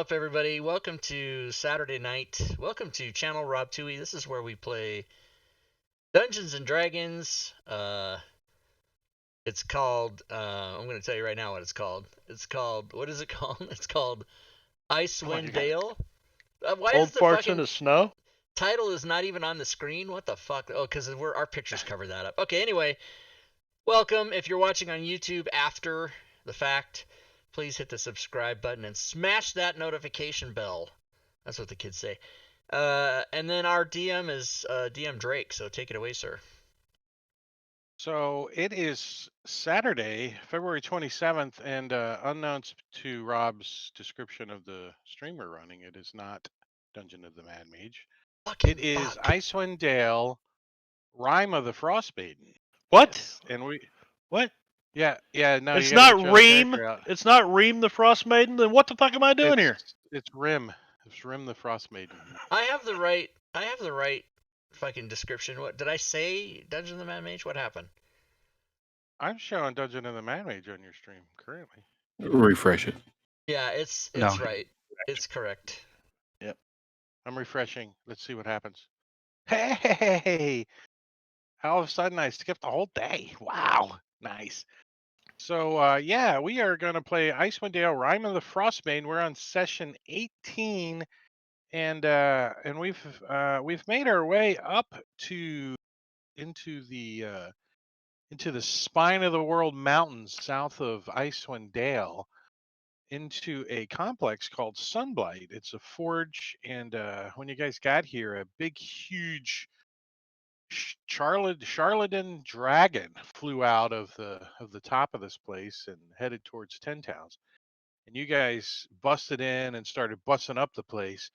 up, everybody? Welcome to Saturday night. Welcome to Channel Rob Tui. This is where we play Dungeons and Dragons. It's called. I'm going to tell you right now what it's called. It's called. What is it called? It's called Icewind Dale. Why Old is the farts fucking in the snow? title is not even on the screen? What the fuck? Oh, because our pictures cover that up. Okay. Anyway, welcome. If you're watching on YouTube after the fact, please hit the subscribe button and smash that notification bell. That's what the kids say. And then our DM is DM Drake, so take it away, sir. So it is Saturday, February 27th, and unknown to Rob's description of the stream we're running, it is not Dungeon of the Mad Mage. It is Icewind Dale, Rime of the Frostmaiden. What? Yes. And we, What? yeah, no. It's you gotta not get your other Rime. character out. It's not Rime the Frostmaiden. Then what the fuck am I doing here? It's Rim. It's Rim the Frostmaiden. I have the right fucking description. What did I say? Dungeon of the Mad Mage? What happened? I'm showing Dungeon of the Mad Mage on your stream currently. Refresh it. Yeah, it's No. right. It's correct. I'm refreshing. Let's see what happens. Hey! All of a sudden, I skipped the whole day. Wow, nice. So yeah, we are going to play Icewind Dale, Rime of the Frostmaiden. We're on session 18, and we've made our way up to into the spine of the world mountains south of Icewind Dale, into a complex called Sunblight. It's a forge, and when you guys got here, a big, huge charlatan dragon flew out of the top of this place and headed towards Ten Towns. And you guys busted in and started busting up the place,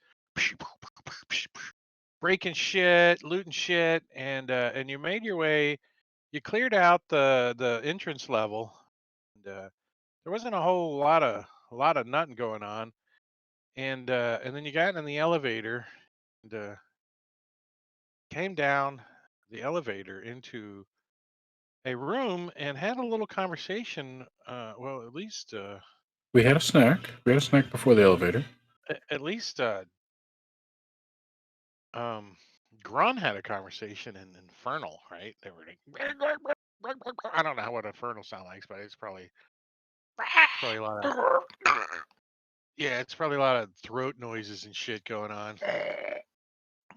breaking shit, looting shit, and you made your way. You cleared out the entrance level, and there wasn't a whole lot of nothing going on. And then you got in the elevator and came down the elevator into a room and had a little conversation. Well, at least We had a snack. We had a snack before the elevator. Grun had a conversation in Infernal, right? They were like, I don't know what Infernal sound like, but it's probably a lot of it's probably a lot of throat noises and shit going on.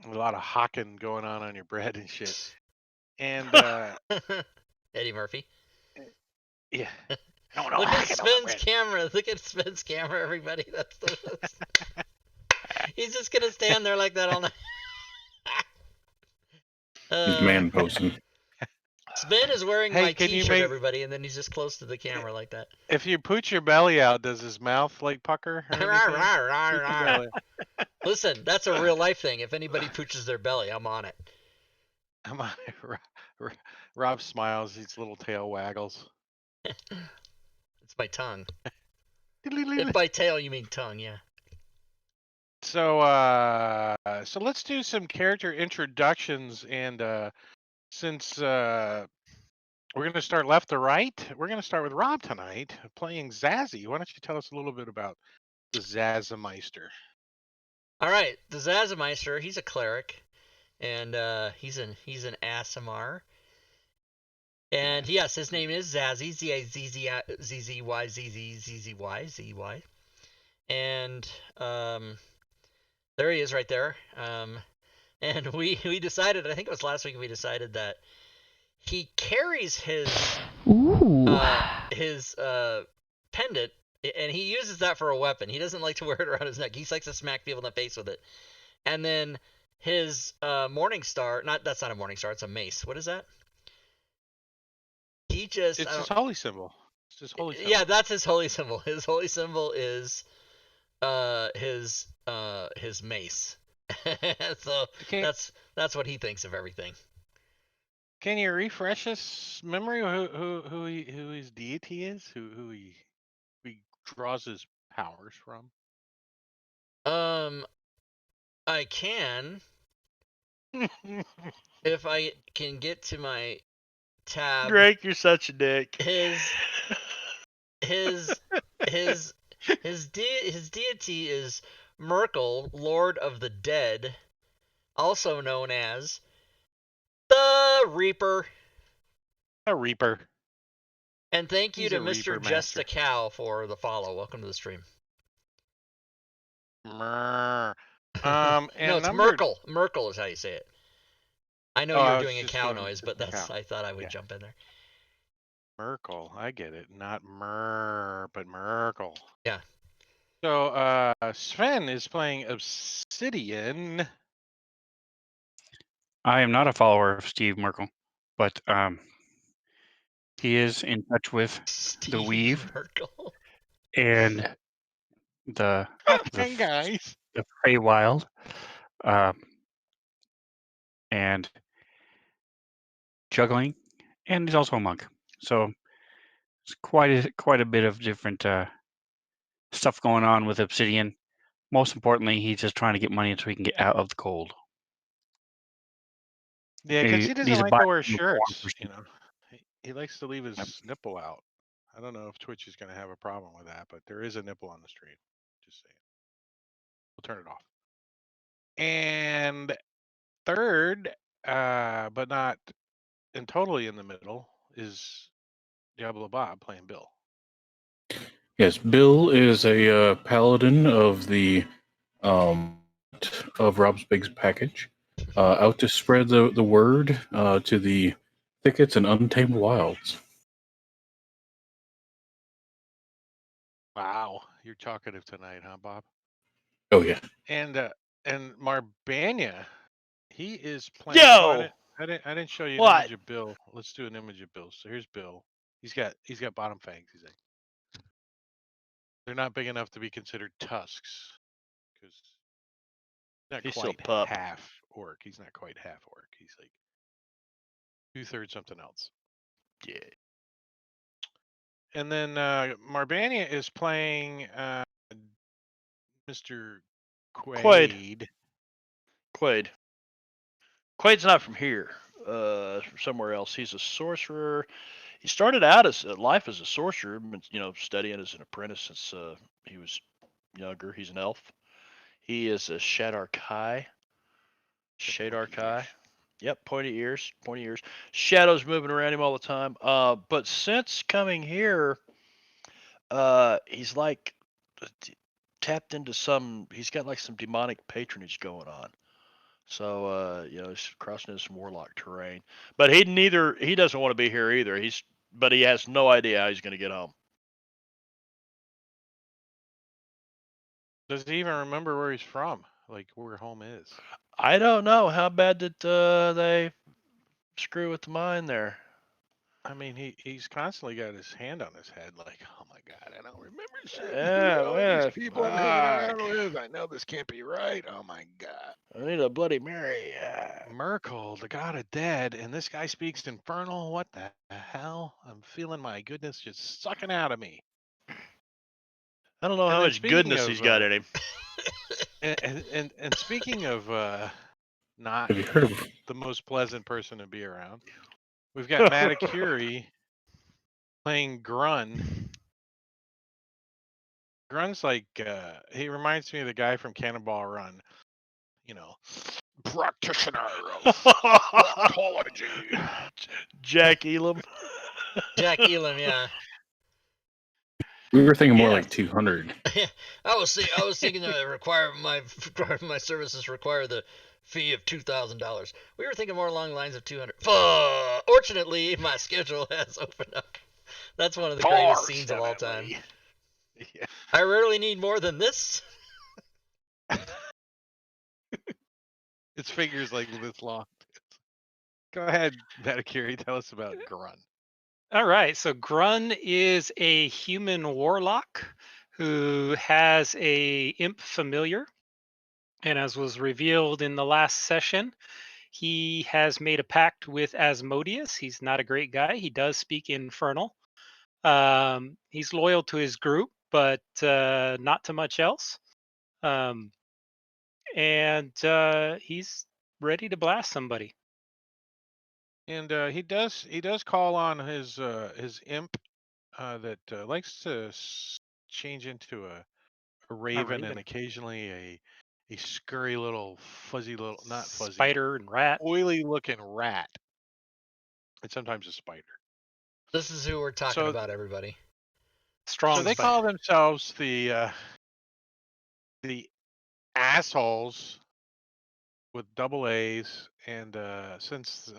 A lot of hawking going on your bread and shit. And Eddie Murphy. yeah. Look at Sven's camera. Look at Sven's camera, everybody. He's just gonna stand there like that all night. He's man posing. Sven is wearing my can you t-shirt, everybody, and then he's just close to the camera like that. If you pooch your belly out, does his mouth like pucker? Listen, that's a real life thing. If anybody pooches their belly, I'm on it. I'm on it. Rob smiles. His little tail waggles. It's my tongue. If by tail you mean tongue, yeah. So let's do some character introductions, and since we're going to start left to right, we're going to start with Rob tonight, playing Zazzy. Why don't you tell us a little bit about the Zazzameister? All right, the Zazzameister, he's a cleric, and he's an ASMR. And yes, his name is Zazzy, Z-A-Z-Z-Y, Z-Z-Z-Z-Y, Z-Y. And there he is right there. And we decided, I think it was last week, we decided that he carries his pendant, and he uses that for a weapon. He doesn't like to wear it around his neck. He likes to smack people in the face with it. And then his Morning Star, that's not a Morning Star, it's a mace. What is that? It's his holy symbol. It's his holy symbol. Yeah, that's his holy symbol. His holy symbol is his mace. So that's what he thinks of everything. Can you refresh his memory who his deity is? Who he draws his powers from? I can if I can get to my tab. Drake, you're such a dick. His His deity is Merkel, Lord of the Dead, also known as the Reaper. A Reaper. And thank you He's to a Mr. Reaper Just master. a Cow for the follow. Welcome to the stream. Mrrr. No, And it's number. Merkel. Merkel is how you say it. I know Oh, you I were was doing a just cow doing noise, just but a cow. I thought I would Yeah. jump in there. Merkel. I get it. Not Mrrr, but Merkel. Yeah. So Sven is playing Obsidian. I am not a follower of Steve Merkel, but he is in touch with Steve Weave. Merkel. And the Ten guys. the Feywild, and juggling, and he's also a monk. So it's quite a bit of different stuff going on with Obsidian. Most importantly, he's just trying to get money so he can get out of the cold. Yeah, because he doesn't Needs a like to buy wear from the shirts. farm You know, he likes to leave his Yep. nipple out. I don't know if Twitch is going to have a problem with that, but there is a nipple on the stream. Just saying. We'll turn it off. And third, but not and totally in the middle, is Diablo Bob playing Bill. Yes, Bill is a paladin of the of Rob's Big's package, out to spread the word to the thickets and untamed wilds. Wow, you're talkative tonight, huh, Bob? Oh yeah. And Marbania, he is playing. Yo! Oh, I didn't show you an What? image of Bill. Let's do an image of Bill. So here's Bill. He's got bottom fangs. He's like, they're not big enough to be considered tusks because not He's still quite a pup. half orc. He's not quite half orc. He's like 2/3 something else. Yeah. And then Marbania is playing Mr. Quaid. Quaid's not from here. From somewhere else. He's a sorcerer. He started out as life as a sorcerer, studying as an apprentice since he was younger. He's an elf. He is a Shadar Kai. Yep, pointy ears. Shadows moving around him all the time. But since coming here, he's like tapped into some. He's got like some demonic patronage going on. So he's crossing into some warlock terrain. But he doesn't want to be here either. But he has no idea how he's going to get home. Does he even remember where he's from? Like where home is? I don't know. How bad did they screw with the mine there? I mean, he's constantly got his hand on his head, like, oh my god, I don't remember shit. Yeah, All yeah, these people I'm hanging fuck. around with. I know this can't be right. Oh my god. I need a Bloody Mary. Merkel, the god of dead, and this guy speaks infernal. What the hell? I'm feeling my goodness just sucking out of me. I don't know And how then much speaking goodness of, he's got in him. And speaking of not Have you heard of? the most pleasant person to be around, we've got Maticuri playing Grun. Grun's like he reminds me of the guy from Cannonball Run. You know, practitioner of psychology. Jack Elam. Jack Elam, yeah. We were thinking more Yeah. like 200. I was thinking that my services require the fee of $2,000. We were thinking more along the lines of 200. Fortunately, my schedule has opened up. That's one of the greatest scenes of all time. Yeah. I rarely need more than this. Its fingers like this long. Go ahead, Maticuri. Tell us about Grun. All right, so Grun is a human warlock who has a imp familiar, and as was revealed in the last session, he has made a pact with Asmodeus. He's not a great guy. He does speak Infernal. He's loyal to his group, but not to much else. And he's ready to blast somebody. And he does call on his imp that likes to change into a raven, and occasionally a scurry little fuzzy little, not fuzzy, spider and rat. oily looking rat, and sometimes a spider. This is who we're talking about, everybody. Strong So they spider. call themselves the assholes with double A's, and since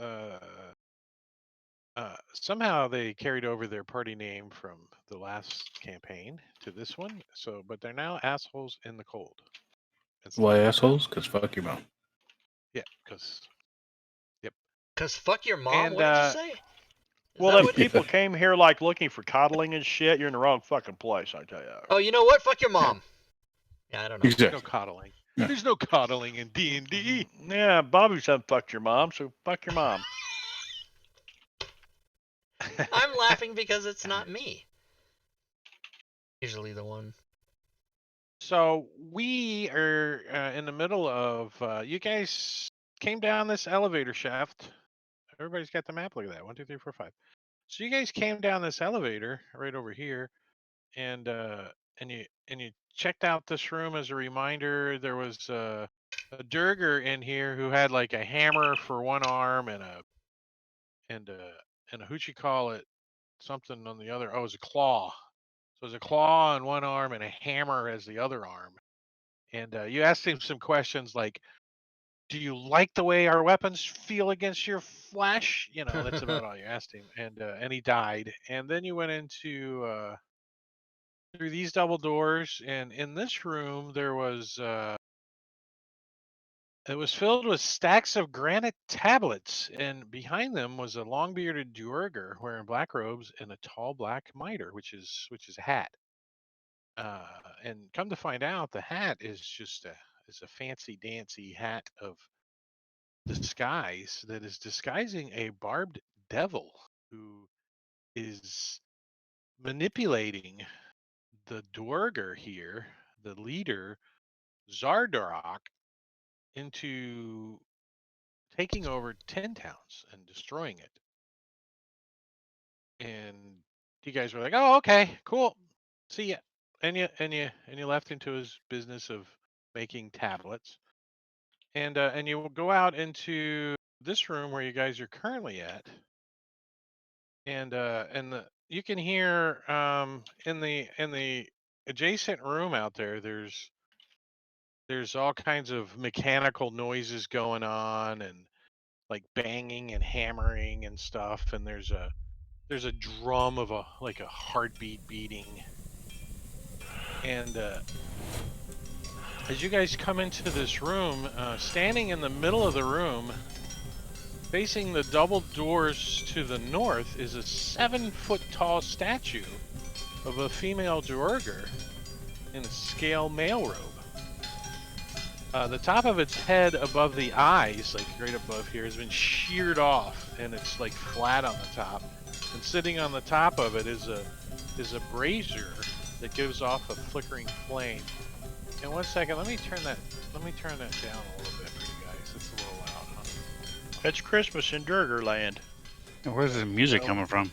somehow they carried over their party name from the last campaign to this one, but they're now assholes in the cold. Why assholes? Because fuck your mom. Yeah, because. Yep. Because fuck your mom? And, What did you say? Well, if what- people came here like looking for coddling and shit, you're in the wrong fucking place, I tell you. Oh, you know what? Fuck your mom. Yeah, I don't know. There's no Exactly. coddling. Yeah. There's no coddling in D&D. Yeah, Bobby said fuck your mom, so fuck your mom. I'm laughing because it's not me. Usually the one. So we are in the middle of. You guys came down this elevator shaft. Everybody's got the map. Look at that. 1, 2, 3, 4, 5. So you guys came down this elevator right over here, and you checked out this room as a reminder. There was a Durger in here who had like a hammer for one arm and a who'd you call it, something on the other. Oh, it was a claw. So it was a claw on one arm and a hammer as the other arm. And you asked him some questions like, "Do you like the way our weapons feel against your flesh?" You know, that's about all you asked him. And he died. And then you went into through these double doors, and in this room there was it was filled with stacks of granite tablets, and behind them was a long-bearded Duergar wearing black robes and a tall black mitre, which is a hat. And come to find out, the hat is just a fancy dancy hat of disguise that is disguising a barbed devil who is manipulating the Duergar here, the leader Zardarok, into taking over 10 towns and destroying it. And you guys were like, "Oh, okay, cool. See ya." And you left into his business of making tablets. And you will go out into this room where you guys are currently at. And you can hear in the adjacent room out there, there's all kinds of mechanical noises going on, and like banging and hammering and stuff, and there's a drum of a heartbeat beating. And as you guys come into this room, standing in the middle of the room, facing the double doors to the north, is a 7-foot-tall statue of a female Duergar in a scale mail robe. The top of its head above the eyes, like right above here, has been sheared off, and it's like flat on the top. And sitting on the top of it is a brazier that gives off a flickering flame. And 1 second, let me turn that down a little bit for you guys. It's a little loud, huh? It's Christmas in Durgar land. Where's the music coming from?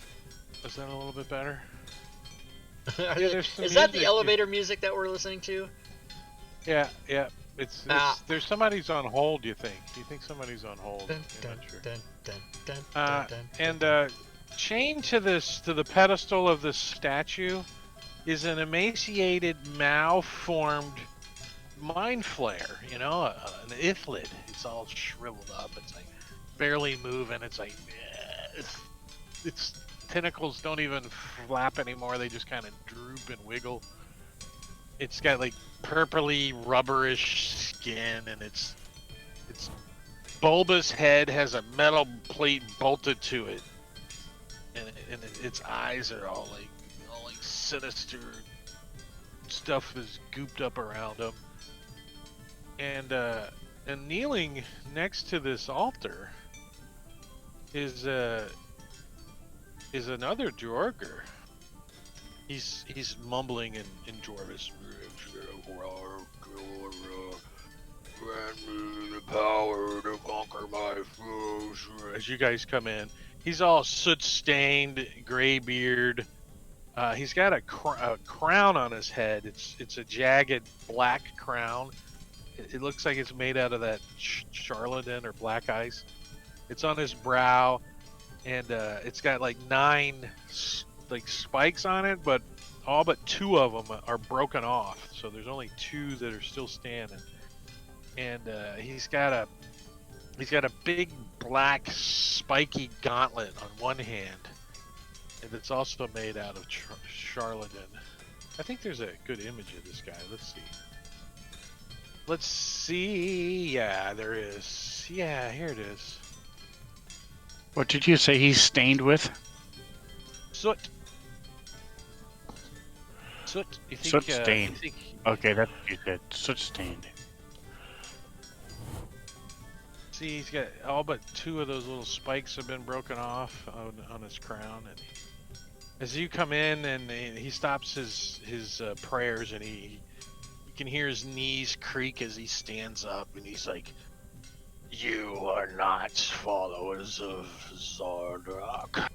Is that a little bit better? Is that the elevator music that we're listening to? Yeah. It's there's somebody's on hold. You think somebody's on hold? And chained to the pedestal of this statue is an emaciated, malformed mind flare. You know, an Ithlid. It's all shriveled up. It's like barely moving. It's like its tentacles don't even flap anymore. They just kind of droop and wiggle. It's got like purpley, rubberish skin, and its bulbous head has a metal plate bolted to it, and its eyes are all like sinister stuff is gooped up around them. And kneeling next to this altar is another Duergar. He's mumbling in Dwarvish. Grant me the power to conquer my foes. As you guys come in, he's all soot-stained, gray beard, He's got a crown on his head. It's a jagged black crown. It looks like it's made out of that charlatan or black ice. It's on his brow, and it's got like 9 spikes on it, but all but 2 of them are broken off. So there's only 2 that are still standing. And he's got a big black spiky gauntlet on one hand, and it's also made out of charlatan. I think there's a good image of this guy. Let's see. Yeah, there is. Yeah, here it is. What did you say he's stained with? Soot. Soot. You think, Soot stained. Okay, that's what you said. Soot stained. See, he's got all but 2 of those little spikes have been broken off on his crown. And as you come in, and he stops his prayers, and you can hear his knees creak as he stands up, and he's like, "You are not followers of Zardrak.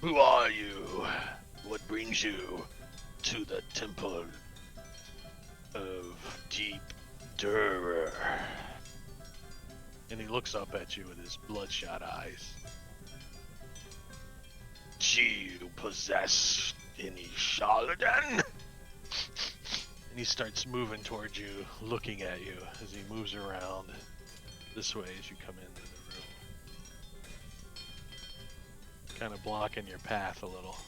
Who are you? What brings you to the Temple of Deep Durer?" And he looks up at you with his bloodshot eyes. "Do you possess any charlatan?" And he starts moving towards you, looking at you as he moves around this way as you come into the room. Kind of blocking your path a little.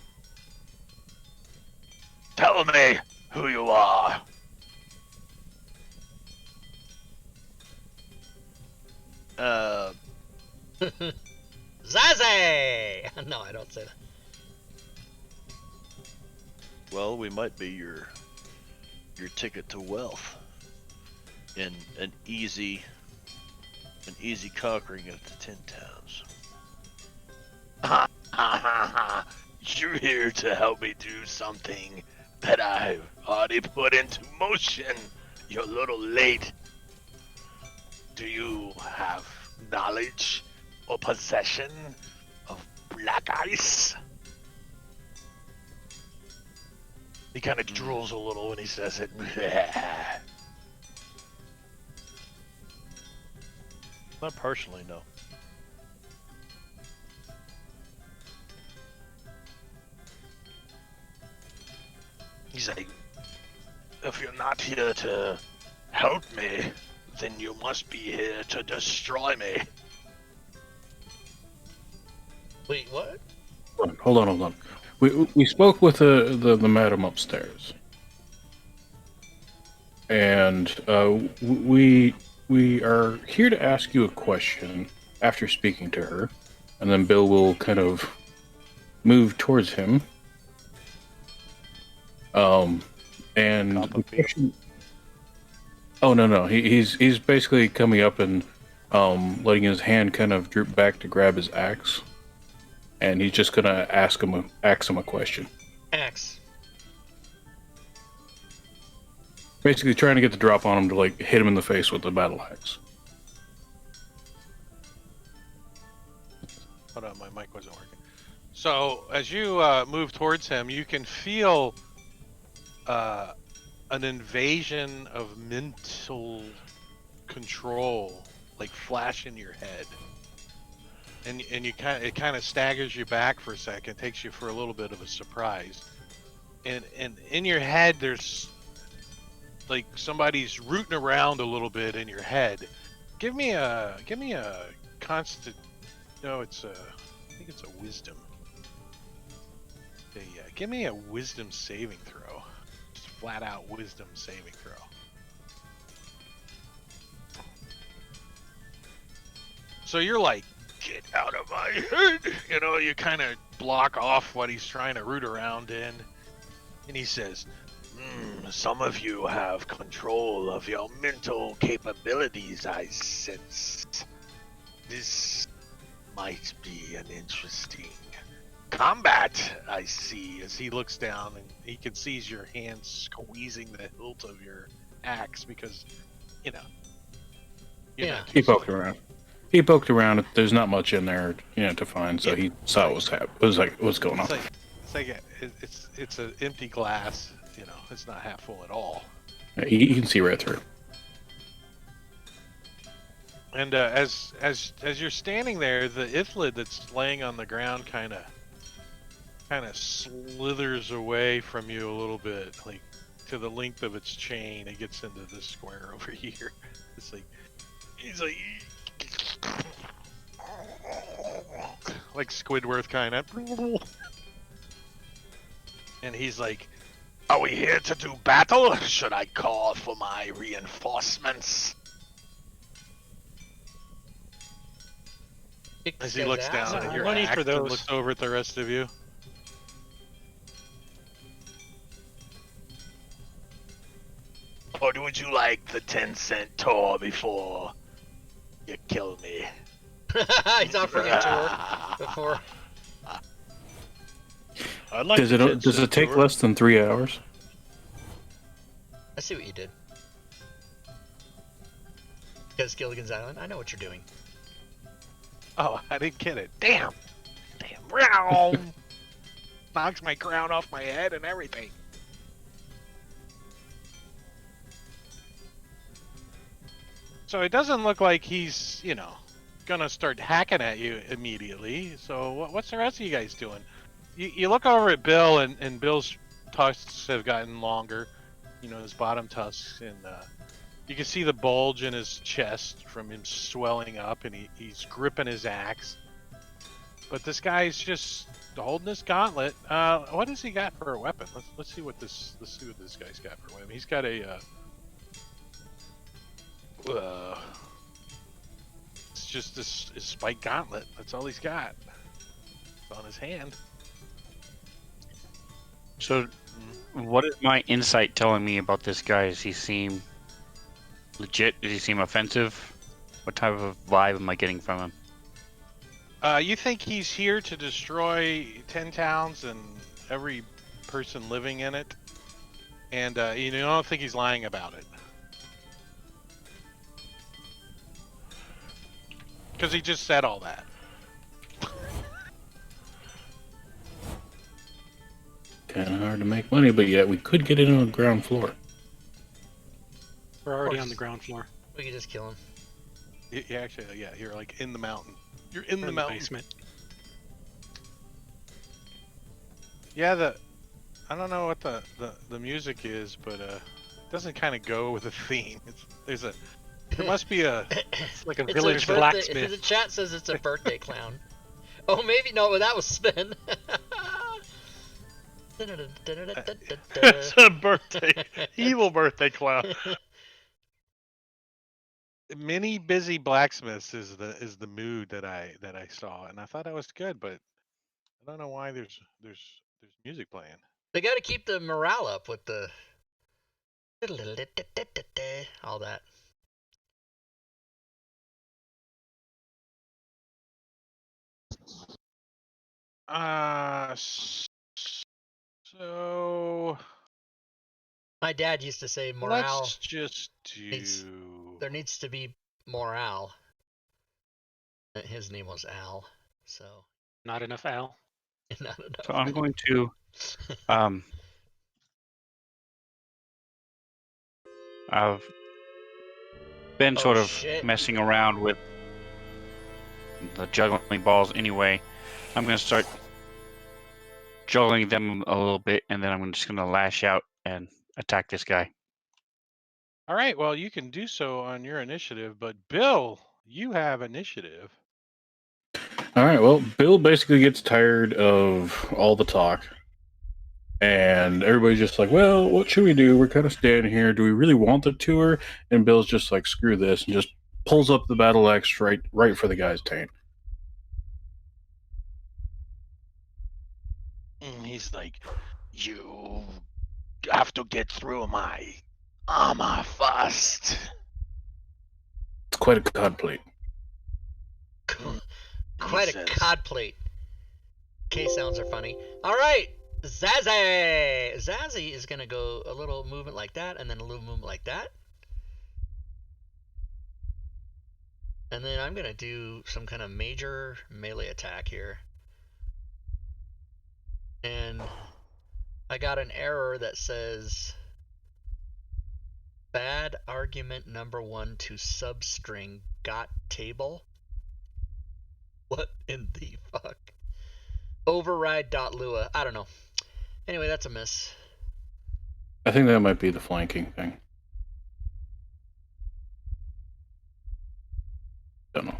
"Tell me who you are." Zaze! No, I don't say that. Well, we might be your ticket to wealth, and an easy conquering of the 10 towns. You're here to help me do something that I've already put into motion. You're a little late. Do you have knowledge or possession of black ice? He kind of drools a little when he says it. Not personally, no. He's like, "If you're not here to help me, then you must be here to destroy me." Wait, what? Hold on. We spoke with the madam upstairs, and we are here to ask you a question after speaking to her, and then Bill will kind of move towards him. And the question, oh no, he's basically coming up and letting his hand kind of droop back to grab his axe. And he's just gonna ask him a question. Axe. Basically, trying to get the drop on him to like hit him in the face with the battle axe. Hold on, my mic wasn't working. So as you move towards him, you can feel an invasion of mental control, like flash in your head. And it kind of staggers you back for a second, takes you for a little bit of a surprise. And in your head, there's like somebody's rooting around a little bit in your head. Give me a constant. No, I think it's a wisdom. Yeah, give me a wisdom saving throw. Just flat out wisdom saving throw. So you're like, "Get out of my head!" You kind of block off what he's trying to root around in. And he says, "Some of you have control of your mental capabilities, I sense. This might be an interesting combat, I see." As he looks down, and he can see your hand squeezing the hilt of your axe because, you're not He poked around. He poked around. There's not much in there, to find. So he saw what's going on. It's It's like it's an empty glass. You know, it's not half full at all. You can see right through. And as you're standing there, the Ithlid that's laying on the ground kind of slithers away from you a little bit, like to the length of its chain. It gets into this square over here. It's like he's like Squidward kind of, and he's like, "Are we here to do battle? Should I call for my reinforcements?" As he looks down at your Money axe for and those. looks over at the rest of you. Or would you like the 10-cent tour before you kill me? He's offering a tour before. I'd like Does the it take tour. less than 3 hours? I see what you did. Because Gilligan's Island, I know what you're doing. Oh, I didn't get it. Damn. Damn. Knocks my crown off my head and everything. So it doesn't look like he's, gonna start hacking at you immediately. So what's the rest of you guys doing? You look over at Bill, and Bill's tusks have gotten longer. His bottom tusks, and you can see the bulge in his chest from him swelling up, and he's gripping his axe. But this guy's just holding his gauntlet. What does he got for a weapon? Let's see what this guy's got for a weapon. He's got a it's just this spike gauntlet. That's all he's got. It's on his hand. So, what is my insight telling me about this guy? Does he seem legit? Does he seem offensive? What type of vibe am I getting from him? You think he's here to destroy 10 towns and every person living in it, and you don't think he's lying about it. Because he just said all that. Kind of hard to make money, but yet we could get it on the ground floor. We're already on the ground floor. We could just kill him. Yeah, you're like in the mountain. You're in We're the mountain. basement. Yeah, I don't know what the music is, but it doesn't kind of go with the theme. There must be a It's like a It's village birthday- blacksmith. The chat says it's a birthday clown. Oh, maybe no, that was Spin. It's a birthday, evil birthday clown. many busy blacksmiths is the mood that I saw, and I thought that was good, but I don't know why there's music playing. They got to keep the morale up with the all that. So My dad used to say morale. let's just do. There needs to be morale. His name was Al, so Not enough Al. not enough. So I'm going to I've been Oh, sort of shit. messing around with the juggling balls anyway. I'm going to start juggling them a little bit, and then I'm just going to lash out and attack this guy. All right, well, you can do so on your initiative, but Bill, you have initiative. All right. Well, Bill basically gets tired of all the talk, and everybody's just like, "Well, what should we do? We're kind of standing here. Do we really want the tour?" And Bill's just like, "Screw this," and just pulls up the battle axe right for the guy's taint. He's like, you have to get through my armor first. It's quite a cod plate. Quite a says- cod plate. K sounds are funny. All right, Zazzy. Zazzy is gonna go a little movement like that, and then a little movement like that, and then I'm gonna do some kind of major melee attack here. and I got an error that says bad argument number 1 to substring got table. What in the fuck? Override.lua. I don't know. Anyway, that's a miss. I think that might be the flanking thing. Don't know.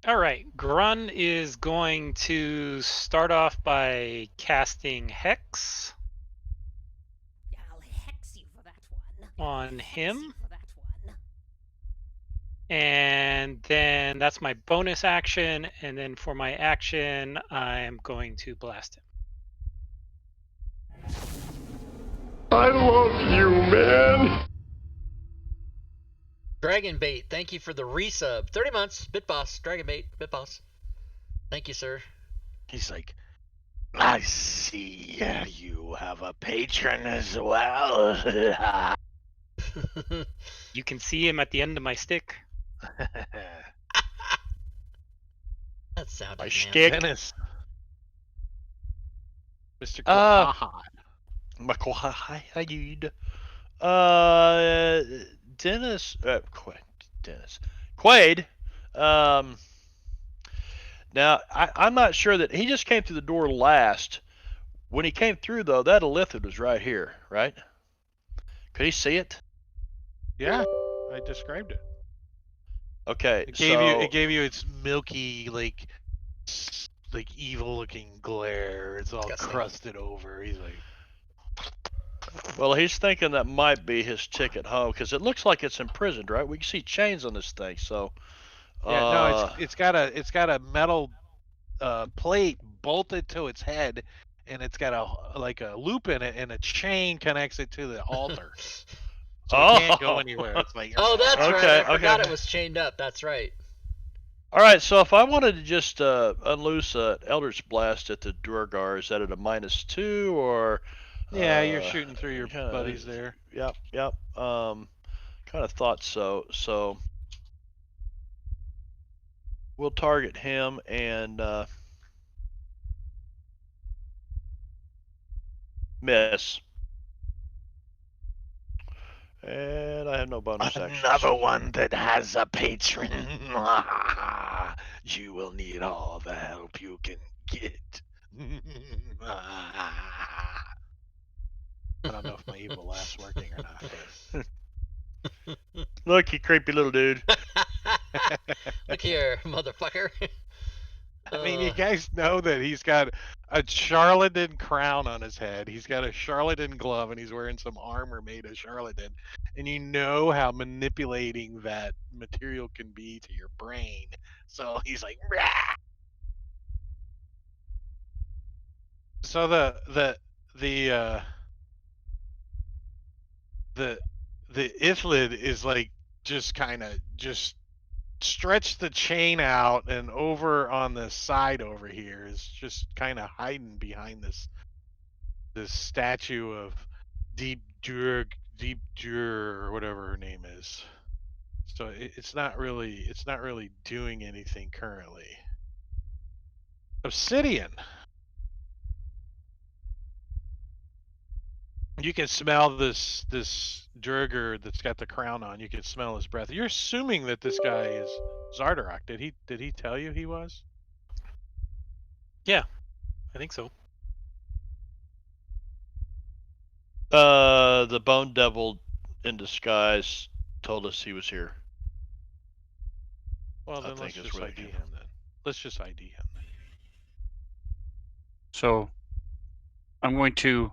All right, Grun is going to start off by casting Hex I'll hex you for that one. on Hex him. you for that one. And then that's my bonus action. And then for my action, I'm going to blast him. I love you, man. Dragon Bait, thank you for the resub. 30 months, Bitboss. Dragon Bait, Bitboss. Thank you, sir. He's like, I see you have a patron as well. You can see him at the end of my stick. That sounded My man. shtick. Dennis. Mr. Uh, Quahad. McQuaid. Dennis. Dennis. Quaid. Now, I'm not sure that he just came through the door last. When he came through, though, that Elithid was right here, right? Could he see it? Yeah, I described it. Okay, It gave you its milky, like evil-looking glare. It's all Disgusting. crusted over. He's like, well, he's thinking that might be his ticket home because it looks like it's imprisoned, right? We can see chains on this thing, so. yeah, no, it's got a metal plate bolted to its head, and it's got a loop in it, and a chain connects it to the altar. So it can't go anywhere. It's like, Oh, that's right. Okay, I forgot okay. it was chained up. That's right. All right, so if I wanted to just unloose Eldritch Blast at the Duergar, is that at a -2 or? yeah, you're shooting through your kinda- buddies there. Yep. Kind of thought so. So we'll target him and miss. And I have no bonus actions. Another one that has a patron. You will need all the help you can get. I don't know if my evil laugh's working or not. But... Look, you creepy little dude. Look here, motherfucker. I mean, you guys know that he's got a charlatan crown on his head. He's got a charlatan glove, and he's wearing some armor made of charlatan. And you know how manipulating that material can be to your brain. So he's like, rah! So the Ithlid is like just kind of just stretch the chain out, and over on the side over here is just kind of hiding behind this statue of Deep Dur, or whatever her name is. So it's not really doing anything currently. Obsidian. You can smell this Durger that's got the crown on. You can smell his breath. You're assuming that this guy is Zardarok. Did he tell you he was? I think so. The Bone Devil in disguise told us he was here. Well, I then let's think is just where ID they came him then. Let's just ID him. So I'm going to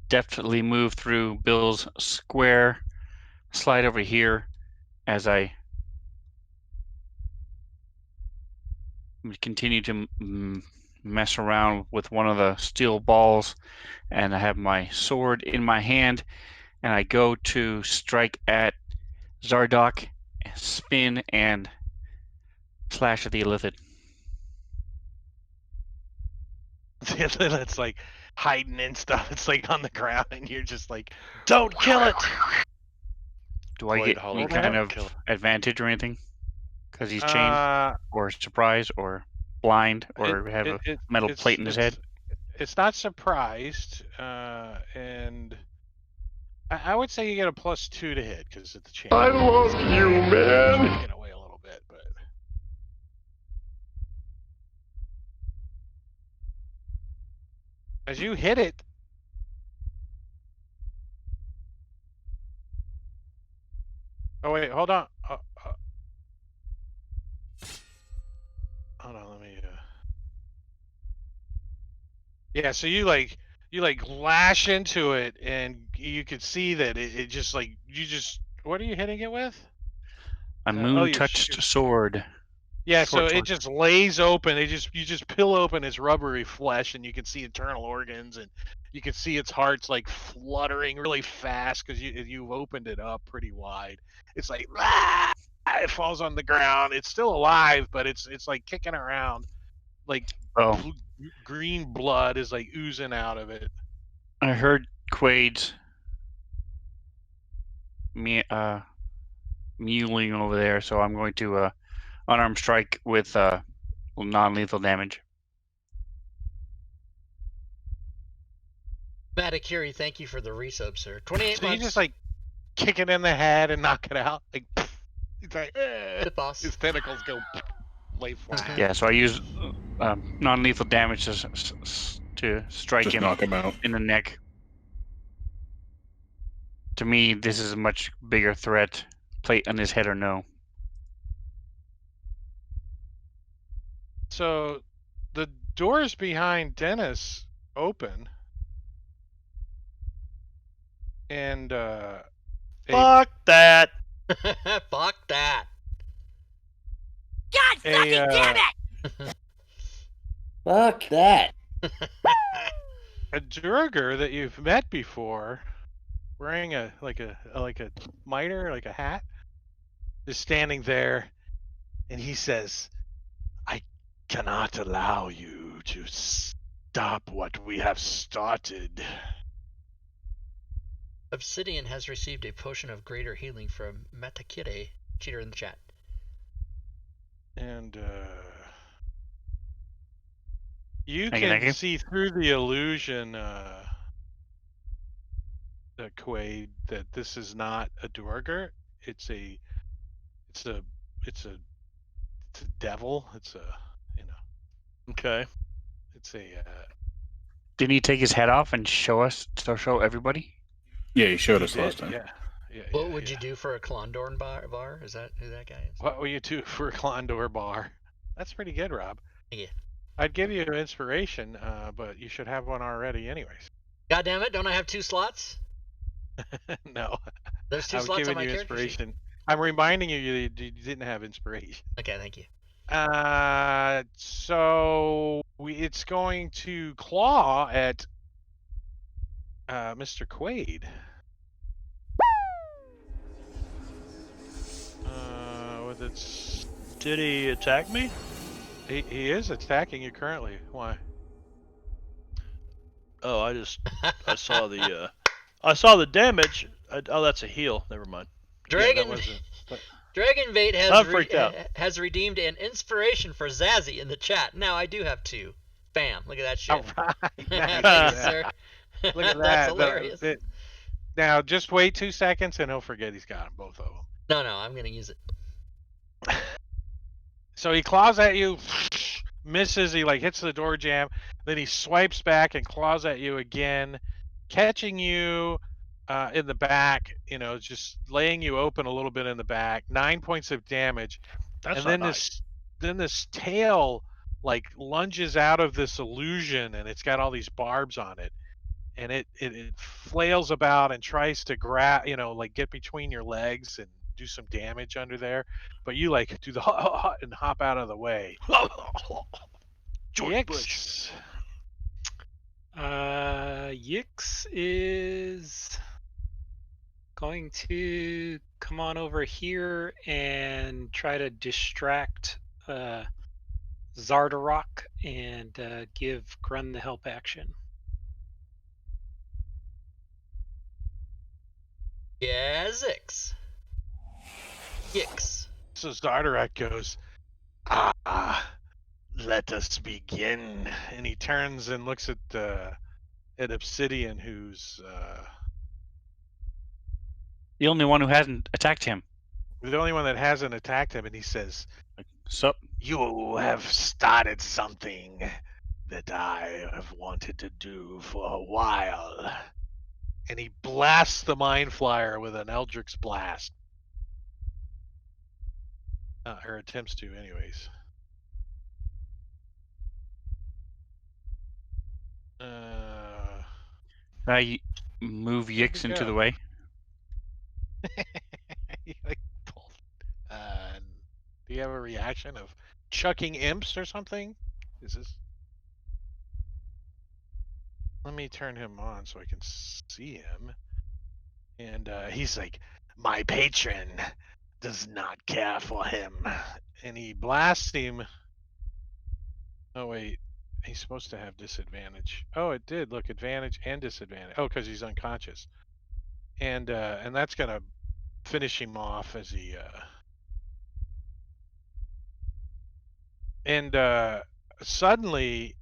definitely move through Bill's square, slide over here as I continue to mess around with one of the steel balls, and I have my sword in my hand, and I go to strike at Zardoc, spin, and slash at the Illithid. That's like hiding and stuff. It's like on the ground, and you're just like, Don't kill it. Do I Quaid get hollered, any "Don't kind of kill it." advantage or anything? Because he's chained, or surprise, or blind or have a metal plate in his head? It's not surprised, and I would say you get a +2 to hit because it's the chance. I love you, man. Get away a little bit, but as you hit it, oh wait, hold on. Hold on, let me. Yeah, so you lash into it, and you could see that it just like What are you hitting it with? A moon-touched sword. Yeah, Short so sword. it just lays open. You just peel open its rubbery flesh, and you can see internal organs, and you can see its heart's like fluttering really fast because you've opened it up pretty wide. It's like it falls on the ground. It's still alive, but it's like kicking around, like green blood is like oozing out of it. I heard Quaid's mewling over there, so I'm going to unarmed strike with non-lethal damage. Matakiri, thank you for the resub, sir. 28 So months. you just like kick it in the head and knock it out. Like it's like the boss. His tentacles go lay flat. Yeah, so I use non-lethal damage to strike Just him knock him out. in the neck. To me, this is a much bigger threat. Plate on his head or no. So the doors behind Dennis open, and Fuck that. Fuck that. God fucking damn it! Fuck that. a Durger that you've met before, wearing a mitre, like a hat, is standing there, and he says, "I cannot allow you to stop what we have started." Obsidian has received a potion of greater healing from Matakire. Cheater in the chat. And you Thank you, can thank you. see through the illusion, Quaid, that this is not a Durger. It's a devil. It's a Okay. It's a Didn't he take his head off and show everybody? Yeah, he showed he us last did, time. Yeah. What would you do for a Klondorn bar? Is that who that guy is? What would you do for a Klondor bar? That's pretty good, Rob. Yeah. I'd give you an inspiration, but you should have one already, anyways. God damn it! Don't I have 2 slots? No. There's 2 I'm slots on giving my you character sheet. inspiration. I'm reminding you you didn't have inspiration. Okay, thank you. So it's going to claw at Mr. Quaid. With its. Did he attack me? He is attacking you currently. Why? Oh, I saw the damage. Oh, that's a heal. Never mind. Dragon. Yeah, that wasn't. Dragon Bait I'm freaked out. has redeemed an inspiration for Zazzy in the chat. Now I do have 2. Bam! Look at that shit. All right. Nice. Thank you, sir. Look at That's that. hilarious. Now just wait 2 seconds and he'll forget he's got them, both of them. No, I'm gonna use it. So he claws at you, misses. He like hits the door jamb. Then he swipes back and claws at you again, catching you in the back. Just laying you open a little bit in the back. 9 points of damage. That's and not then nice. this tail like lunges out of this illusion, and it's got all these barbs on it, and it flails about and tries to grab, like get between your legs and do some damage under there, but you like do the hot and hop out of the way. George Bush. Yix is going to come on over here and try to distract Zardarok and give Grun the help action. Yeah, Zix. Yix. So Zardarak goes, let us begin. And he turns and looks at Obsidian, who's The only one who hasn't attacked him. the only one that hasn't attacked him, and he says, So "You have started something that I have wanted to do for a while." And he blasts the Mind Flyer with an Eldritch Blast. Or attempts to, anyways. you move Good Yix to into the go. way. He, like, pulled. Do you have a reaction of chucking imps or something? Is this? Let me turn him on so I can see him. And he's like, "My patron does not care for him." And he blasts him. Oh, wait. He's supposed to have disadvantage. Oh, it did. Look, advantage and disadvantage. Oh, because he's unconscious. And that's going to finish him off as he... And suddenly,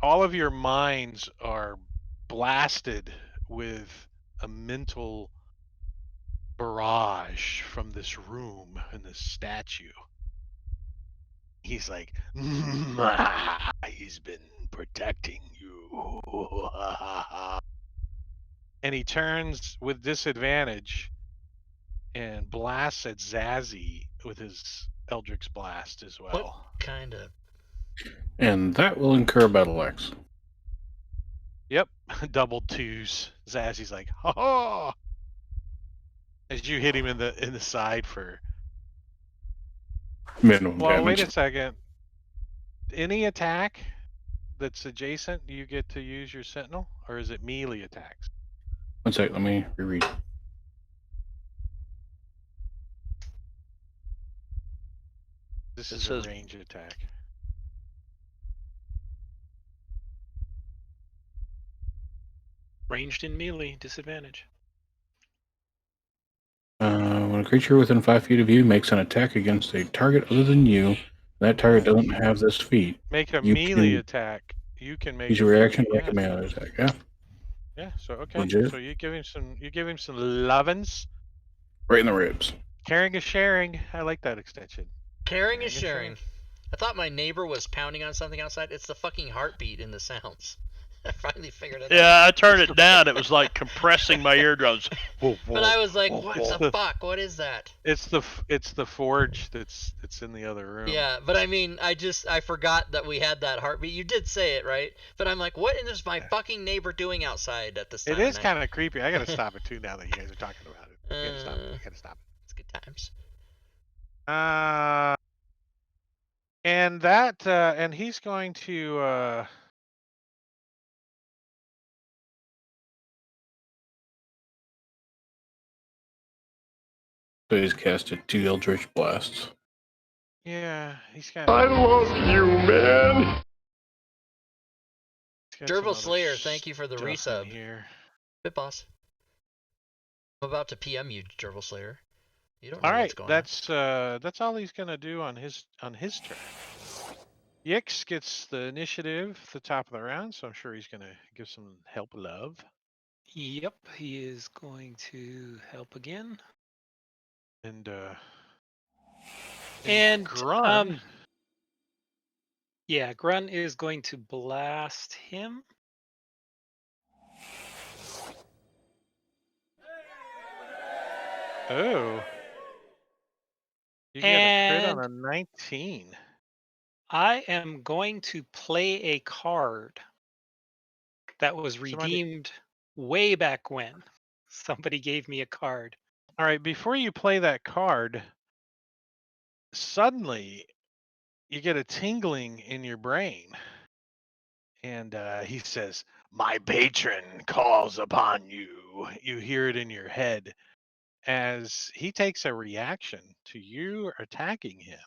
all of your minds are blasted with a mental barrage from this room and this statue. He's like, he's been protecting you. And he turns with disadvantage and blasts at Zazzy with his Eldritch Blast as well. What kind of? And that will incur battle axe. Yep, double twos. Zazzy's like, "Ha!" As you hit him in the side for Minimum Well, damage. wait a second. Any attack that's adjacent, you get to use your Sentinel, or is it melee attacks? One sec, let me reread. This It is says a range attack. Ranged in melee, disadvantage. When a creature within 5 feet of you makes an attack against a target other than you, and that target doesn't have this feat, Make a you melee can attack. You can make use a your reaction melee. to make a melee attack. Yeah, Yeah. So okay. Legit. So you give him some. You give him some lovin's. Right in the ribs. Caring is sharing. I like that extension. Caring is sharing. I thought my neighbor was pounding on something outside. It's the fucking heartbeat in the sounds. I finally figured it out. Yeah, I turned it down. It was like compressing my eardrums. But I was like, what the fuck? What is that? It's the forge that's in the other room. Yeah, but I mean, I forgot that we had that heartbeat. You did say it, right? But I'm like, what is my fucking neighbor doing outside at this time? It is kind of creepy. I gotta stop it too now that you guys are talking about it. I gotta stop it. I gotta stop it. It's good times. And that and he's going to So he's casted 2 Eldritch Blasts. yeah, he's got I love you, man. Gerbil Slayer, thank you for the stuff in resub. here. Bit boss. I'm about to PM you, Gerbil Slayer. You don't know All right, what's going on. that's all he's gonna do on his turn. Yix gets the initiative at the top of the round, so I'm sure he's gonna give some help love. Yep, he is going to help again. And And Grun. yeah, Grun is going to blast him. Oh. You get a crit on a 19. I am going to play a card that was Somebody- redeemed way back when. Somebody gave me a card. All right, before you play that card, suddenly you get a tingling in your brain. And he says, "My patron calls upon you." You hear it in your head as he takes a reaction to you attacking him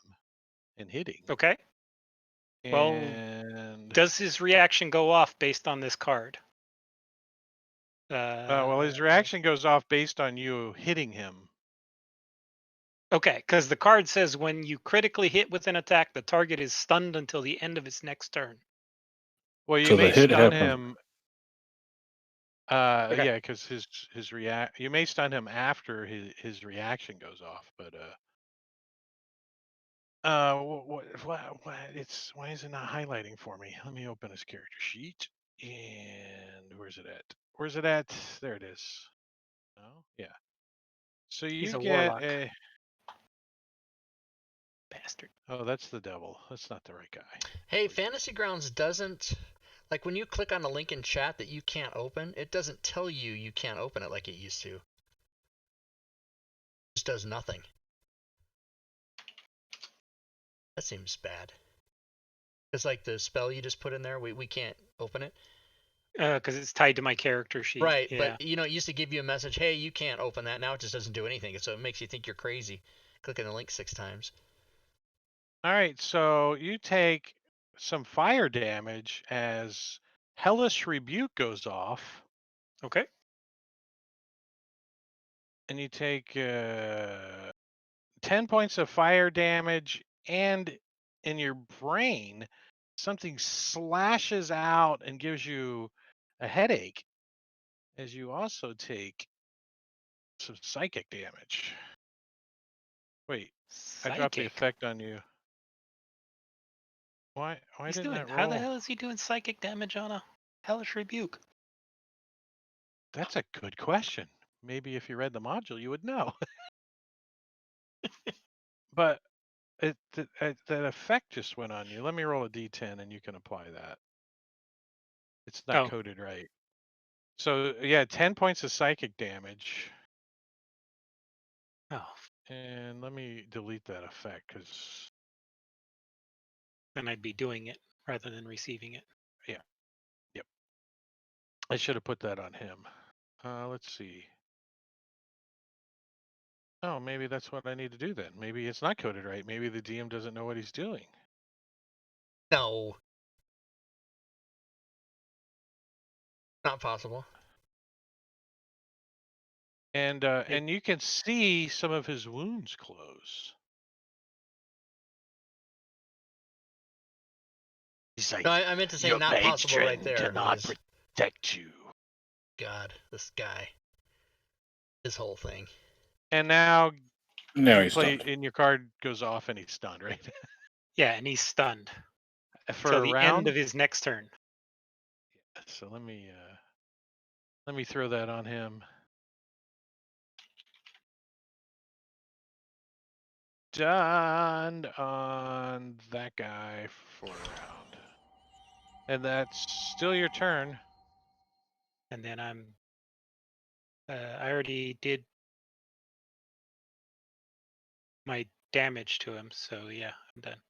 and hitting. Okay. Well, And does his reaction go off based on this card? well, his reaction goes off based on you hitting him. Okay, because the card says when you critically hit with an attack, the target is stunned until the end of its next turn. Well, you So the may hit stun happened. him. Okay. Yeah, because his react. You may stun him after his reaction goes off, but it's why is it not highlighting for me? Let me open his character sheet. And where's it at? Where's it at? There it is. Oh, yeah. So He's you a get warlock. a. Bastard. Oh, that's the devil. That's not the right guy. Hey, Fantasy Grounds doesn't, like when you click on a link in chat that you can't open, it doesn't tell you can't open it like it used to. It just does nothing. That seems bad. It's like the spell you just put in there, we can't open it. Because it's tied to my character sheet. Right, Yeah. but it used to give you a message, hey, you can't open that. Now it just doesn't do anything, so it makes you think you're crazy. Clicking the link 6 times. All right, so you take some fire damage as Hellish Rebuke goes off, Okay. and you take 10 points of fire damage, and in your brain, something slashes out and gives you a headache, as you also take some psychic damage. Wait, I dropped the Psychic. effect on you. Why He's didn't doing. that How the roll? hell is he doing psychic damage on a hellish rebuke? That's a good question. Maybe if you read the module, you would know. But that effect just went on you. Let me roll a d10 and you can apply that. It's not Oh. coded right. So yeah, 10 points of psychic damage. Oh. And let me delete that effect because Then I'd be doing it rather than receiving it. yep. I should have put that on him. Let's see. Oh, maybe that's what I need to do then. Maybe it's not coded right. Maybe the DM doesn't know what he's doing. No. Not possible. And you can see some of his wounds close. He's like, No, I meant to say your not possible right patron there. cannot protect you. God, this guy. His whole thing. And now Now you he's play, stunned. and your card goes off, and he's stunned, right? Yeah, and he's stunned For till a the end round. of his next turn. So let me throw that on him. Stunned on that guy for a round. And that's still your turn. And then I already did my damage to him, so yeah, I'm done.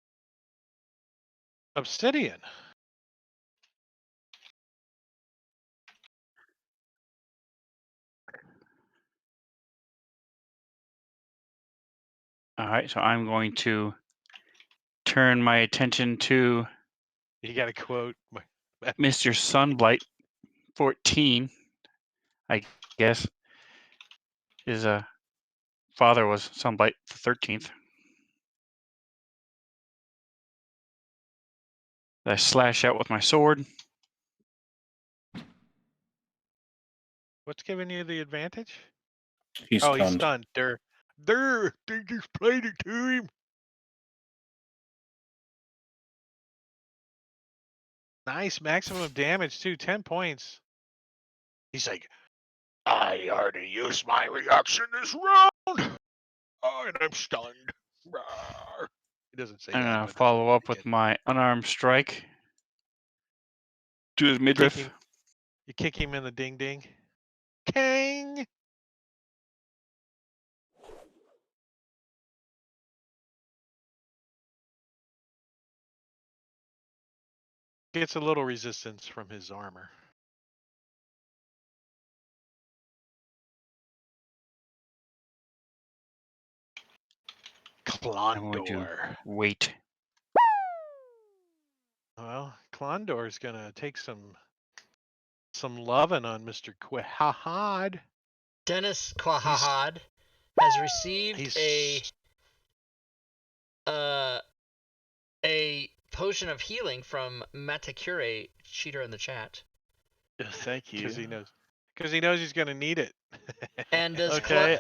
Obsidian. All right, so I'm going to turn my attention to You got a quote. Mr. Sunblight 14, I guess. His father was Sunblight the 13th. I slash out with my sword. What's giving you the advantage? He's Oh, stunned. he's stunned. They just played it to him. Nice maximum damage too, 10 points. He's like, I already used my reaction this round. Oh, and I'm stunned. Rawr. He doesn't say I'm that, gonna but that's follow what up he with did. my unarmed strike to his midriff. You kick him in the ding ding. Kang! Gets a little resistance from his armor. I'm going to Klondor. wait. Well, Klondor's gonna take some loving on Mr. Quahad. Dennis Quahahad has received He's a a potion of healing from Matakure, cheater in the chat. Thank you. Because he knows he's gonna need it. And does Okay.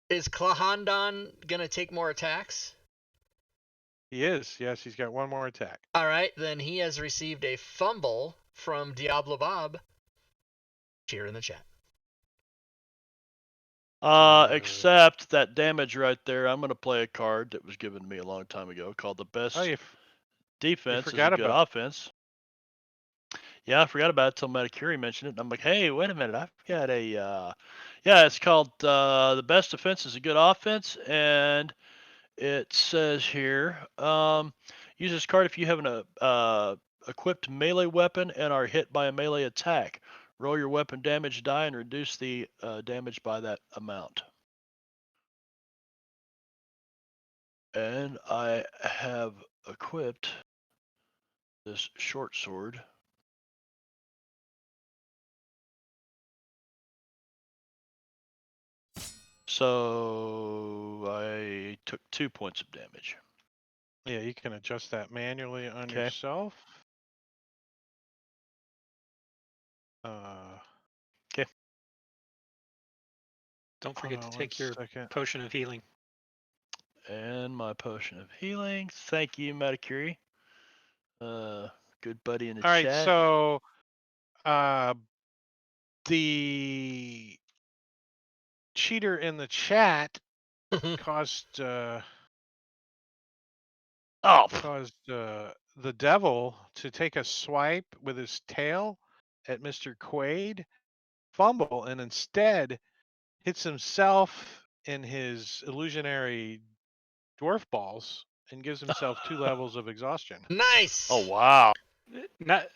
is Klahandan gonna take more attacks? He is. Yes, he's got one more attack. All right, then he has received a fumble from Diablo Bob, cheater in the chat. Except that damage right there, I'm gonna play a card that was given to me a long time ago called the best Oh, you defense is a forgot good about- offense. Yeah, I forgot about it till Matakuri mentioned it. And I'm like, hey, wait a minute, I've got a yeah, it's called the best defense is a good offense, and it says here, use this card if you have an equipped melee weapon and are hit by a melee attack. Roll your weapon damage die and reduce the damage by that amount. And I have equipped this short sword. So I took 2 points of damage. Yeah, you can adjust that manually on Okay. yourself. Okay. Don't forget to one take your second. potion of healing. And my potion of healing. Thank you, Matakuri. Good buddy in the All right, chat. so the cheater in the chat caused the devil to take a swipe with his tail at Mr. Quaid, fumble, and instead hits himself in his illusionary dwarf balls and gives himself 2 levels of exhaustion. Nice. Oh wow. Not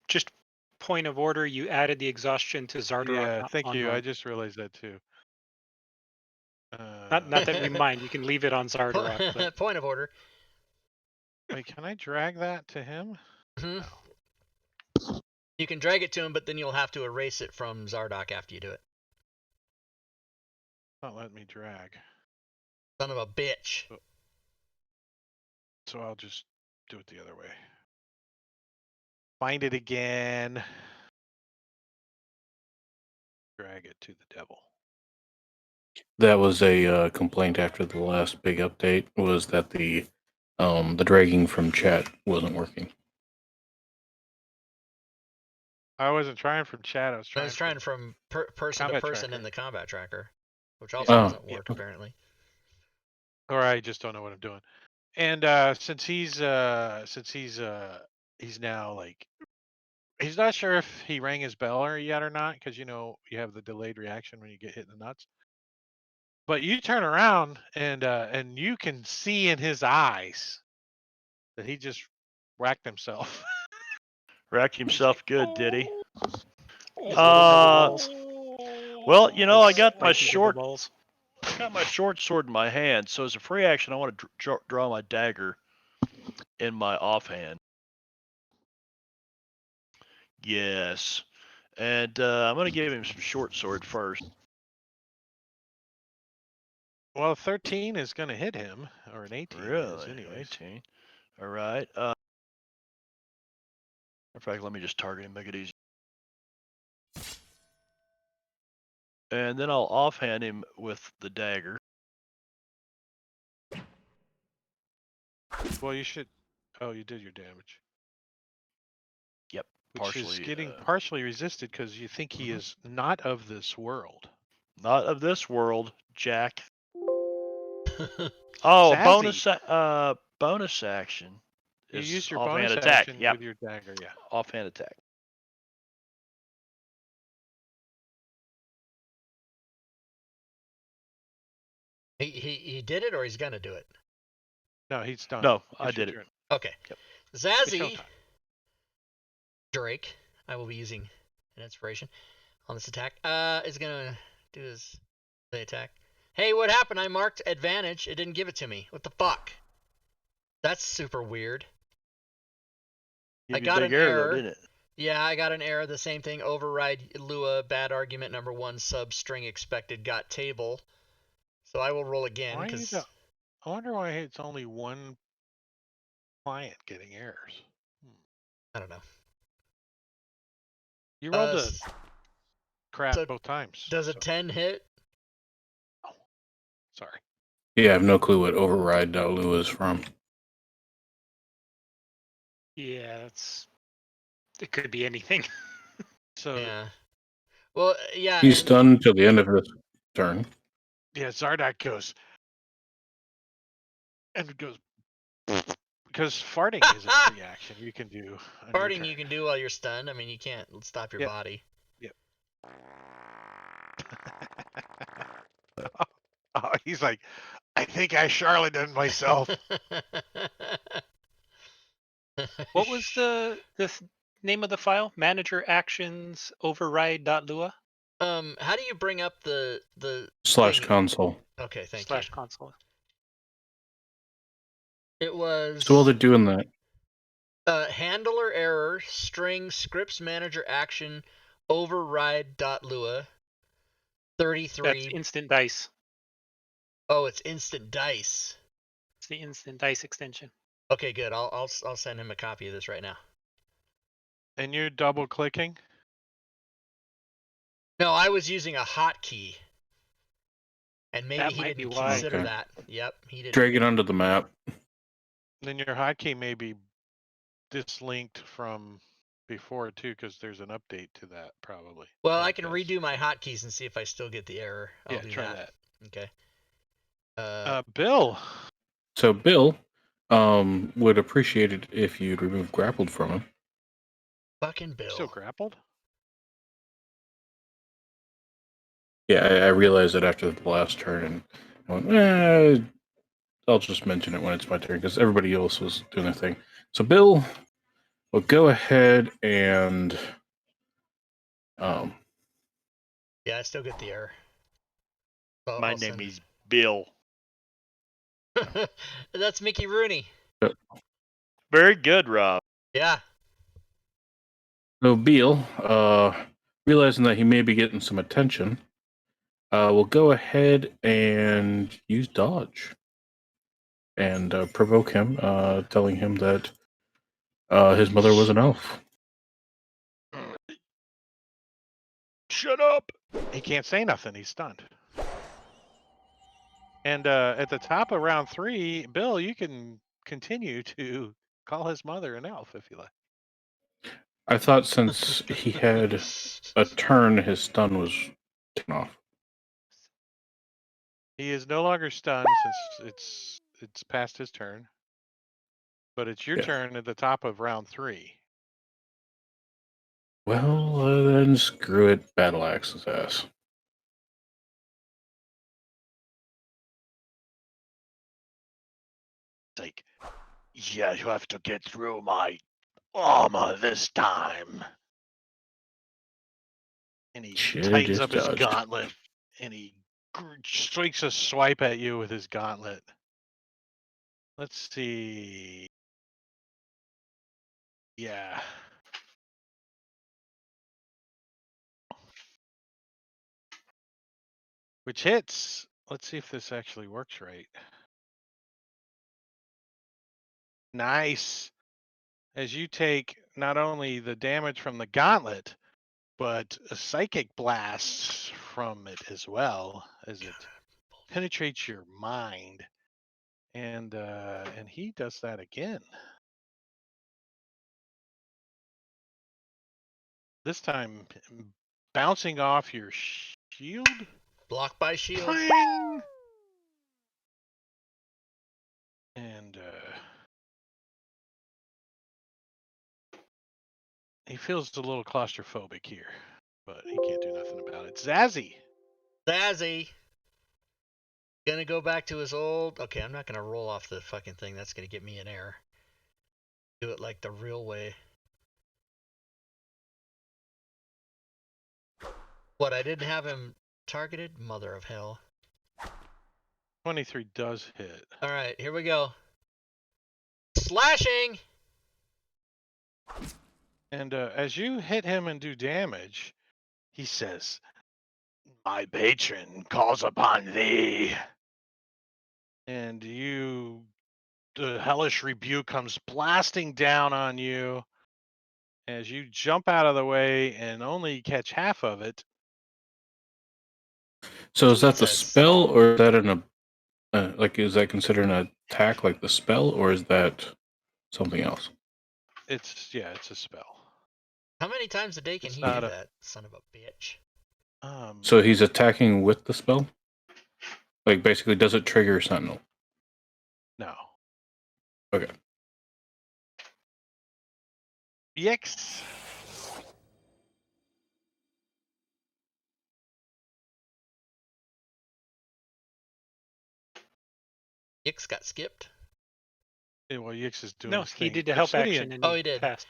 just point of order. You added the exhaustion to Zardarok. Yeah, thank on you. I Norm. just realized that too. Not that we mind. You can leave it on Zardarok. But Point of order. Wait, can I drag that to him? Mhm. You can drag it to him, but then you'll have to erase it from Zardock after you do it. Not letting me drag. Son of a bitch. So I'll just do it the other way. Find it again. Drag it to the devil. That was a complaint after the last big update. Was that the dragging from chat wasn't working? I wasn't trying from chat. I was I was trying from from person to combat person tracker. in the combat tracker, which also Oh, doesn't work apparently. Or I just don't know what I'm doing. And since he's now like he's not sure if he rang his bell or yet or not, because you know you have the delayed reaction when you get hit in the nuts. But you turn around and you can see in his eyes that he just whacked himself. Racked himself good, did he? His little balls. Well, you know, I His got my spiky short balls. sword in my hand, so as a free action, I want to draw my dagger in my offhand. Yes, and I'm gonna give him some short sword first. Well, 13 is going to hit him, or an 18 is Really? anyways. 18. All right. In fact, let me just target him, make it easy. And then I'll offhand him with the dagger. Well, you should. Oh, you did your damage. Yep. Which is Partially, getting partially resisted because you think he is not of this world. Not of this world, Jack. Oh, Sassy. bonus action. You Is use your offhand bonus attack. action Yep. with your dagger, yeah. Offhand attack. He did it, or he's gonna do it. No, he's done. No, It's I your did it. turn. Okay. Yep. It's Zazzy showtime. Drake, I will be using an inspiration on this attack. Is gonna do his attack. Hey, what happened? I marked advantage. It didn't give it to me. What the fuck? That's super weird. I got an error. Though, didn't it? Yeah, I got an error. The same thing. Override Lua. Bad argument number 1. Substring expected. Got table. So I will roll again Why you because don't- I wonder why it's only one client getting errors. I don't know. You rolled a S- crap so both times. does a so- 10 hit? Sorry. Yeah, I have no clue what override.lu is from. Yeah, it could be anything. So Yeah. Well, yeah. He's and- stunned till the end of his turn. yeah, Zardak goes and goes because farting is a free action you can do. On your Farting turn. you can do while you're stunned. I mean, you can't stop your Yep. body. Oh, he's like, I think I charlatan myself. What was the name of the file? Manager actions override.lua How do you bring up the / thing? console. Okay, thank / console. you. It was So while they're doing that, handler error string scripts manager action override.lua 33. That's instant dice. Oh, it's instant dice. It's the instant dice extension. Okay, good. I'll send him a copy of this right now. And you're double clicking. No, I was using a hotkey. And maybe That he might be didn't why. consider Okay. that. Yep, he didn't. drag it onto the map. Then your hotkey may be dislinked from before too, because there's an update to that probably. Well, I I would can guess. redo my hotkeys and see if I still get the error. I'll Yeah, do try that. that. Okay. Bill. So Bill would appreciate it if you'd remove grappled from him. Fucking Bill. Still grappled? Yeah, I realized it after the last turn, and I went, I'll just mention it when it's my turn, because everybody else was doing their thing. So Bill will go ahead and... Yeah, I still get the error. So My I'll name send- is Bill. That's Mickey Rooney. Very good, Rob. Yeah. So Beal, realizing that he may be getting some attention, will go ahead and use dodge and provoke him, telling him that his mother was an elf. Shut up. He can't say nothing. He's stunned. And at the top of round 3, Bill, you can continue to call his mother an elf if you like. I thought since he had a turn, his stun was taken off. He is no longer stunned since it's past his turn. But it's your Yeah. turn at the top of round 3. Well, then screw it. Battle axe his ass. It's like, yeah, you have to get through my armor this time. And he Should've tightens just up his dodged. gauntlet and he strikes a swipe at you with his gauntlet. Let's see. Yeah. Which hits. Let's see if this actually works right. Nice. As you take not only the damage from the gauntlet, but a psychic blast from it as well, as it penetrates your mind. And he does that again. This time bouncing off your shield. Blocked by shield. Clang! And he feels a little claustrophobic here, but he can't do nothing about it. Zazzy. Zazzy. Gonna go back to his old. Okay, I'm not gonna roll off the fucking thing. That's gonna get me an error. Do it like the real way. What, I didn't have him targeted? Mother of hell. 23 does hit. Alright, here we go. Slashing! And as you hit him and do damage, he says, My patron calls upon thee. and the hellish rebuke comes blasting down on you as you jump out of the way and only catch half of it. So is that the Jesus. spell, or is that is that considered an attack like the spell, or is that something else? It's a spell. How many times a day can It's he not do a- that, son of a bitch? So he's attacking with the spell? Like, basically, does it trigger Sentinel? No. Okay. Yikes. Ix got skipped. Yeah, well, Yix is doing No, his he thing. did a help Obsidian- action and Oh, he did. passed.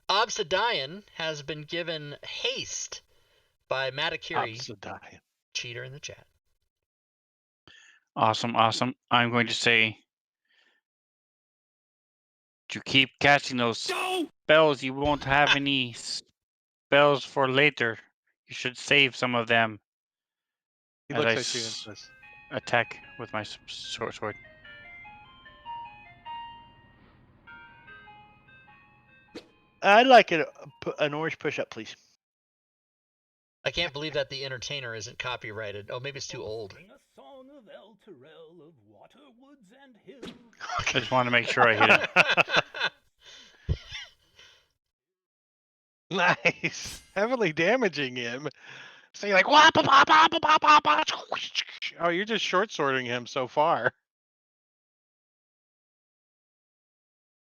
Obsidian has been given haste by Matakiri, Obsidian. cheater in the chat. Awesome, awesome. I'm going to say to keep casting those spells, you won't have any spells for later. You should save some of them. He as looks I at you and says, attack with my sword. I'd like an orange push-up, please. I can't believe that the entertainer isn't copyrighted. Oh, maybe it's too old. Sing a song of El Terrell of water, woods, and hills. I just want to make sure I hit it. nice. Heavily damaging him. So you're like, wah, ba, ba, ba, ba, ba, ba, ba. Oh, you're just short swording him so far.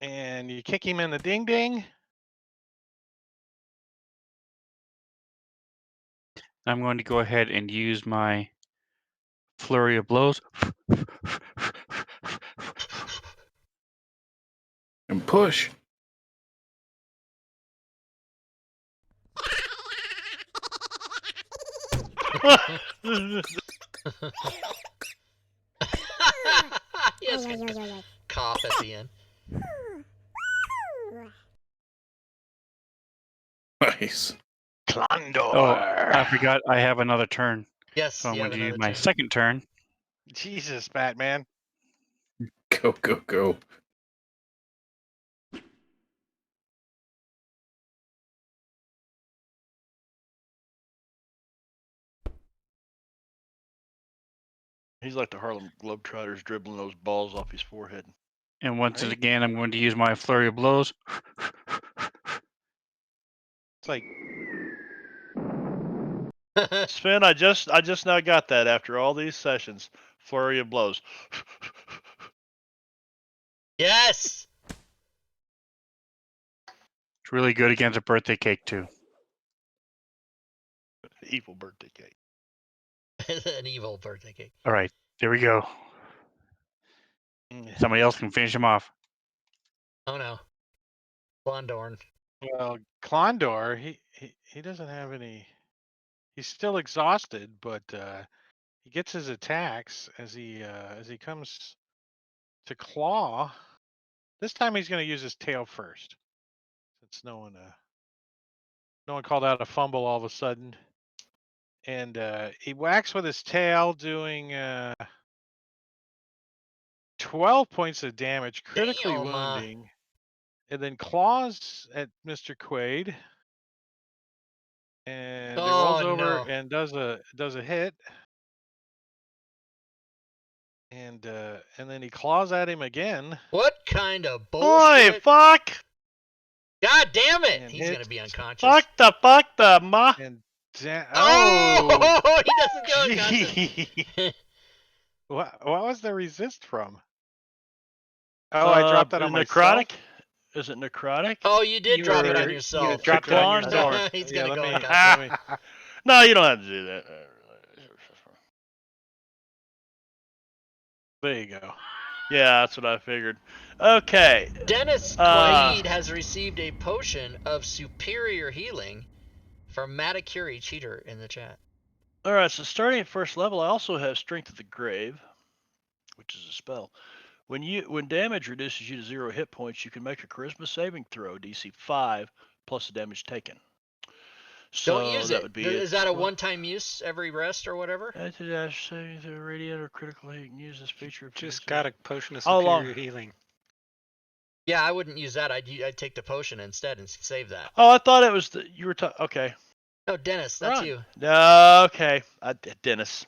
And you kick him in the ding ding. I'm going to go ahead and use my flurry of blows. And push. He has a cough at the end. Nice. Klondor. Oh, I forgot I have another turn. Yes, So I'm you going have to use another my turn. second turn. Jesus, Batman. Go, go, go. He's like the Harlem Globetrotters dribbling those balls off his forehead. And once Right. again, I'm going to use my flurry of blows. It's like, Sven, I just now got that after all these sessions. Flurry of blows. Yes! It's really good against a birthday cake, too. Evil birthday cake. An evil birthday cake. All right, there we go. Somebody else can finish him off. Oh no. Blondorn. well, Klondor, he doesn't have any. He's still exhausted, but he gets his attacks as he comes to claw. This time he's going to use his tail first, since no one called out a fumble all of a sudden. And he whacks with his tail, doing 12 points of damage, critically Damn, wounding, and then claws at Mr. Quaid, and it rolls Oh, over no. and does a hit, and then he claws at him again. What kind of Oi, bullshit? fuck! God damn it! And He's gonna hits. be unconscious. Fuck the ma. And Oh! He doesn't go unconscious. gee. What was the resist from? Oh, I dropped that on necrotic. myself. Is it necrotic? Oh, you did You drop it were- on you yourself. dropped it on Klondor. yourself. He's Yeah, gonna let go me- unconscious. let me- No, you don't have to do that. There you go. Yeah, that's what I figured. Okay. Dennis Quaid has received a potion of superior healing from Matakiri Cheater in the chat. All right, so starting at first level, I also have Strength of the Grave, which is a spell. When damage reduces you to 0 hit points, you can make a Charisma saving throw, DC 5, plus the damage taken. So Don't use that it. would be Is that a one-time use every rest or whatever? After dash saving through radiant or critical hit, you can use this feature. Just got a potion of How long? superior healing. Yeah, I wouldn't use that. I'd take the potion instead and save that. Oh, I thought it was you were talking. Okay. No, Dennis, that's Run. you. Okay. Dennis.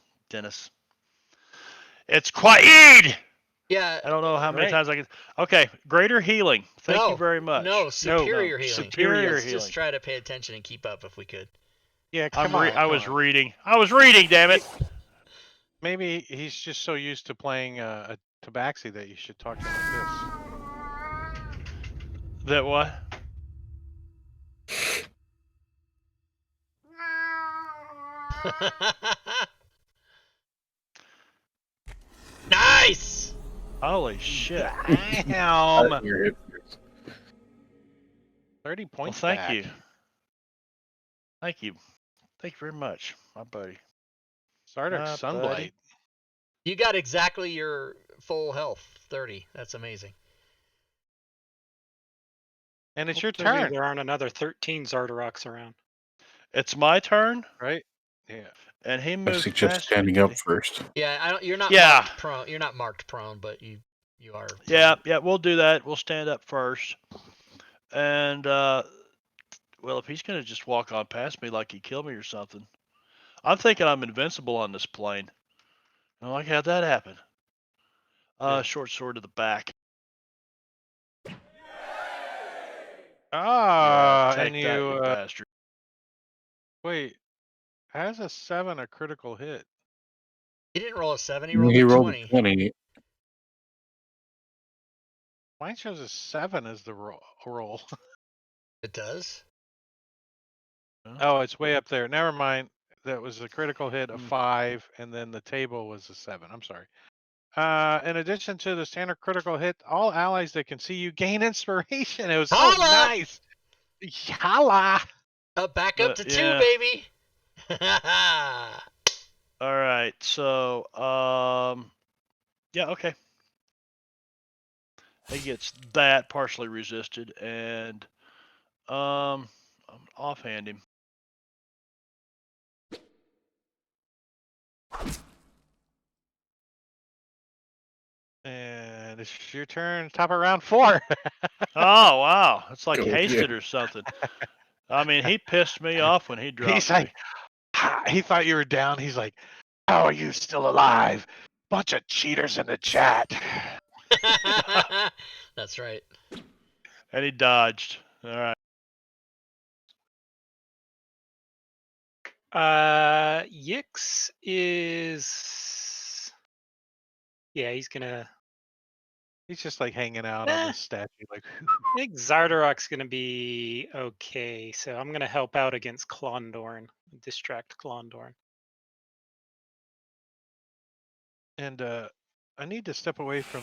It's Quaid! Yeah. I don't know how many Right. times I can. Okay. Greater healing. Thank you No, very much. No, superior No, healing. superior Let's healing. just try to pay attention and keep up if we could. Yeah, come on. I was reading. Damn it. Maybe he's just so used to playing a tabaxi that you should talk to him like That what? Nice! Holy shit. this. Damn. Your hit. 30 Well, points thank back. you. Thank you very much, my buddy. Starter buddy. Sunblight. You got exactly your full health, 30. That's amazing. And it's your Hopefully turn, There aren't another 13 Zardaroks around. It's my turn, right? Yeah. and he I moved suggest past standing me. up first. Yeah, you're not Yeah. marked prone. You're not marked prone, but you are. Prone. Yeah, we'll do that. We'll stand up first. And well, if he's gonna just walk on past me like he killed me or something, I'm thinking I'm invincible on this plane. I like how'd that happen? Yeah. Short sword to the back. Ah, take and that, you bastard. wait. Has a 7 a critical hit? He didn't roll a 7. He rolled He a rolled 20. a 20. Mine shows a 7 as the roll. It does. Oh, it's way up there. Never mind. That was a critical hit of Hmm. 5, and then the table was a 7. I'm sorry. In addition to the standard critical hit, all allies that can see you gain inspiration. It was so Holla! nice. Holla! Back up to 2, Yeah. baby. All right, so yeah, okay. He gets that partially resisted, and I'm offhand him. And it's your turn. Top of round 4. Oh wow, it's like Go, hasted or something. I mean, he pissed me off when he dropped He's like, me. he thought you were down. He's like, how are you still alive? Bunch of cheaters in the chat. That's right. And he dodged. All right. Yix is. Yeah, he's gonna. He's just like hanging out on the statue, like. I think Zardarok's gonna be okay, so I'm gonna help out against Klondorn, distract Klondorn. And I need to step away from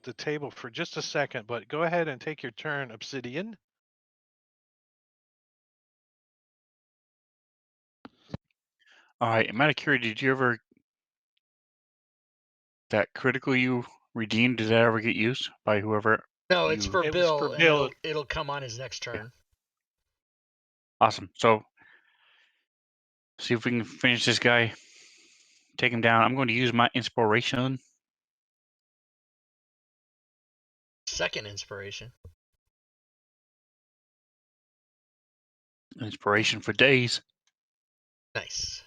the table for just a second, but go ahead and take your turn, Obsidian. All right, I'm out of curiosity. Did you ever that critical you redeemed? Did that ever get used by whoever? No, it's for It was Bill. for and Bill. It'll come on his next turn. Awesome. So, see if we can finish this guy. Take him down. I'm going to use my inspiration. Second inspiration. Inspiration for days. Nice.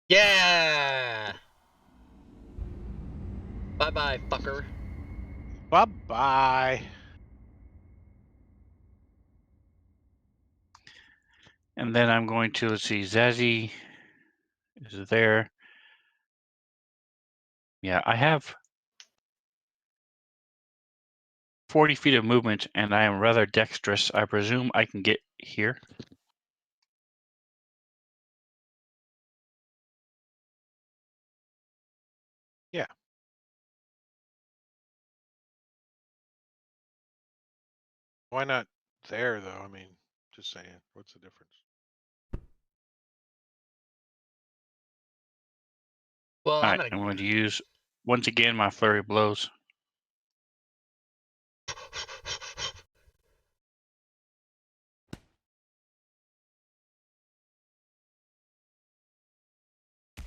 Yeah. Bye-bye, fucker. Bye-bye. And then I'm going to, let's see, Zazie is there. Yeah, I have 40 feet of movement, and I am rather dexterous. I presume I can get here. Yeah. Why not there, though? I mean, just saying. What's the difference? Well, All right, I'm going to use, once again, my flurry of blows.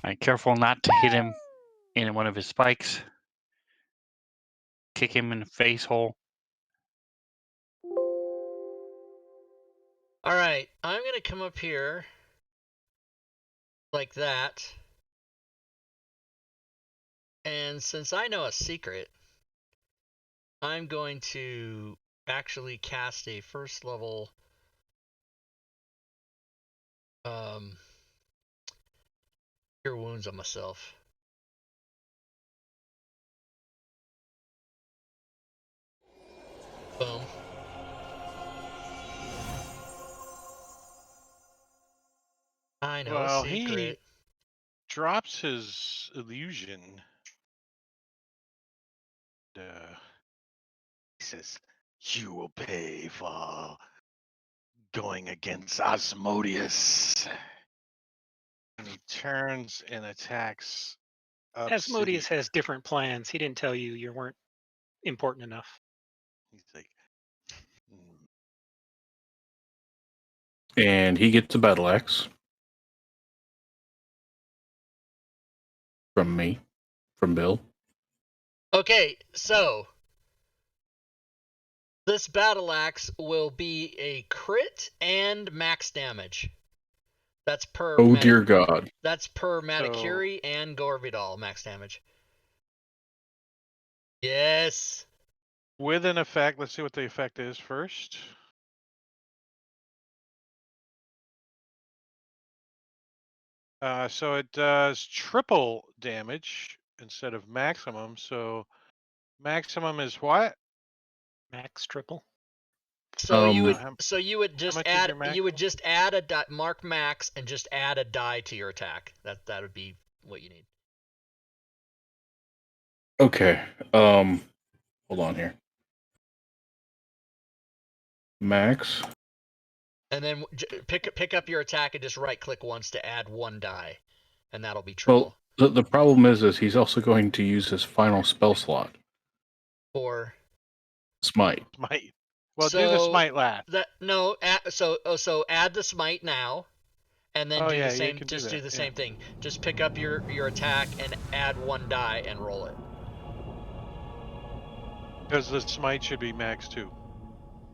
Right, careful not to hit him in one of his spikes. Kick him in the face hole. All right, I'm gonna come up here like that, and since I know a secret, I'm going to actually cast a first level cure wounds on myself. Boom. I know Well, a he secret. drops his illusion. He says, "You will pay for going against Asmodeus." And he turns and attacks Asmodeus Obsidian. has different plans. He didn't tell you weren't important enough. He's like, "Hmm." And he gets a battle axe from me, from Bill. Okay, so this battle axe will be a crit and max damage. That's per Oh dear God! That's per Matakiri and Gorvidal max damage. Yes. With an effect, let's see what the effect is first. So it does triple damage instead of maximum. So maximum is what? Max triple. So you would How just much is add your maximum? a mark max and just add a die to your attack. That would be what you need. Okay. Hold on here. Max. And then pick up your attack and just right click once to add one die, and that'll be Well, triple. the problem is he's also going to use his final spell slot. For Smite. Smite. Well, so do the smite last. So add the smite now, and then do yeah, the you same. can do Just do that, the yeah. same thing. Just pick up your attack and add one die and roll it. Because the smite should be max too.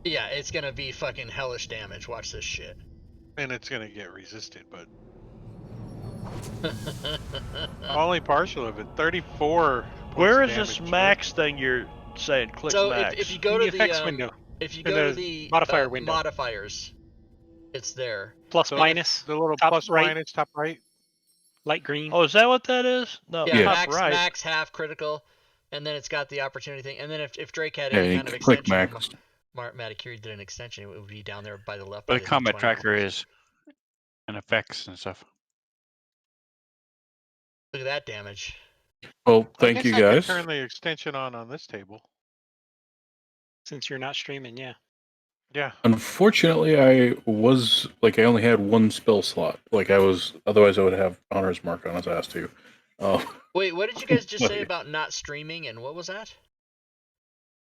Yeah, it's gonna be fucking hellish damage. Watch this shit. And it's gonna get resisted, but only partial of it. 34 points Where of is this damage. max thing you're saying? Click So max. if you go In to the effects window. if you In go to the the modifier window. modifiers, it's there. Plus minus. The little Top plus right. minus top right. Light green. Oh, is that what that is? No, Yeah, top max right. max half critical, and then it's got the opportunity thing. And then if Drake had Yeah, any you kind of can click extension, max. Matakiri did an extension, it would be down there by the left. But By the the combat D20 tracker markers. is and effects and stuff. Look at that damage. Well, I thank guess you I could guys. turn the extension on this table. Since you're not streaming, yeah. Yeah. Unfortunately, I only had one spell slot. Otherwise I would have Honor's Mark on his ass too. Wait, what did you guys just say about not streaming, and what was that?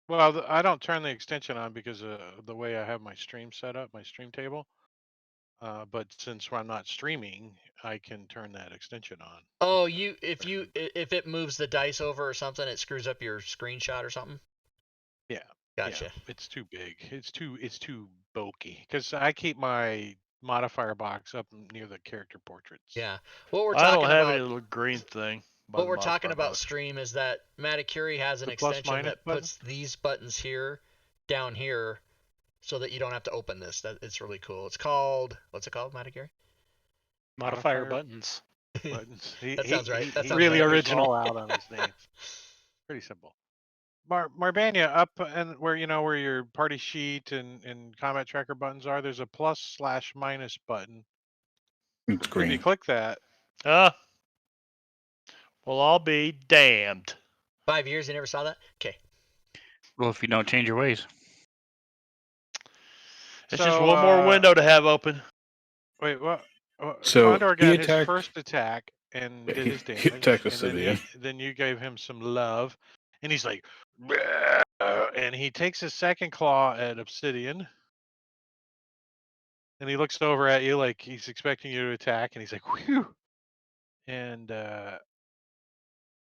Well, I don't turn the extension on because of the way I have my stream set up, my stream table. But since I'm not streaming, I can turn that extension on. Oh, if it moves the dice over or something, it screws up your screenshot or something. Yeah. Gotcha. Yeah, it's too big. It's too bulky because I keep my modifier box up near the character portraits. Yeah. What we're I talking don't have about. any little green thing. What we're talking about stream is that Matakiri has an The plus extension minus that puts these buttons here, down here, so that you don't have to open this. It's really cool. It's called, what's it called, Matakiri? Modifier buttons. Buttons. That sounds right. That sounds really right. original. All out on his name. Pretty simple. Marbania, up and where your party sheet and combat tracker buttons are, there's a plus/minus button. It's If you green. click that, well, I'll be damned. 5 years, you never saw that? Okay. Well, if you don't change your ways. It's just one more window to have open. Wait, what? So Condor he got his attacked- first attack and did his he damage. attacked And Obsidian. then you gave him some love, and he's like, and he takes his second claw at Obsidian, and he looks over at you like he's expecting you to attack, and he's like, whew. and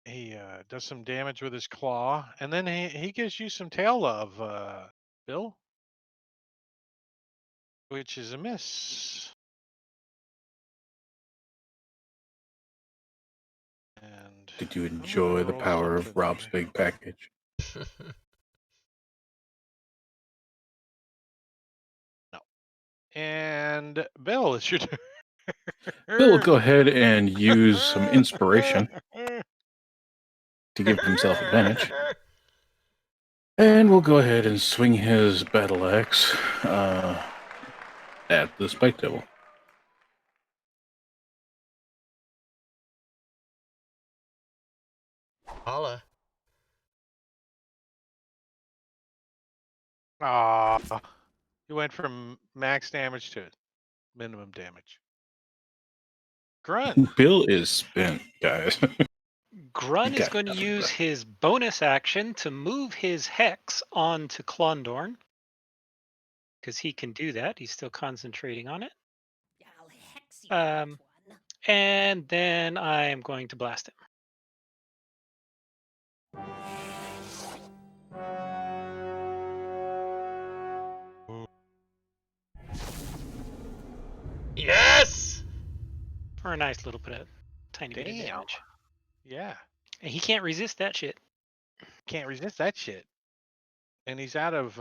he does some damage with his claw, and then he gives you some tail love, Bill, which is a miss. And Did you I'm gonna enjoy the roll power of something Rob's here. big package? And Bill, it's your turn. Bill will go ahead and use some inspiration to give himself advantage. And we'll go ahead and swing his battle axe at the Spike Devil. Holla. Aw, you went from max damage to minimum damage. Grunt. Bill is spent, guys. Grun You is got going to nothing use left. his bonus action to move his hex onto Klondorn. Because he can do that. He's still concentrating on it. I'll hex you for that Um, one. and then I am going to blast him. Yes! For a nice little bit of tiny bit of Damn. damage. Yeah, And he can't resist that shit. can't resist that shit. And he's out of.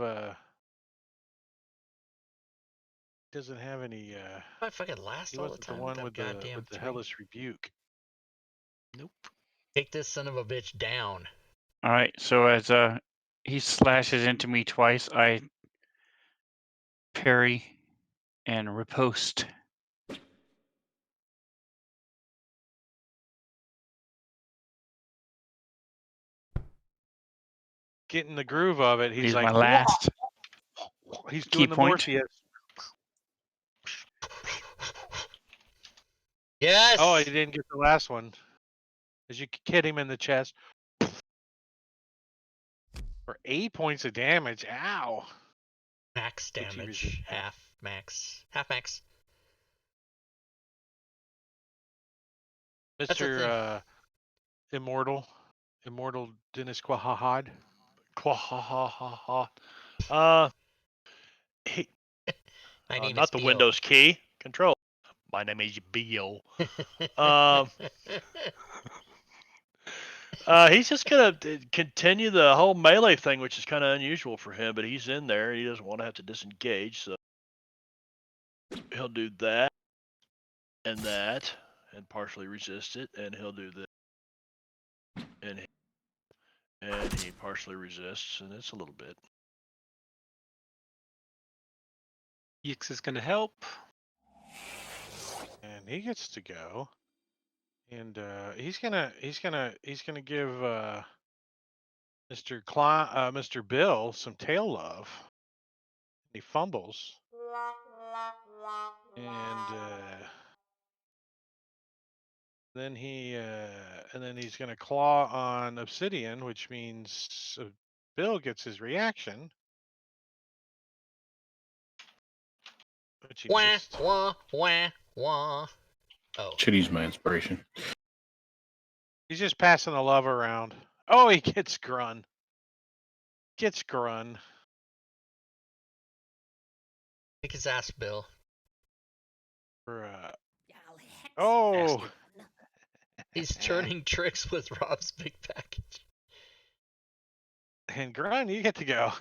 Doesn't have any. I fucking last He all the wasn't the time one that with goddamn the 3. hellish rebuke. Nope. Take this son of a bitch down. All right. So as he slashes into me twice, I parry and riposte. Getting the groove of it. He's He's like, my last he's key doing the point. Morpheus. Yes! Oh, he didn't get the last one. As you hit him in the chest. For 8 points of damage. Ow. Max Which he damage. resists that. Half max. Half max. That's the Mr. Immortal Dennis Quahahad. Quahahaha. He, My name not is the Bill. Windows key. Control. My name is Bill. Um, he's just gonna continue the whole melee thing, which is kind of unusual for him. But he's in there. He doesn't want to have to disengage, so he'll do that and partially resist it, and he'll do this, and he partially resists, and it's a little bit. Yix is going to help. And he gets to go. And he's gonna give Mr. Bill some tail love. He fumbles. And then he's gonna claw on Obsidian, which means Bill gets his reaction. Which he Wah, missed. wah, wah, wah. Oh. Should use my inspiration. He's just passing the love around. Oh, he gets Grun. Kick his ass, Bill. For I'll hex oh. you for that one. He's turning tricks with Rob's big package. And Grun, you get to go.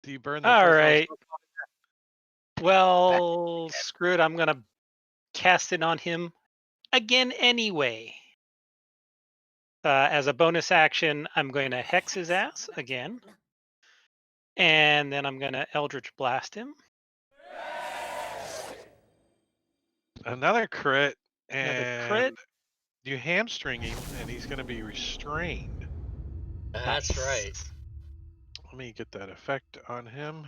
Do you burn the All first right. one? Well, screw it. I'm going to cast it on him again anyway. As a bonus action, I'm going to hex his ass again. And then I'm going to Eldritch Blast him. Another crit. Another And crit. you hamstring him, and he's going to be restrained. That's Nice. right. Let me get that effect on him.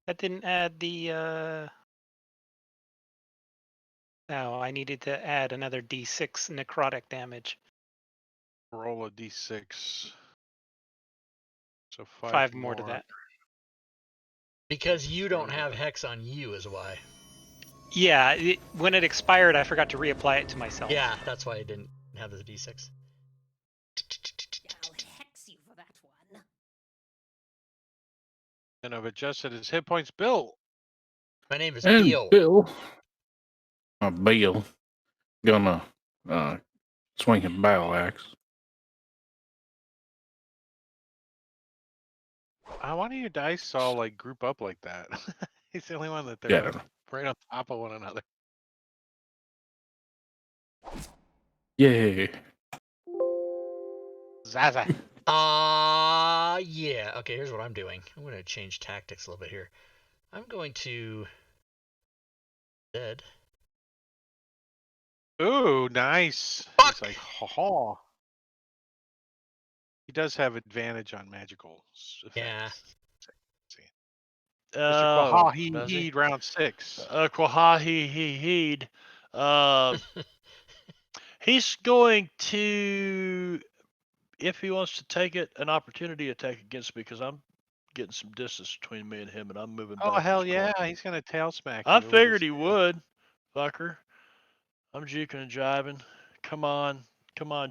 That didn't add the... No, I needed to add another d6 necrotic damage. Roll a d6. So 5 more to that. Because you don't have Hex on you is why. Yeah, when it expired, I forgot to reapply it to myself. Yeah, that's why I didn't have the D6. I'll hex you for that one. And I've adjusted his hit points. Bill. My name is And Beal. Bill, Bill, gonna swing his battle axe. Why do your dice all like group up like that? He's the only one that they're Yeah, I like don't know. right on top of one another. Yay! Zaza. Yeah. Okay, here's what I'm doing. I'm going to change tactics a little bit here. I'm going to dead. Ooh, nice. Fuck! He's like, ha ha. He does have advantage on magical effects. Yeah. See. Mr. Quaha, Does he he? round 6. Quahahi heed. He's going to, if he wants to take it, an opportunity attack against me because I'm getting some distance between me and him, and I'm moving Oh back. hell yeah, he's gonna tail smack you. I with figured his he tail. would, fucker. I'm juking and jiving. Come on,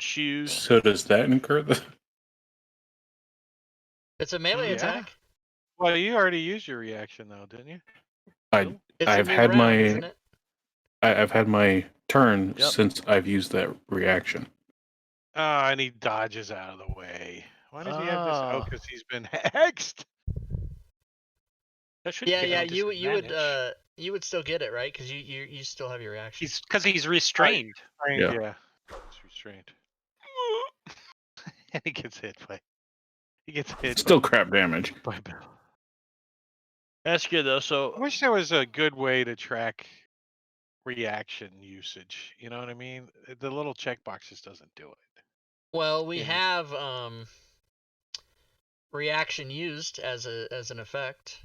shoes. So does that incur the? It's a melee Yeah. attack. Well, you already used your reaction though, didn't you? Bill? It's I've a new had round, isn't my it? I've had my turn Yep. since I've used that reaction. And he dodges out of the way. Why does he have this? Oh, Ah. because he's been hexed. That should Yeah, give yeah. him You would still get it, right? Because you still have your reaction. he's restrained. Restrained, Yeah. yeah. He's restrained. And he gets hit by. He gets hit. Still crap damage. by Bill. That's good though. I So wish there was a good way to track reaction usage. You know what I mean? The little checkbox just doesn't do it. Well, we Yeah. have reaction used as an effect.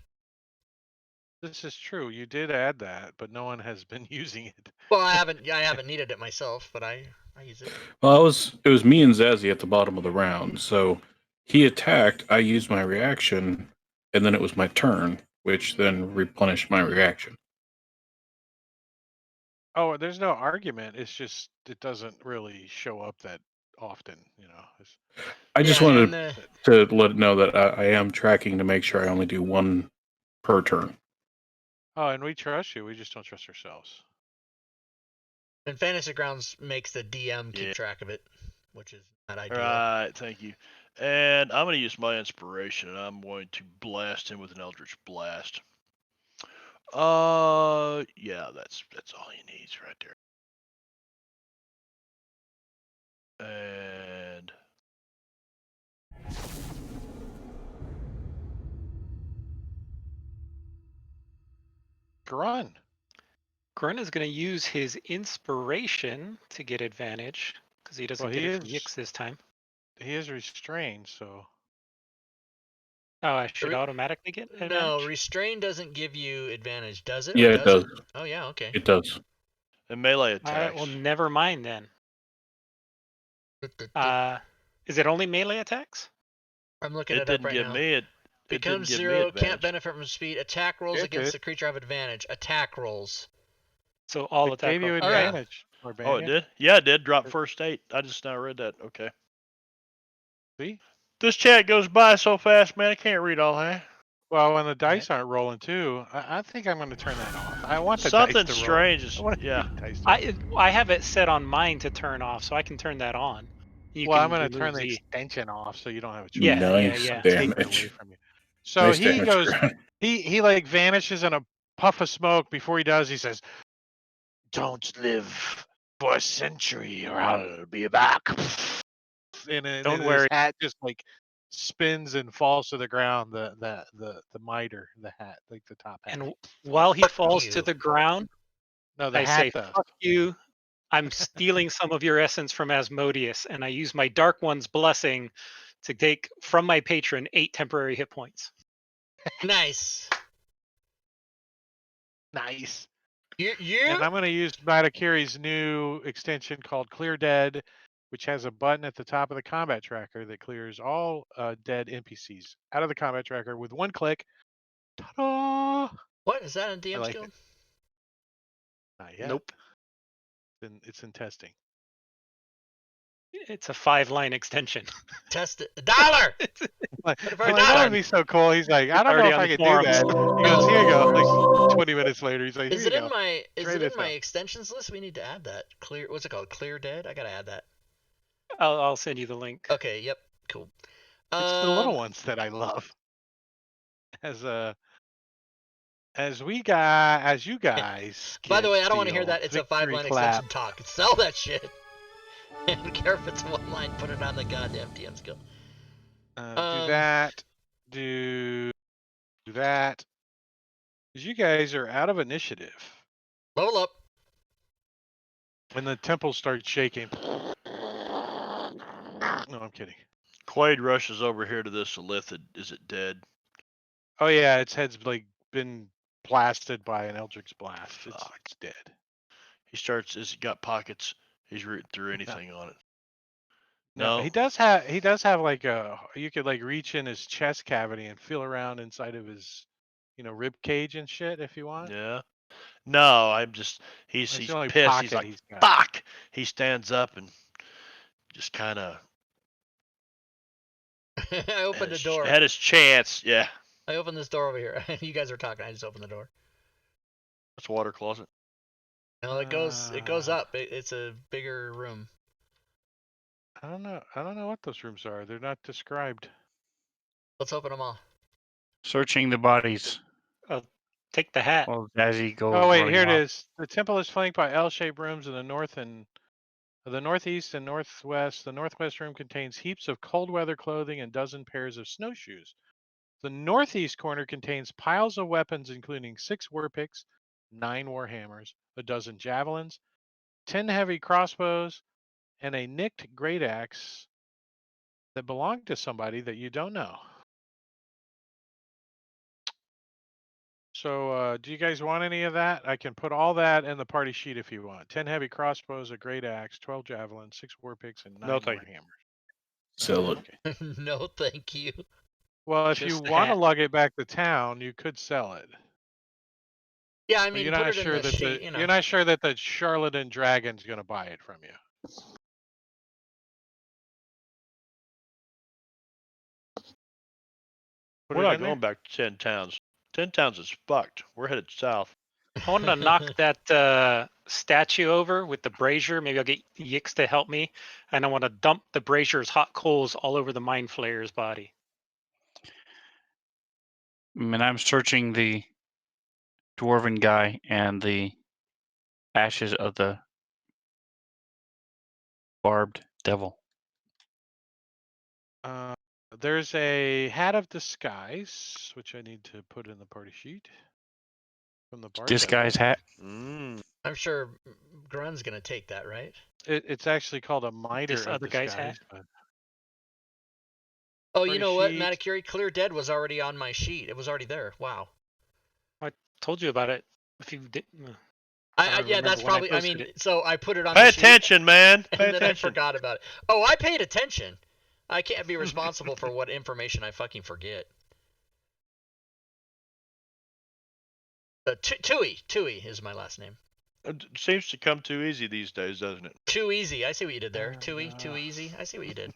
This is true. You did add that, but no one has been using it. Well, I haven't needed it myself, but I use it. Well, it was me and Zazzy at the bottom of the round. So he attacked. I used my reaction, and then it was my turn, which then replenished my reaction. Oh, there's no argument. It's just it doesn't really show up that often. You know. I just Yeah, wanted and to let it know that I am tracking to make sure I only do one per turn. Oh, and we trust you. We just don't trust ourselves. and Fantasy Grounds makes the DM keep Yeah. track of it, which is not ideal. right, thank you. And I'm going to use my inspiration, and I'm going to blast him with an Eldritch Blast. Yeah, that's all he needs right there. And Grun. Grun is going to use his inspiration to get advantage because he doesn't Well, get he it from is- Yix this time. He is restrained, so. Oh, I should automatically get advantage? No, restrain doesn't give you advantage, does it? Yeah, Or it does. Oh yeah, okay. It does. and melee All right, attacks. well, never mind then. Is it only melee attacks? I'm looking it it up didn't right give now. me it. It didn't Becomes give me 0, advantage. can't benefit from speed. Attack rolls It against did. the creature have advantage. Attack rolls. So all It attack gave you rolls. Oh, yeah. advantage. Oh, it Urbanian. did? Yeah, it did. Drop first 8. I just now read that. Okay. See? This chat goes by so fast, man. I can't read all that. Well, when the dice aren't rolling too, I think I'm going to turn that off. I want the Something dice to strange roll. is I want yeah. the dice to roll. I have it set on mine to turn off, so I can turn that on. You Well, can I'm going to turn remove the extension off so you don't have a choice. Yeah, nice yeah. Take it away damage. from you. So Nice he damage, goes. Grun. He like vanishes in a puff of smoke. Before he does, he says, "Don't live for a century, or I'll be back." And then Don't his worry. hat just like spins and falls to the ground. The mitre, the hat, like the top hat. And while he Fuck falls you. to the ground, No, the I hat say, does. fuck you. I'm stealing some of your essence from Asmodeus, and I use my Dark One's blessing to take from my patron 8 temporary hit points. Nice. Nice. You. And I'm going to use Matakiri's new extension called Clear Dead, which has a button at the top of the combat tracker that clears all dead NPCs out of the combat tracker with one click. Ta-da! What is that in DM's like Guild? Not yet. Nope. It's in testing. It's a 5-line extension. Test it. $1. Like, What if I'm I like, that die? would be so cool. He's like, I don't know already if on I the could do that. forums. He goes, here you go. Like 20 minutes later, he's like, here Is you it in go. my Try this out. extensions list? We need to add that. Clear. What's it called? Clear Dead. I gotta add that. I'll send you the link. Okay. Yep. Cool. It's the little ones that I love. As you guys. By the way, I don't want to want hear that. It's a 5-line extension talk. Sell that shit. I don't care if it's 1 line. Put it on the goddamn DM skill. Do that. Do that. Because you guys are out of initiative. Level up. When the temple starts shaking. No, I'm kidding. Quaid rushes over here to this Elithid. Is it dead? Oh yeah, its head's like been blasted by an Eldritch blast. It's dead. He starts. Has he got pockets? He's rooting through anything on it. No, No. he does have like you could like reach in his chest cavity and feel around inside of his, rib cage and shit if you want. Yeah. No, I'm just. He's That's the only pissed. He's pocket like, he's got. fuck. He stands up and just kind of. I opened the door. Had his chance. Yeah. I opened this door over here. You guys are talking. I just opened the door. That's a water closet. No, it goes up. It's a bigger room. I don't know what those rooms are. They're not described. Let's open them all. Searching the bodies. Take the hat. Well, as he goes. Oh wait, running here it off. is. The temple is flanked by L-shaped rooms in the northeast and northwest. The northwest room contains heaps of cold weather clothing and dozen pairs of snowshoes. The northeast corner contains piles of weapons, including 6 war picks, 9 war hammers, a dozen javelins, 10 heavy crossbows, and a nicked great axe that belonged to somebody that you don't know. So, do you guys want any of that? I can put all that in the party sheet if you want. 10 heavy crossbows, a great axe, 12 javelins, 6 war picks, and 9 No, war thank you. hammers. Sell it. Okay. No, thank you. Well, if Just you the want to hat. lug it back to town, you could sell it. Yeah, I But mean, you're put not it sure in the that sheet. You know. you're not sure that the Charlotte and Dragon's going to buy it from you. Put We're it not in going there? back to 10 towns. 10 towns is fucked. We're headed south. I want to knock that statue over with the brazier. Maybe I'll get Yix to help me. And I want to dump the brazier's hot coals all over the mind flayer's body. I mean, I'm searching the dwarven guy and the ashes of the barbed devil. There's a hat of disguise, which I need to put in the party sheet. From the bar. This guy's hat. Mm. I'm sure Grun's gonna take that, right? It's actually called a miter This of other guy's disguise. hat? But Oh, you Party know what, sheet. Maticuri? Clear Dead was already on my sheet. It was already there. Wow. I told you about it. If you did, Yeah, remember that's when I probably. I posted mean, it. so I put it on Pay the sheet, attention, man. and Pay then I attention. forgot about it. Oh, I paid attention. I can't be responsible for what information I fucking forget. Tui is my last name. It seems to come too easy these days, doesn't it? Too easy. I see what you did there. Too easy. I see what you did.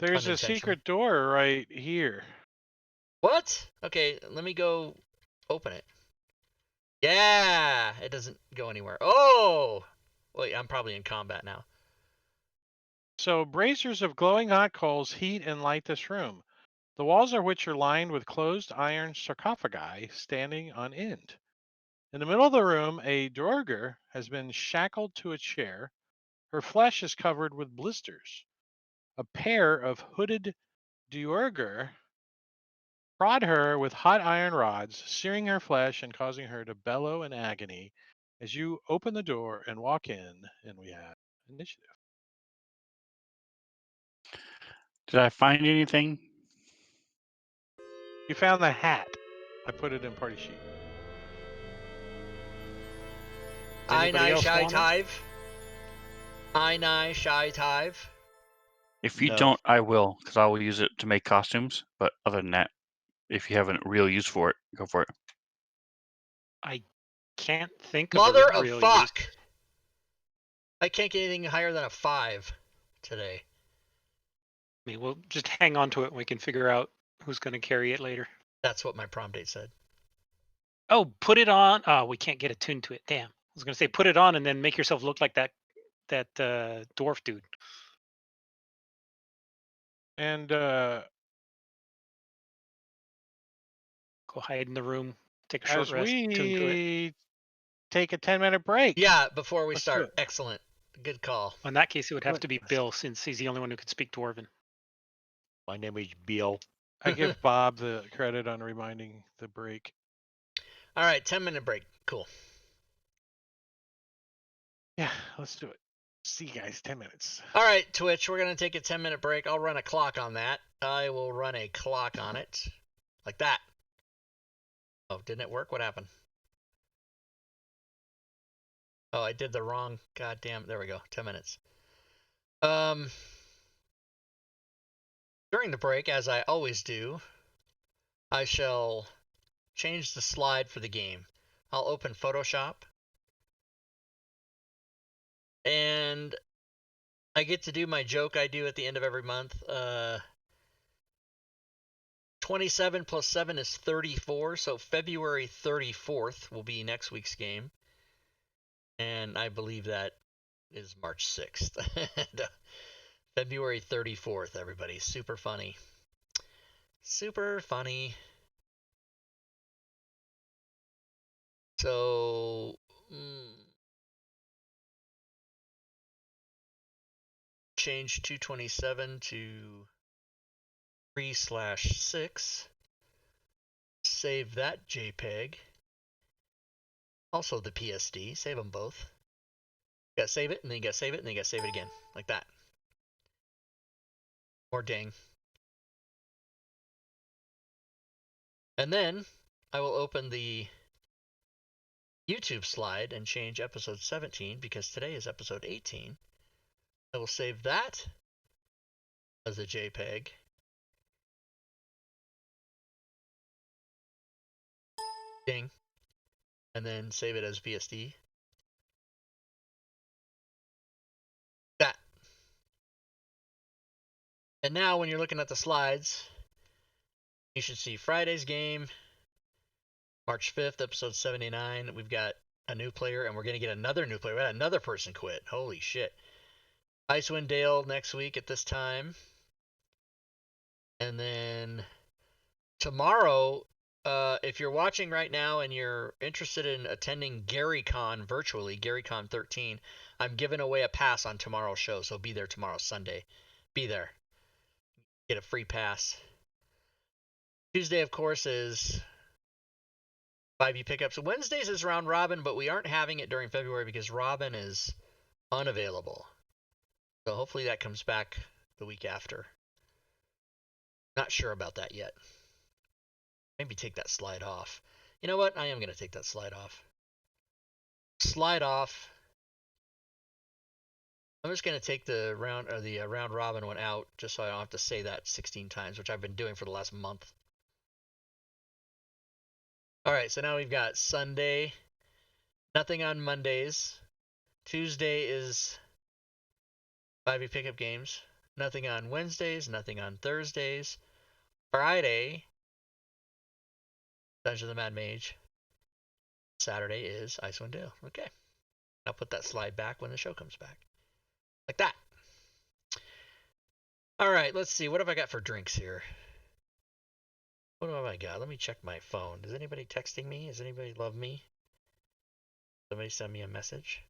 There's a Unintentional. secret door right here. What? Okay, let me go open it. Yeah, it doesn't go anywhere. Oh! Wait, I'm probably in combat now. So braziers of glowing hot coals heat and light this room. The walls of which are lined with closed iron sarcophagi standing on end. In the middle of the room, a Dorger has been shackled to a chair. Her flesh is covered with blisters. A pair of hooded Duergar prod her with hot iron rods, searing her flesh and causing her to bellow in agony as you open the door and walk in, and we have initiative. Did I find anything? You found the hat. I put it in party sheet. Anybody else want it? Einai Shai Tive. If you No. don't, I will, because I will use it to make costumes. But other than that, if you have a real use for it, go for it. I can't think of Mother a of real fuck! use. I can't get anything higher than a 5 today. I mean, we'll just hang on to it and we can figure out who's going to carry it later. That's what my prom date said. Oh, put it on. Oh, we can't get attuned to it. Damn. I was going to say put it on and then make yourself look like that dwarf dude. And Go hide in the room. Take a short as rest. Tune to it. we take a 10-minute break. Yeah, before we Let's do start. it. Excellent. Good call. In that case, it would have What- to be Bill since he's the only one who can speak Dwarven. My name is Bill. I give Bob the credit on reminding the break. All right, 10-minute break. Cool. Yeah, let's do it. See you guys, 10 minutes. All right, Twitch, we're going to take a 10-minute break. I'll run a clock on that. I will run a clock on it. Like that. Oh, didn't it work? What happened? Oh, I did the wrong. Goddamn. There we go. 10 minutes. During the break, as I always do, I shall change the slide for the game. I'll open Photoshop. And I get to do my joke I do at the end of every month. 27 plus 7 is 34, so February 34th will be next week's game. And I believe that is March 6th. February 34th, everybody. Super funny. Super funny. So, change 227 to 3/6. Save that JPEG. Also the PSD. Save them both. You gotta save it, and then you gotta save it, and then you gotta save it again. Like that. Or ding. And then I will open the YouTube slide and change episode 17 because today is episode 18. I will save that as a JPEG. Ding. And then save it as BSD. That. And now when you're looking at the slides, you should see Friday's game, March 5th, episode 79. We've got a new player, and we're going to get another new player. We had another person quit. Holy shit. Icewind Dale next week at this time. And then tomorrow, if you're watching right now and you're interested in attending GaryCon virtually, GaryCon 13, I'm giving away a pass on tomorrow's show, so be there tomorrow, Sunday. Be there. Get a free pass. Tuesday, of course, is 5e pickups. Wednesdays is round robin, but we aren't having it during February because Robin is unavailable. So hopefully that comes back the week after. Not sure about that yet. Maybe take that slide off. You know what? I am going to take that slide off. Slide off. I'm just going to take the round robin one out just so I don't have to say that 16 times, which I've been doing for the last month. All right, so now we've got Sunday. Nothing on Mondays. Tuesday is 5e pickup games. Nothing on Wednesdays. Nothing on Thursdays. Friday, Dungeon of the Mad Mage. Saturday is Icewind Dale. Okay. I'll put that slide back when the show comes back. Like that. All right, let's see. What have I got for drinks here? What have I got? Let me check my phone. Is anybody texting me? Does anybody love me? Somebody send me a message.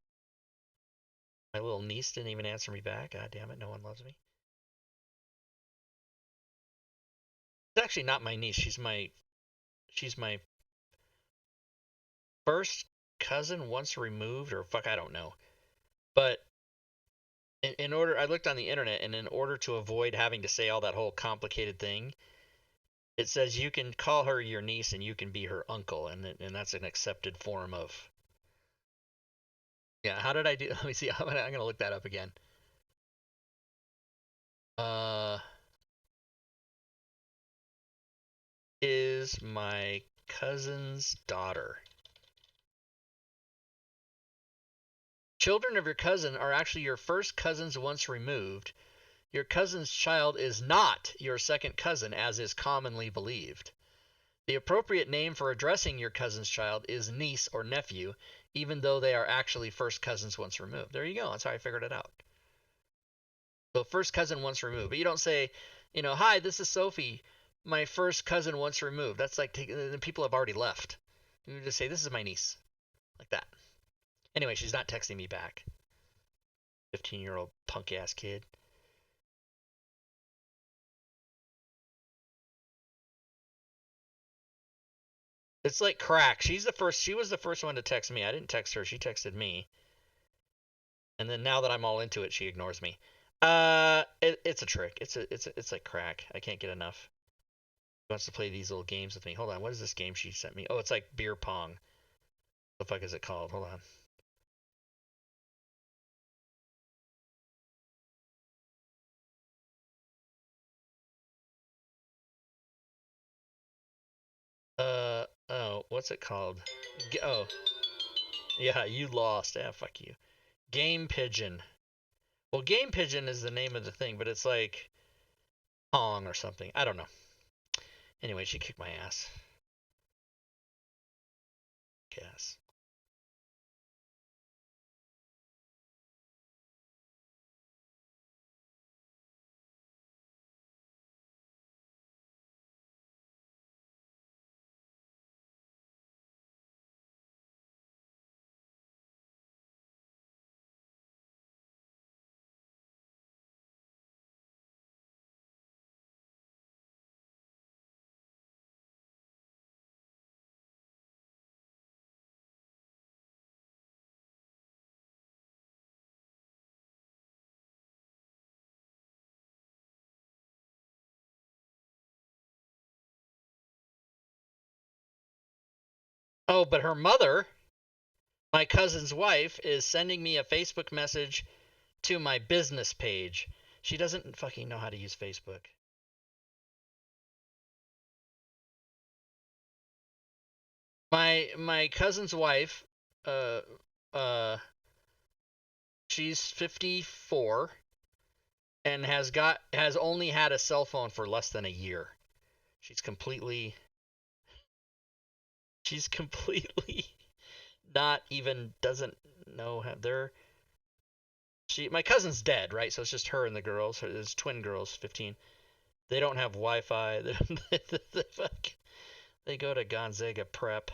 My little niece didn't even answer me back. God damn it, no one loves me. It's actually not my niece. She's my first cousin once removed, or fuck, I don't know. But in order, I looked on the internet, and in order to avoid having to say all that whole complicated thing, it says you can call her your niece and you can be her uncle, and that's an accepted form of. Yeah, how did I do? Let me see. I'm gonna look that up again. Is my cousin's daughter. Children of your cousin are actually your first cousins once removed. Your cousin's child is not your second cousin, as is commonly believed. The appropriate name for addressing your cousin's child is niece or nephew, even though they are actually first cousins once removed. There you go. That's how I figured it out. So first cousin once removed. But you don't say, hi, this is Sophie, my first cousin once removed. That's like people have already left. You just say, this is my niece. Like that. Anyway, she's not texting me back. 15-year-old punk-ass kid. It's like crack. She was the first one to text me. I didn't text her. She texted me. And then now that I'm all into it, she ignores me. It's a trick. It's like crack. I can't get enough. She wants to play these little games with me. Hold on. What is this game she sent me? Oh, it's like beer pong. What the fuck is it called? Hold on. Oh, what's it called? Oh, yeah, you lost. Ah, fuck you. Game Pigeon. Well, Game Pigeon is the name of the thing, but it's like Pong or something. I don't know. Anyway, she kicked my ass. Guess. Oh, but her mother, my cousin's wife, is sending me a Facebook message to my business page. She doesn't fucking know how to use Facebook. My cousin's wife, she's 54 and has only had a cell phone for less than a year. She's completely not even doesn't know how my cousin's dead, right? So it's just her and the girls. There's twin girls, 15. They don't have Wi-Fi. They go to Gonzaga Prep.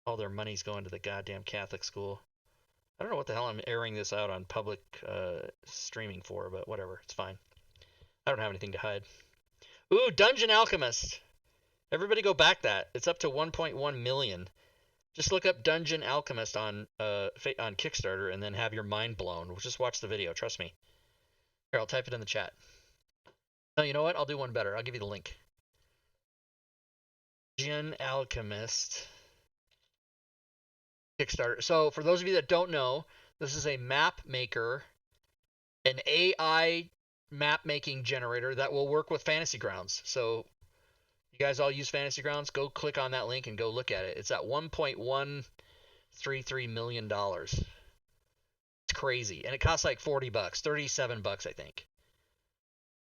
All their money's going to the goddamn Catholic school. I don't know what the hell I'm airing this out on public streaming for, but whatever. It's fine. I don't have anything to hide. Ooh, Dungeon Alchemist. Everybody go back that. It's up to 1.1 million. Just look up Dungeon Alchemist on Kickstarter and then have your mind blown. Just watch the video. Trust me. Here, I'll type it in the chat. No, you know what? I'll do one better. I'll give you the link. Dungeon Alchemist Kickstarter. So for those of you that don't know, this is a map maker, an AI map making generator that will work with Fantasy Grounds. So you guys all use Fantasy Grounds? Go click on that link and go look at it. It's at $1.133 million. It's crazy. And it costs like $40, $37, I think.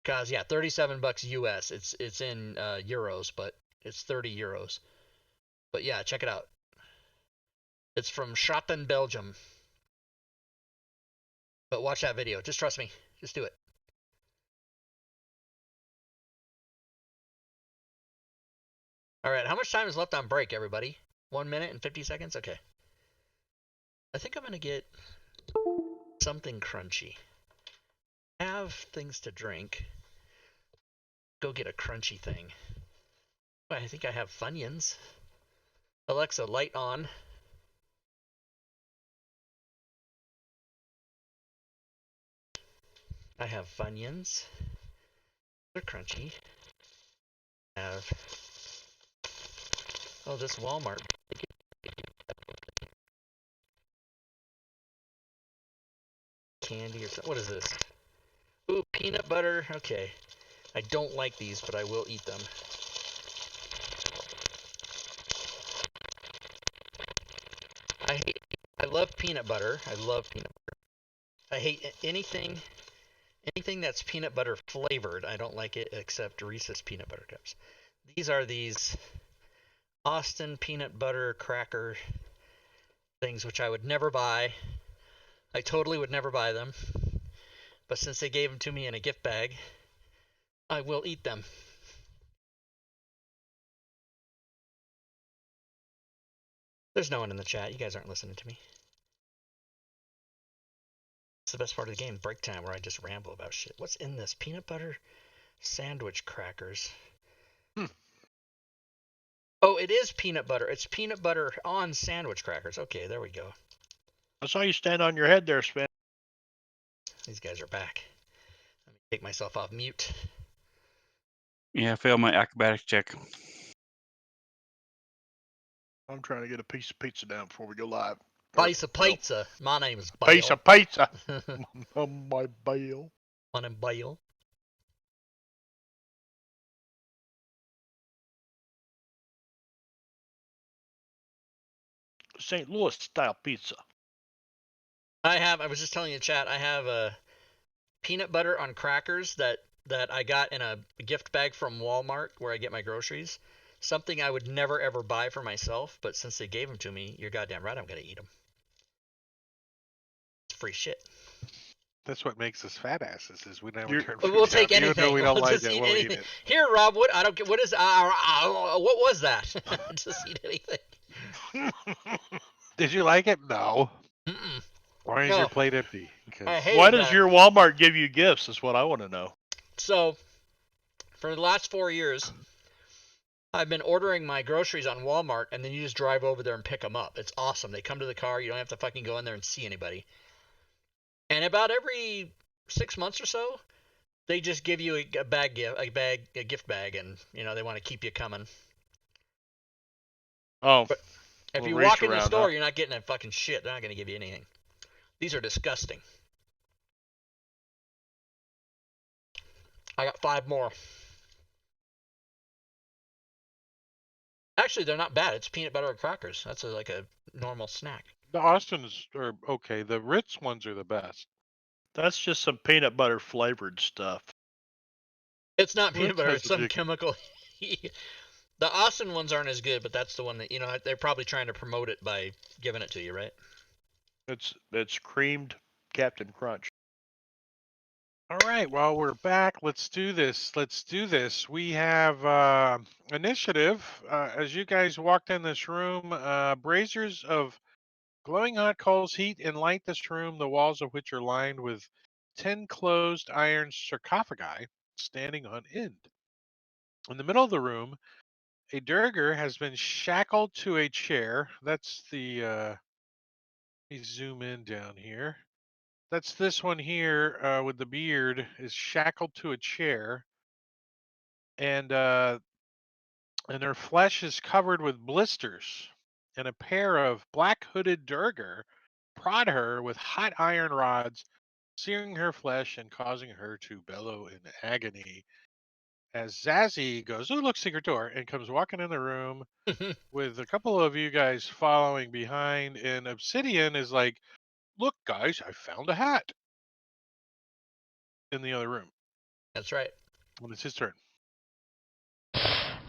Because, yeah, $37 US. It's in euros, but it's 30 euros. But yeah, check it out. It's from Schotten, Belgium. But watch that video. Just trust me. Just do it. All right, how much time is left on break, everybody? 1 minute and 50 seconds? Okay. I think I'm going to get something crunchy. Have things to drink. Go get a crunchy thing. I think I have Funyuns. Alexa, light on. I have Funyuns. They're crunchy. I have... Oh, this Walmart. Candy or something. What is this? Ooh, peanut butter. Okay. I don't like these, but I will eat them. I love peanut butter. I love peanut butter. I hate anything that's peanut butter flavored. I don't like it except Reese's peanut butter cups. These are these Austin peanut butter cracker things, which I would never buy. I totally would never buy them. But since they gave them to me in a gift bag, I will eat them. There's no one in the chat. You guys aren't listening to me. It's the best part of the game, break time, where I just ramble about shit. What's in this? Peanut butter sandwich crackers. Oh, it is peanut butter. It's peanut butter on sandwich crackers. Okay, there we go. I saw you stand on your head there, Sven. These guys are back. Let me take myself off mute. Yeah, I failed my acrobatics check. I'm trying to get a piece of pizza down before we go live. Piece of pizza. My name is Bale. Piece of pizza. On my bail. My name Bale. St. Louis style pizza. I was just telling you in chat, I have a peanut butter on crackers that I got in a gift bag from Walmart where I get my groceries. Something I would never ever buy for myself, but since they gave them to me, you're goddamn right I'm going to eat them. It's free shit. That's what makes us fat asses. Is we never You're- turn food We'll down. take anything. Even though we don't We'll like just it, eat we'll eat anything. it. Here, Rob, what? I don't get. What is? What was that? Just eat anything. Did you like it? No. Mm-mm. Why is No. your plate empty? I hate Why does that. your Walmart give you gifts? Is what I want to know. So, for the last 4 years, I've been ordering my groceries on Walmart, and then you just drive over there and pick them up. It's awesome. They come to the car. You don't have to fucking go in there and see anybody. And about every 6 months or so, they just give you a gift bag, and they want to keep you coming. Oh, But if little you reach walk in the around, store, huh? you're not getting that fucking shit. They're not going to give you anything. These are disgusting. I got 5 more. Actually, they're not bad. It's peanut butter and crackers. That's like a normal snack. The Austins are okay. The Ritz ones are the best. That's just some peanut butter flavored stuff. It's not peanut Ritz butter. has It's the some big- chemical. The Austin ones aren't as good, but that's the one that they're probably trying to promote it by giving it to you, right? It's creamed Captain Crunch. All right. Well, we're back. Let's do this. We have initiative. As you guys walked in this room, braziers of glowing hot coals heat and light this room, the walls of which are lined with 10 closed iron sarcophagi standing on end. In the middle of the room, a Durger has been shackled to a chair. That's the, let me zoom in down here. That's this one here with the beard is shackled to a chair. And her flesh is covered with blisters. And a pair of black hooded Durger prod her with hot iron rods, searing her flesh and causing her to bellow in agony. As Zazie goes, "Oh, look, secret door," and comes walking in the room with a couple of you guys following behind, and Obsidian is like, "Look, guys, I found a hat," in the other room. That's right. When it's his turn.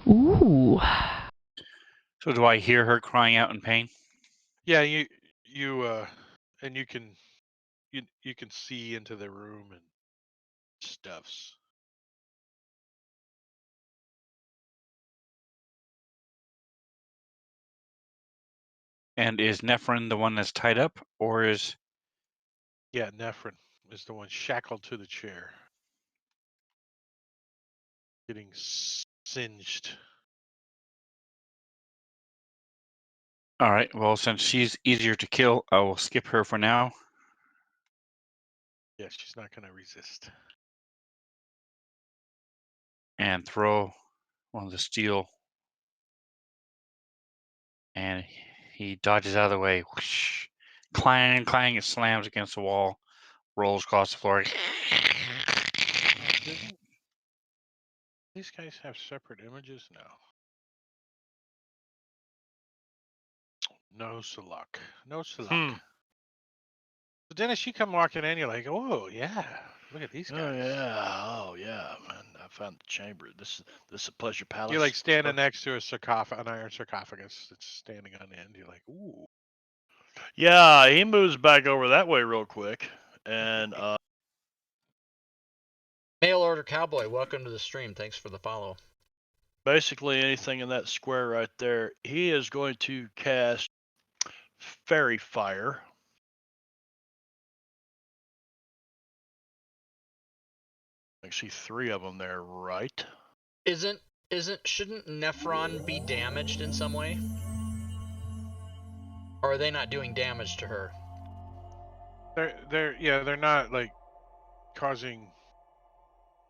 Ooh. So do I hear her crying out in pain? Yeah, and you can see into the room and stuffs. And is Nephrin the one that's tied up, or is... Yeah, Nephrin is the one shackled to the chair, getting singed. All right, well, since she's easier to kill, I will skip her for now. Yeah, she's not going to resist. And throw one of the steel. And he dodges out of the way. Whoosh. Clang, clang, it slams against the wall, rolls across the floor. Didn't these guys have separate images? No. No luck. No luck. So Dennis, you come walking in, you're like, oh yeah, look at these guys. Oh yeah, man! I found the chamber. This is a pleasure palace. You're like standing next to an iron sarcophagus that's standing on end. You're like, ooh. Yeah, he moves back over that way real quick, and Mail order cowboy, welcome to the stream. Thanks for the follow. basically anything in that square right there, he is going to cast Fairy Fire. I see 3 of them there, right? Shouldn't Nephron be damaged in some way? Or are they not doing damage to her? They're not like causing.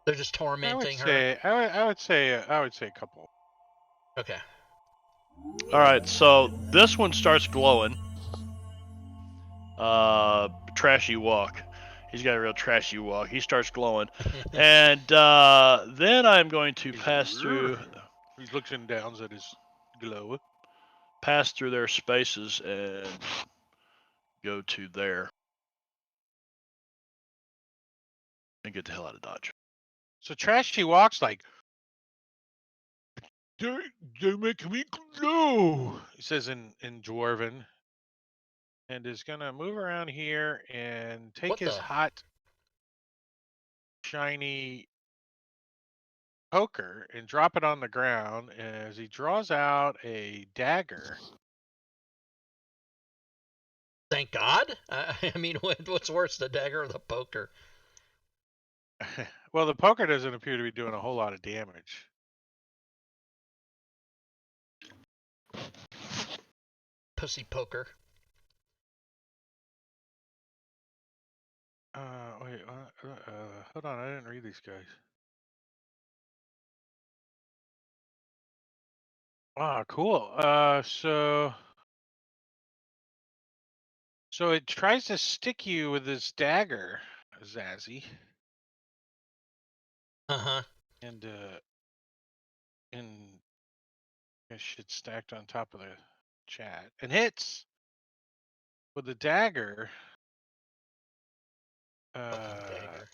They're just tormenting her. I would say a couple. Okay. All right, so this one starts glowing. Trashy walk. He's got a real trashy walk. He starts glowing, and then I'm going to pass through. He looks and downs at his glow. Pass through their spaces and go to there and get the hell out of Dodge. So Trashy walks like, they're making me glow. He says in Dwarven, and is gonna move around here and take What his the? hot, shiny poker and drop it on the ground as he draws out a dagger. Thank God. I mean, what's worse, the dagger or the poker? Well, the poker doesn't appear to be doing a whole lot of damage. Pussy poker. Wait, hold on, I didn't read these guys. Ah, cool. So it tries to stick you with this dagger, Zazzy. Uh-huh. And I should stacked on top of the chat. And hits with the dagger. Dagger.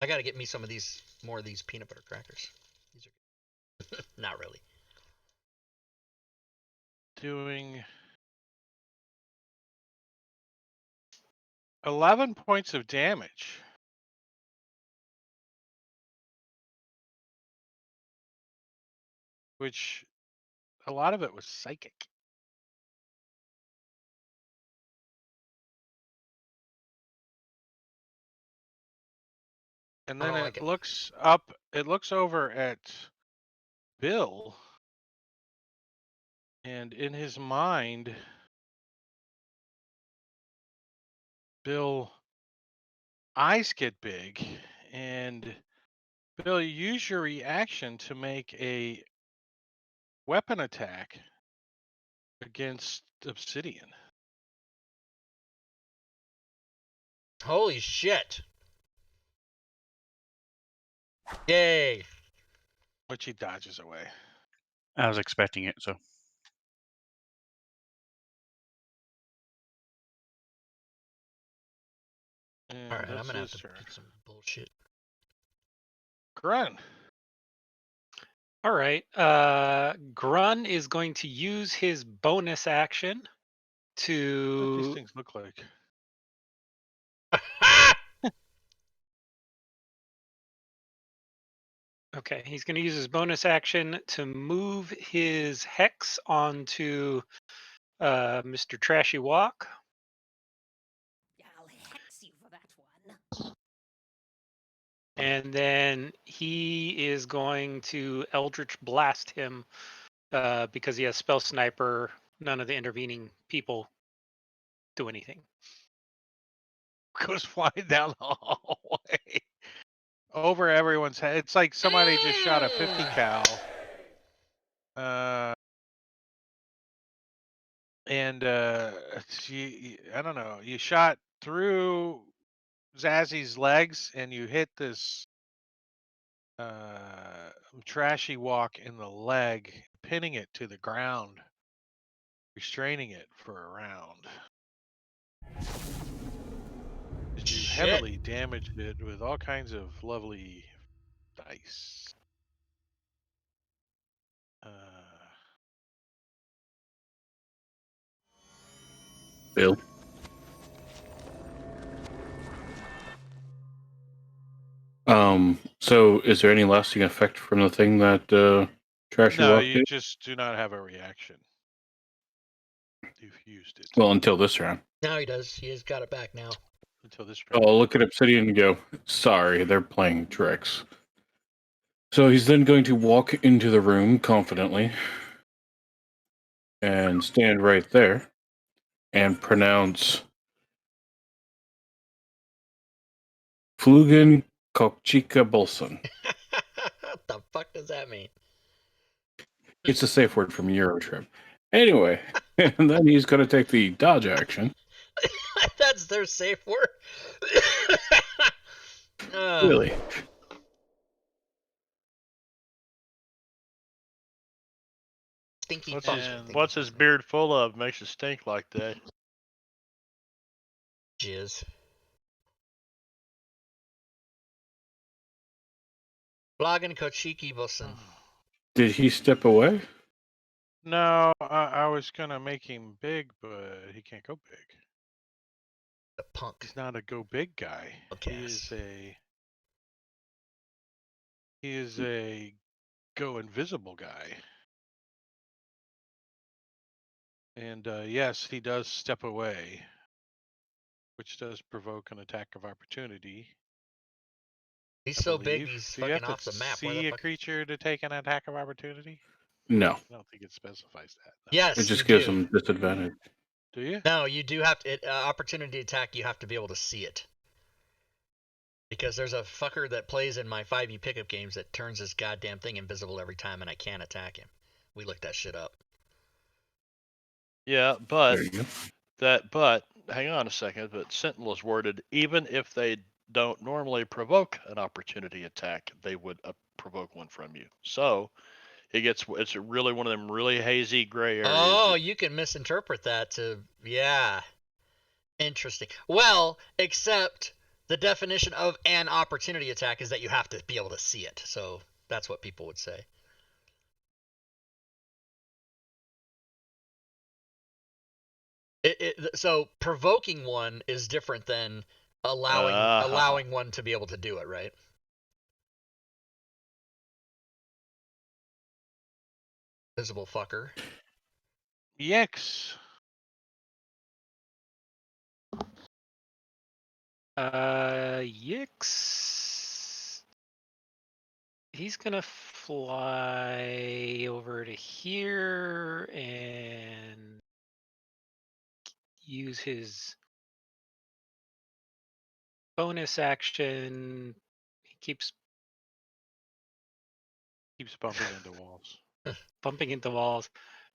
I gotta get me some of these, more of these peanut butter crackers. These are good. Not really. Doing 11 points of damage. Which a lot of it was psychic. And then like it looks up, it looks over at Bill. And in his mind, Bill eyes get big, and Bill, you use your reaction to make a weapon attack against Obsidian. Holy shit. Yay. Which he dodges away. I was expecting it, so. And All right, I'm gonna have his to turn. get some bullshit. Grun. All right. Grun is going to use his bonus action What to. these things look like? Okay, he's going to use his bonus action to move his hex onto Mr. Trashy Walk. I'll hex you for that one. And then he is going to Eldritch Blast him because he has Spell Sniper. None of the intervening people do anything. Goes flying down the hallway. Over everyone's head. It's like somebody just shot a 50 cal. I don't know. You shot through Zazzy's legs and you hit this Trashy Walk in the leg, pinning it to the ground, restraining it for a round. You Shit. heavily damaged it with all kinds of lovely dice. Bill. So is there any lasting effect from the thing that Trashy No, walked you in? just do not have a reaction. You've used it Well, until this round. Now he does. He has got it back now. until this round. I'll look at Obsidian and go, sorry, they're playing tricks. So he's then going to walk into the room confidently and stand right there and pronounce Flugen Kokchika Bolson. What the fuck does that mean? It's a safe word from Eurotrip. Anyway, and then he's going to take the dodge action. That's their safe word. Really? Stinky What's fuck. his, I think what's is his what beard full of? Makes it stink like that. Jizz. Blagen Kochiki Bosun. Did he step away? No, I was gonna make him big, but he can't go big. The punk. He's not a go big guy. Yes. He is a go invisible guy. And yes, he does step away, which does provoke an attack of opportunity. He's I so big, believe. he's Do you fucking have off to the map. Where see the a fuck? creature to take an attack of opportunity? No. I don't think it specifies that. No. Yes, It just you gives do. him disadvantage. Do you? No, you do have to. Opportunity attack, you have to be able to see it. Because there's a fucker that plays in my 5e pickup games that turns this goddamn thing invisible every time and I can't attack him. We looked that shit up. Yeah, but There you go. but hang on a second. But Sentinel is worded even if they don't normally provoke an opportunity attack, they would provoke one from you. So it's really one of them really hazy gray areas. Oh, you can misinterpret that to, yeah. Interesting. Well, except the definition of an opportunity attack is that you have to be able to see it. So that's what people would say. So provoking one is different than allowing one to be able to do it, right? Visible fucker. Yikes. Yix. He's gonna fly over to here and use his bonus action. He keeps Bumping into walls. bumping into walls.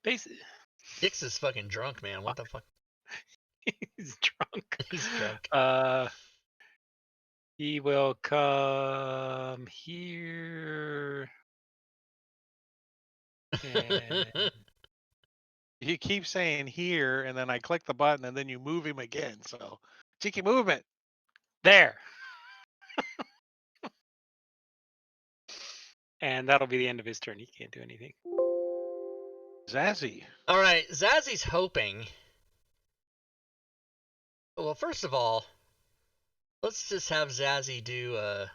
Basically, Dix is fucking drunk, man. What the fuck? he's drunk. He's drunk. He will come here. And You keep saying here, and then I click the button, and then you move him again. So, cheeky movement. there. And that'll be the end of his turn. He can't do anything. Zazzy. All right, Zazzy's hoping. Well, first of all, let's just have Zazzy do a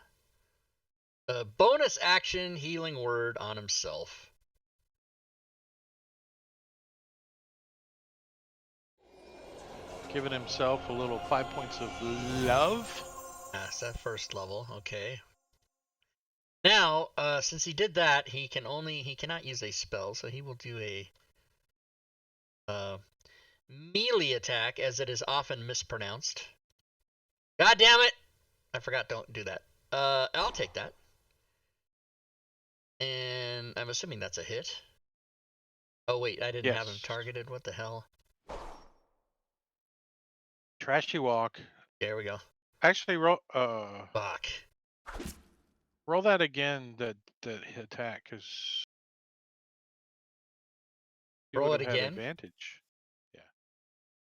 bonus action healing word on himself. Giving himself a little 5 points of love. That's that first level. Okay. Now, since he did that, he cannot use a spell, so he will do a melee attack, as it is often mispronounced. God damn it! I forgot. Don't do that. I'll take that. And I'm assuming that's a hit. Oh wait, I didn't have him Yes. targeted. What the hell? Trashy walk. There we go. Actually, roll Fuck. roll that again. That attack, because you Roll would it have had again? advantage. Yeah.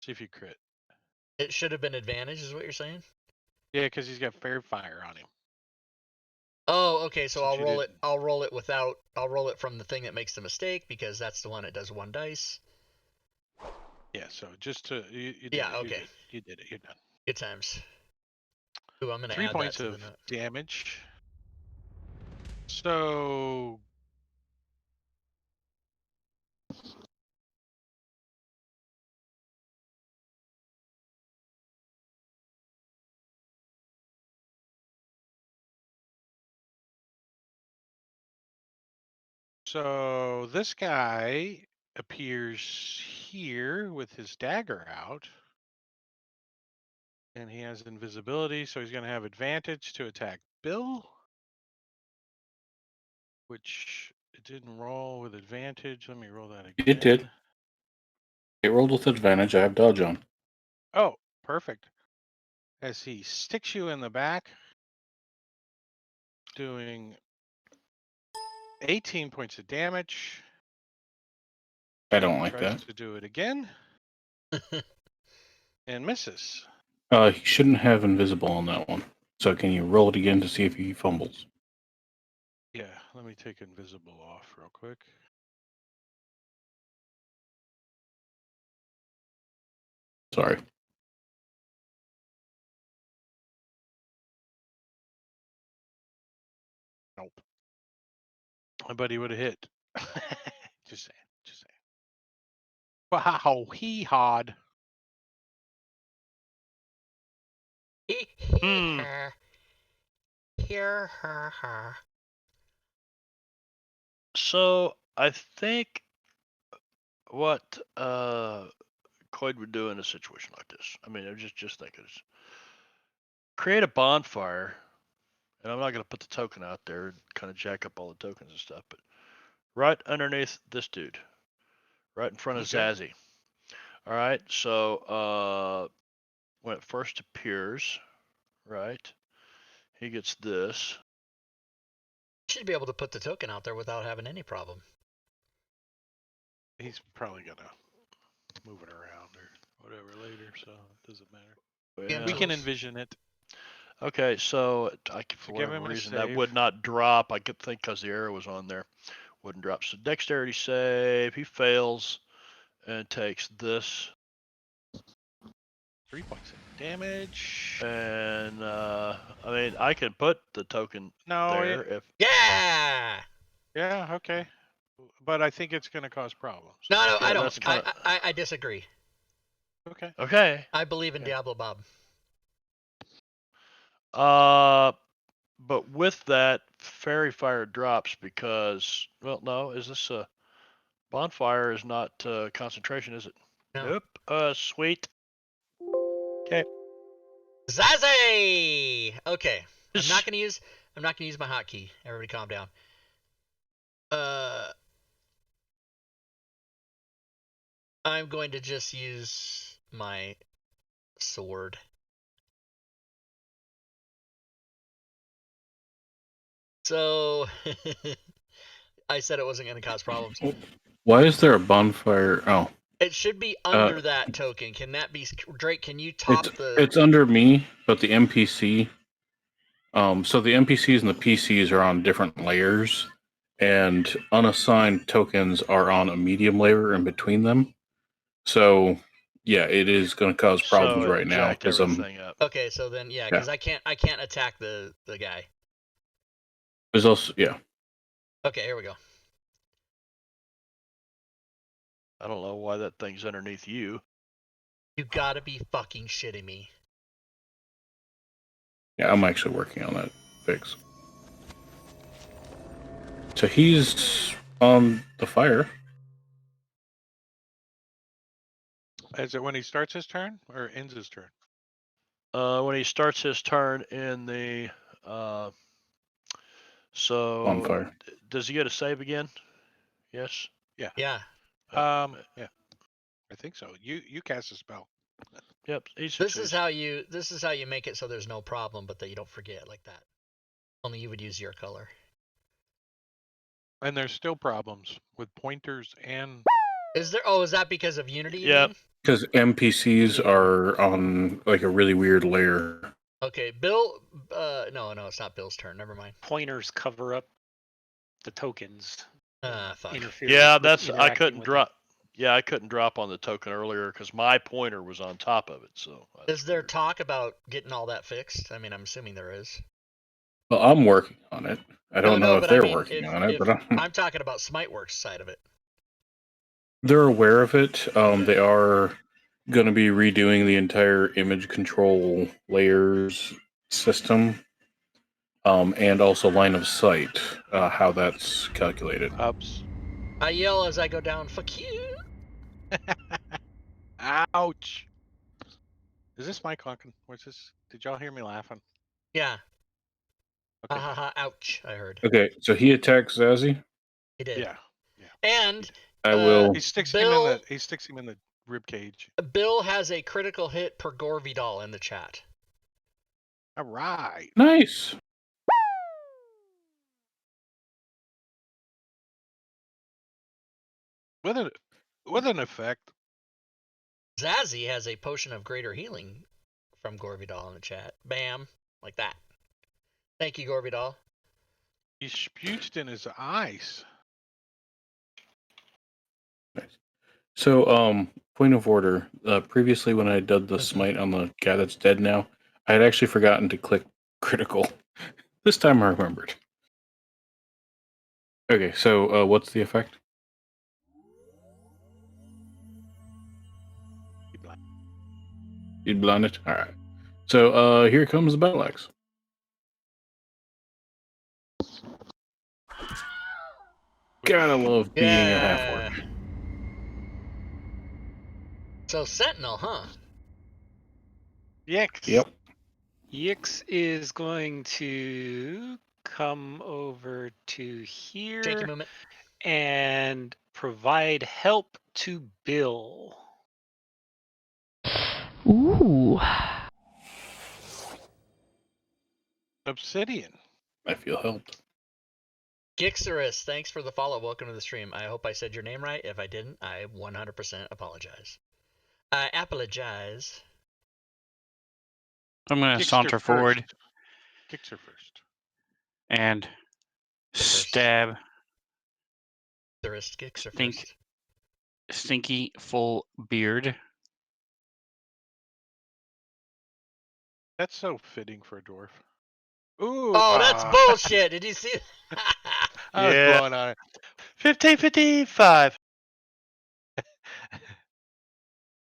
See if you crit. It should have been advantage, is what you're saying? Yeah, because he's got fair fire on him. Oh, okay. So Since I'll you roll it. didn't- I'll roll it without. I'll roll it from the thing that makes the mistake because that's the one that does 1 dice. Yeah, so just to you did Yeah, it, you're okay. good. You did it. You're done. Good times. Ooh, I'm gonna 3 add points that to of the note. damage. So So this guy appears here with his dagger out. And he has invisibility, so he's going to have advantage to attack Bill. Which it didn't roll with advantage. Let me roll that again. It did. It rolled with advantage. I have dodge on. Oh, perfect. As he sticks you in the back, doing 18 points of damage. I don't like Tries that. to do it again and misses. He shouldn't have invisible on that one. So can you roll it again to see if he fumbles? Yeah, let me take invisible off real quick. Sorry. Nope. But he would have hit. Just saying. Just saying. Wow, he hawed. Hmm. Hear her. So I think what Coyd would do in a situation like this. I mean, I'm just thinking is create a bonfire, and I'm not going to put the token out there and kind of jack up all the tokens and stuff, but right underneath this dude, right in front of Okay. Zazzy. All right, so when it first appears, right, he gets this. Should be able to put the token out there without having any problem. He's probably going to move it around or whatever later, so it doesn't matter. Yeah, We can tools. envision it. Okay, so for So give whatever him a reason that save. would not drop. I could think because the arrow was on there, wouldn't drop. So dexterity save. He fails and takes this. 3 points of damage. And I mean, I can put the token No, there if Yeah. yeah, okay. But I think it's going to cause problems. No, I Yeah, don't. that's kinda- I disagree. Okay. okay. I believe in Okay. Diablo Bob. But with that, fairy fire drops because no, is this a bonfire? Is not concentration, is it? No. Nope. Sweet. Okay. Zazzy. Okay. I'm not gonna use my hotkey. Everybody, calm down. I'm going to just use my sword. So I said it wasn't going to cause problems. Why is there a bonfire? Oh, It should be under that token. Can that be Drake? Can you top it's under me, but the NPC. So the NPCs and the PCs are on different layers, and unassigned tokens are on a medium layer in between them. So yeah, it is going to cause problems So it right now jacked because I'm. everything up. Okay, so then yeah, because I can't attack the guy. There's also Okay, here we go. I don't know why that thing's underneath you. You gotta be fucking shitting me. Yeah, I'm actually working on that fix. So he's on the fire. Is it when he starts his turn or ends his turn? When he starts his turn in the so Bonfire. does he get a save again? Yes. Yeah. Yeah. Yeah. I think so. You cast a spell. Yep. He This succeeds. is how you make it so there's no problem, but that you don't forget like that. Only you would use your color. And there's still problems with pointers and Is there? Oh, is that because of Unity? You Yep. mean? Because NPCs are on like a really weird layer. Okay, Bill. No, it's not Bill's turn. Never mind. Pointers cover up the tokens. Fuck. Interfere Yeah, with that's I interacting couldn't with drop. Yeah, I couldn't drop on the token earlier because my pointer was on top of it. So that's Is there weird. talk about getting all that fixed? I mean, I'm assuming there is. Well, I'm working on it. I don't know if but I they're mean, working if on it, if but I'm talking about Smiteworks side of it. they're aware of it. They are going to be redoing the entire image control layers system, and also line of sight, how that's calculated. Ups. I yell as I go down. Fuck you. Ouch. Is this Mike honking? What's this? Did y'all hear me laughing? Yeah. Ha Okay. ha ha. Ouch. I heard. Okay, so he attacks Zazie. He did. Yeah. And I will. He sticks Bill. him in the rib cage. Bill has a critical hit per Gore Vidal in the chat. All right. Nice. With an effect. Zazie has a potion of greater healing from Gore Vidal in the chat. Bam. Like that. Thank you, Gore Vidal. He spewed in his eyes. So, point of order. Previously, when I did the smite on the guy that's dead now, I had actually forgotten to click critical. This time I remembered. Okay, so what's the effect? You'd blind it? Alright. So, here comes the battle axe. Gotta love being a half-orc. So Sentinel, huh? Yikes. Yep. Yix is going to come over to here Shaky movement. and provide help to Bill. Ooh. Obsidian. I feel helped. Gixerus, thanks for the follow. Welcome to the stream. I hope I said your name right. If I didn't, I 100% apologize. I apologize. I'm going to saunter forward Kicks her first. and stab Gixer Think- first. Stinky Full Beard. That's so fitting for a dwarf. Ooh. Oh, that's bullshit. Did you see that? I was Yeah. blowing on it. 1555.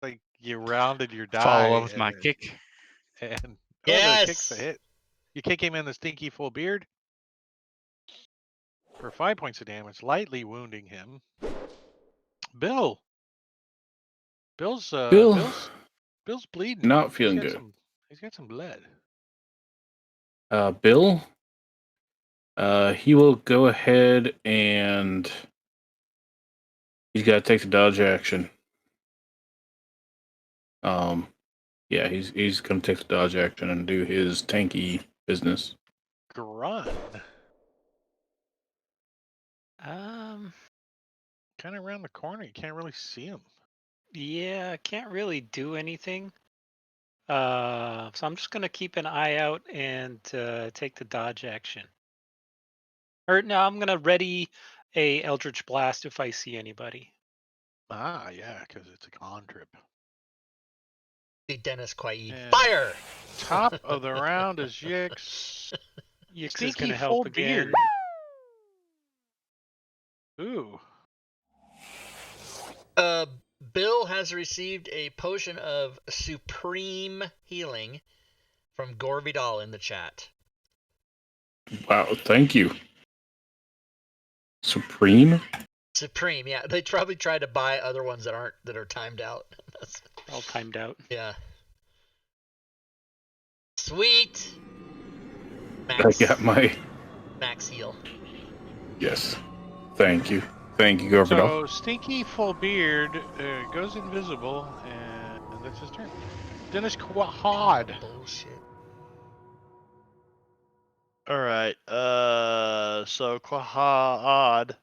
Like you rounded your die. Follow up with my kick. And Yes! the kick's a hit. You kick him in the stinky full beard for 5 points of damage, lightly wounding him. Bill's bleeding. Not feeling good. He's got some blood. Bill, he will go ahead and he's got to take the dodge action. Yeah, he's going to take the dodge action and do his tanky business. Grun. Kind of around the corner. You can't really see him. Yeah, I can't really do anything. So I'm just gonna keep an eye out and take the dodge action. Or no, I'm gonna ready a Eldritch Blast if I see anybody. Ah, yeah, because it's a con trip. See Dennis Quaid. And Fire! Top of the round is Yix. Yix is Stinky gonna full help again. beard. Ooh. Bill has received a potion of supreme healing from Gore Vidal in the chat. Wow, thank you. Supreme? Supreme, yeah. They probably tried to buy other ones that are timed out. All timed out. Yeah. Sweet. I got my max heal. Yes. Thank you. Thank you, Gorvidal. So Stinky Full Beard goes invisible, and that's his turn. Dennis Quahad. Bullshit. All right. So Quahad.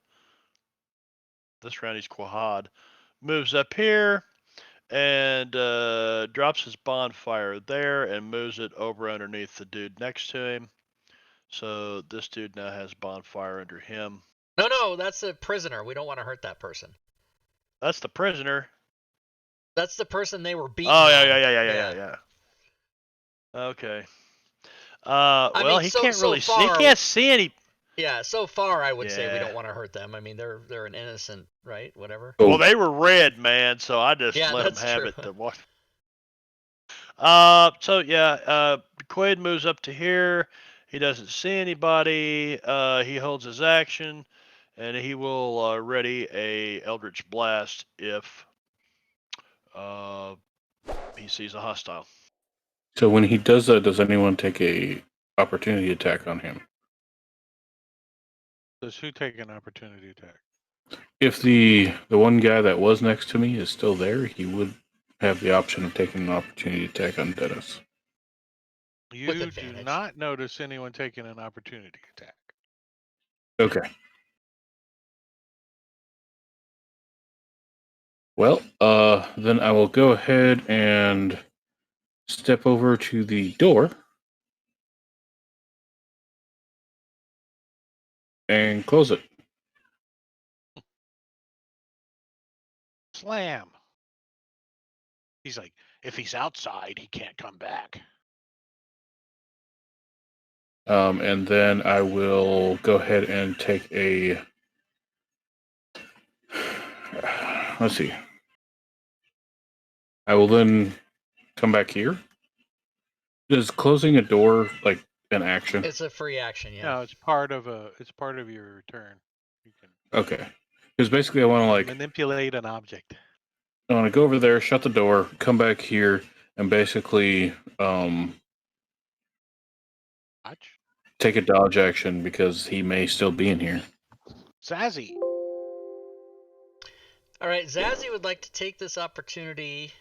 This round he's Quahad. Moves up here and drops his bonfire there and moves it over underneath the dude next to him. So this dude now has bonfire under him. No, that's a prisoner. We don't want to hurt that person. That's the prisoner. That's the person they were beating. Oh, on. yeah. Okay. Well, mean, he so- can't so really see. He far- can't see any. Yeah, so far I would say we Yeah. don't want to hurt them. I mean, they're an innocent, right? Whatever. Well, they were red, man, so I just Yeah, let them that's have true. it. To watch. So yeah, Quaid moves up to here. He doesn't see anybody. He holds his action, and he will ready a Eldritch Blast if he sees a hostile. So when he does that, does anyone take a opportunity attack on him? Does who take an opportunity attack? If the one guy that was next to me is still there, he would have the option of taking an opportunity attack on Dennis. You do advantage. not notice anyone taking an opportunity attack. Okay. Well, then I will go ahead and step over to the door and close it. Slam. He's like, if he's outside, he can't come back. And then I will go ahead and take a. Let's see. I will then come back here. Is closing a door like an action? It's a free action, yeah. No, it's part of your turn. You can Okay. Because basically, I want to manipulate an object. I want to go over there, shut the door, come back here, and basically Watch. take a dodge action because he may still be in here. Zazzy. All right, Zazzy would like to take this opportunity.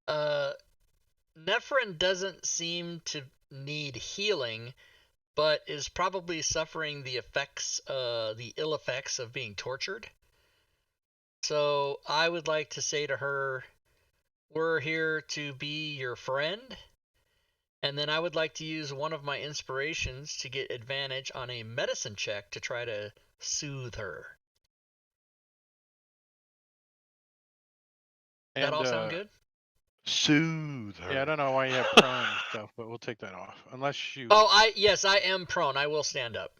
Nephrin doesn't seem to need healing, but is probably suffering the ill effects of being tortured. So I would like to say to her, we're here to be your friend. And then I would like to use one of my inspirations to get advantage on a medicine check to try to soothe her. Does that all sound good? Soothe her. Yeah, I don't know why you have prone and stuff, but we'll take that off. Unless you. Oh, yes, I am prone. I will stand up.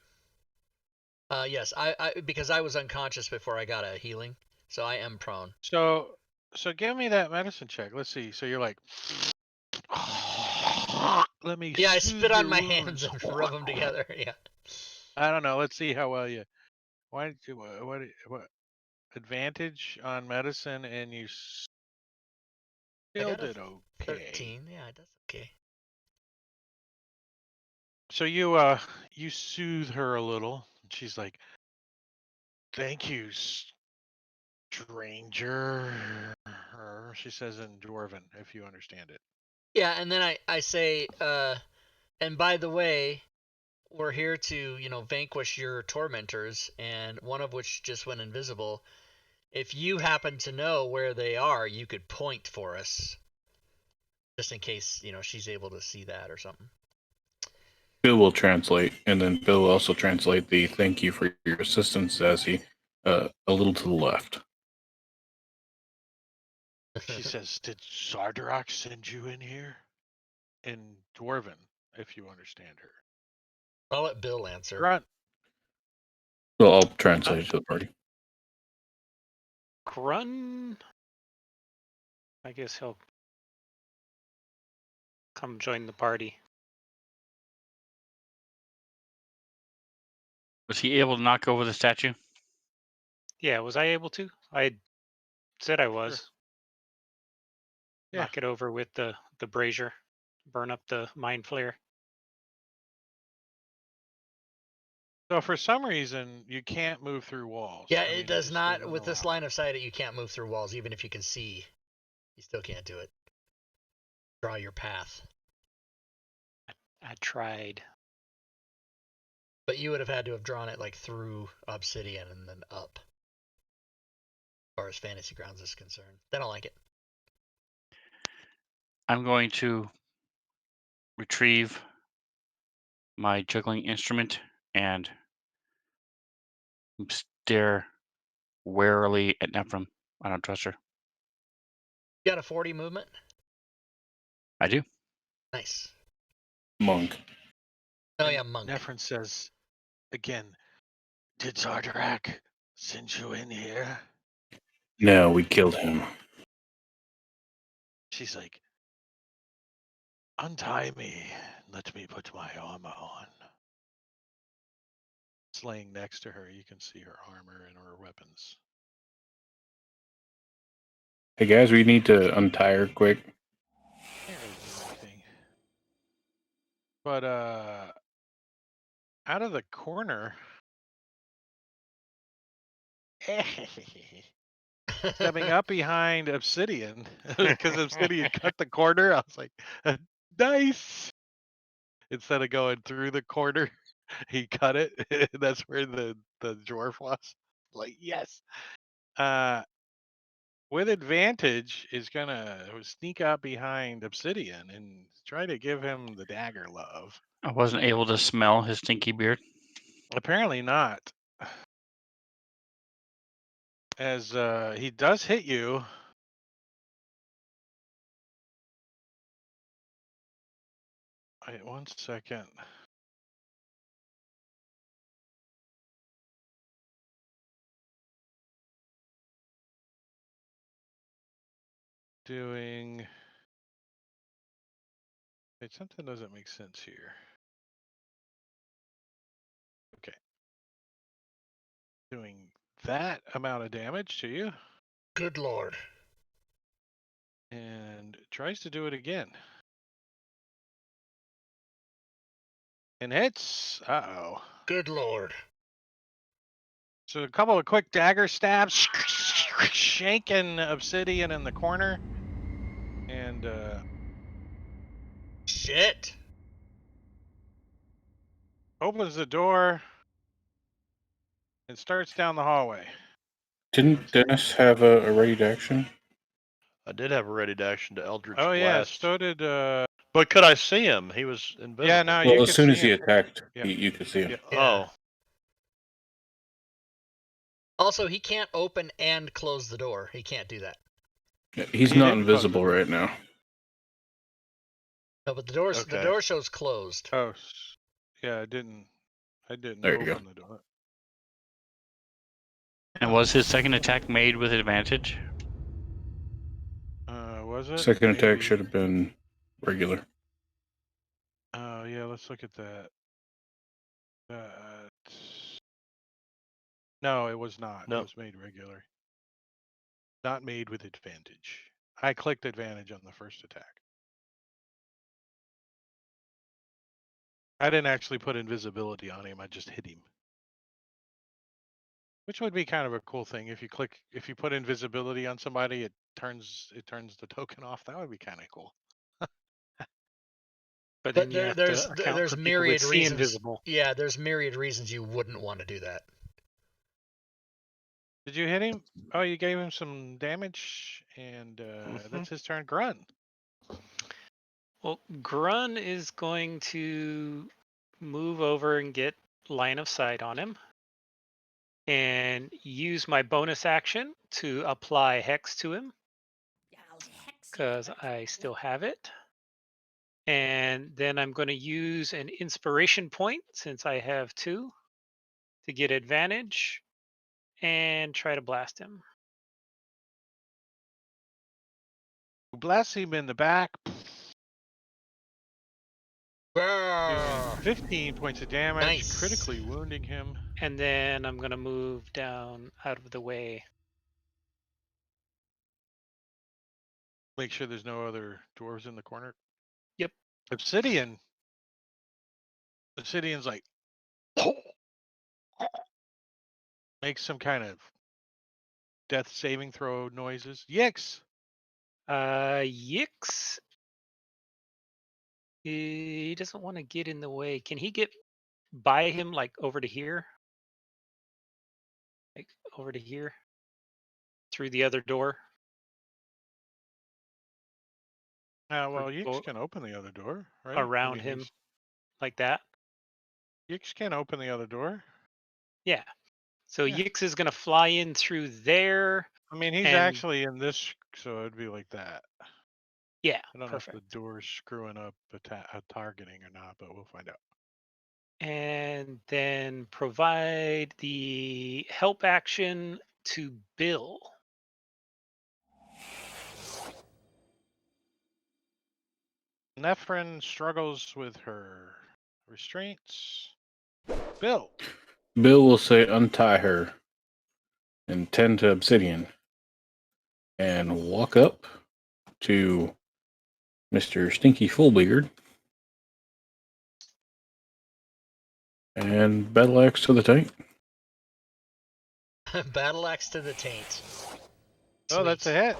Yes, I because I was unconscious before I got a healing, so I am prone. So give me that medicine check. Let's see. So you're like, let me. Yeah, I soothe spit on your my wounds. hands and rub them together. Yeah. I don't know. Let's see how well you. Why did you what advantage on medicine and you still got a did okay. 13. Yeah, that's okay. So you soothe her a little. She's like, "Thank you, stranger." She says in Dwarven, if you understand it. Yeah, and then I say, and by the way, we're here to, vanquish your tormentors, and one of which just went invisible. If you happen to know where they are, you could point for us. Just in case, she's able to see that or something. Bill will translate, and then Bill will also translate the thank you for your assistance as he a little to the left. She says, "Did Sardarak send you in here?" In Dwarven, if you understand her. I'll let Bill answer. Grunt. Well, I'll translate it to the party. Grun. I guess he'll come join the party. Was he able to knock over the statue? Yeah, was I able to? I said I was. Sure. Yeah. Knock it over with the brazier. Burn up the mind flare. So for some reason, you can't move through walls. Yeah, I mean, it does just not. doesn't With this allow line of sight, you can't move through walls, even if you can see. You still can't do it. Draw your path. I tried. But you would have had to have drawn it like through obsidian and then up. As far as Fantasy Grounds is concerned. They don't like it. I'm going to retrieve my juggling instrument and stare warily at Nephrim. I don't trust her. You got a 40 movement? I do. Nice. Monk. Oh yeah, monk. Nephrin says again, did Zardarak send you in here? No, we killed him. She's like, untie me. Let me put my armor on. It's laying next to her. You can see her armor and her weapons. Hey guys, we need to untie her quick. Can't really do anything. But out of the corner, stepping up behind Obsidian, because Obsidian cut the corner. I was like, nice. Instead of going through the corner, he cut it. That's where the dwarf was. Like, yes. With advantage is gonna sneak up behind Obsidian and try to give him the dagger love. I wasn't able to smell his stinky beard. Apparently not. As he does hit you. Wait 1 second. Doing. Wait, something doesn't make sense here. Okay. Doing that amount of damage to you. Good lord. And tries to do it again. And hits. Uh-oh. Good lord. So a couple of quick dagger stabs, shanking Obsidian in the corner, and Shit. opens the door and starts down the hallway. Didn't Dennis have a ready to action? I did have a ready to action to Eldritch Oh yeah, Blast. so did But could I see him? He was invisible. yeah, no, Well, you as could soon see as he him. attacked, Yeah. you could see him. Yeah. Oh. Also, he can't open and close the door. He can't do that. Yeah, he's He not didn't close the invisible door. right now. No, but the Okay. door shows closed. Oh, yeah, I didn't There you go. open the door. And was his second attack made with advantage? Was it? Second attack Maybe. should have been regular. Oh yeah, let's look at that. No, it was not. No. It was made regular. Not made with advantage. I clicked advantage on the first attack. I didn't actually put invisibility on him. I just hit him. Which would be kind of a cool thing if you put invisibility on somebody, it turns the token off. That would be kind of cool. But But then you have to account there's for people myriad that see reasons. invisible. Yeah, there's myriad reasons you wouldn't want to do that. Did you hit him? Oh, you gave him some damage, and that's his turn. Grun. Well, Grun is going to move over and get line of sight on him and use my bonus action to apply Hex to him I'll hex you for because that I one. still have it. And then I'm going to use an inspiration point since I have 2 to get advantage and try to blast him. Blast him in the back. Doing Brrr. 15 points of damage, Nice. critically wounding him. And then I'm going to move down out of the way. Make sure there's no other dwarves in the corner. Yep. Obsidian's like makes some kind of death saving throw noises. Yix. Yix. He doesn't want to get in the way. Can he get by him, like over to here? Like over to here? Through the other door? Well, Yix go can open the other door, right? around him like that. Yix can open the other door. Yeah. So Yeah. Yix is going to fly in through there. I mean, he's And- actually in this, so it'd be like that. Yeah, I don't perfect. know if the door's screwing up targeting or not, but we'll find out. And then provide the help action to Bill. Nephrin struggles with her restraints. Bill. Bill will say untie her and tend to Obsidian and walk up to Mr. Stinky Fullbeard and battle axe to the tank. Battle axe to the taint. Oh, that's a Sweet. hit.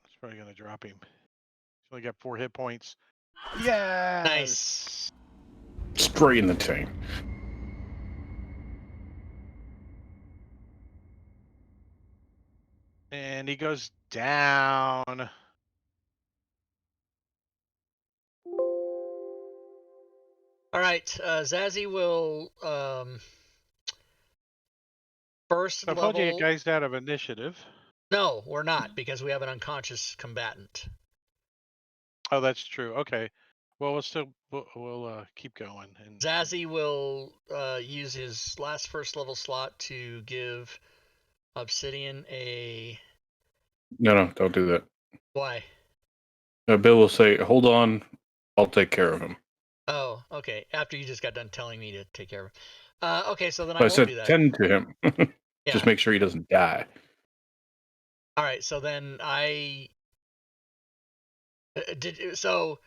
That's probably going to drop him. He's only got 4 hit points. Yes. Nice. Straight in the tank. And he goes down. All right, Zazie will first So I told you level. guys out of initiative. No, we're not because we have an unconscious combatant. Oh, that's true. Okay. Well, we'll keep going. And Zazie will use his last first level slot to give Obsidian a. No, don't do that. Why? Bill will say, hold on, I'll take care of him. Oh, okay. After you just got done telling me to take care of him. Okay, so then I I won't said do that. tend to him. Yeah. Just make sure he doesn't die. All right, so then I did. So,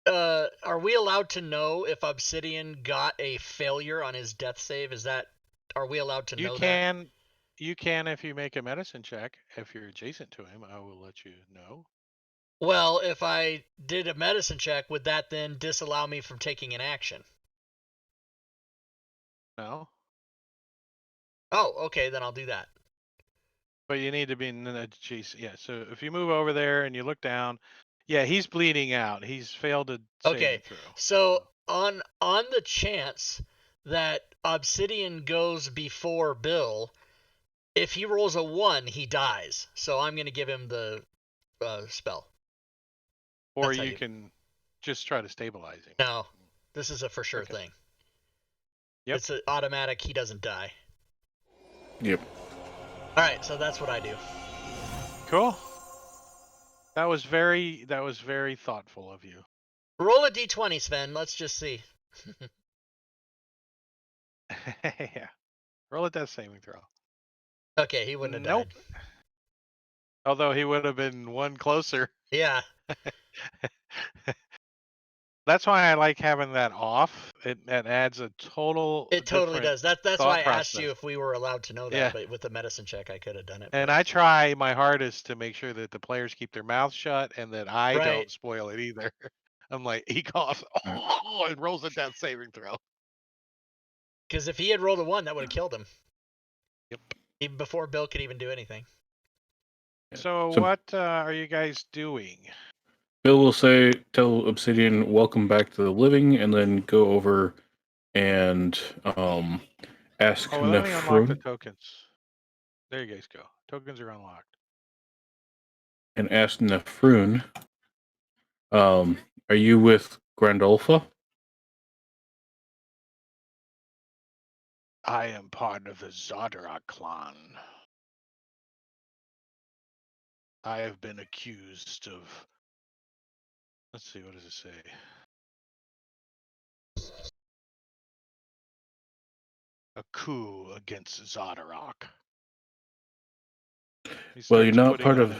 are we allowed to know if Obsidian got a failure on his death save? Are we allowed to know that? You can if you make a medicine check. If you're adjacent to him, I will let you know. Well, if I did a medicine check, would that then disallow me from taking an action? No. Oh, okay, then I'll do that. But you need to be in the adjacent. Yeah. So if you move over there and you look down, yeah, he's bleeding out. He's failed a saving throw. So on the chance that Obsidian goes before Bill, if he rolls a 1, he dies. So I'm going to give him the spell. Or you can just try to stabilize him. No, this is a for sure thing. Yep. It's an automatic. He doesn't die. Yep. All right, so that's what I do. Cool. That was very thoughtful of you. Roll a d20, Sven. Let's just see. Yeah. Roll a death saving throw. Okay, he wouldn't have died. Although he would have been 1 closer. Yeah. That's why I like having that off. It adds a total. It totally does. That's why I asked you if we were allowed to know that. Yeah. But with the medicine check, I could have done it. And I try my hardest to make sure that the players keep their mouths shut and that I don't spoil it either. I'm like, he coughs, and rolls a death saving throw. Because if he had rolled a 1, that would have killed him. Yep. Even before Bill could even do anything. So what are you guys doing? Bill will tell Obsidian, welcome back to the living, and then go over and ask let me unlock the Nefrun. tokens. There you guys go. Tokens are unlocked. And ask Nefrun, are you with Grandolpha? I am part of the Zodra clan. I have been accused of. Let's see, what does it say? A coup against Zodarok. Well, you're not part of.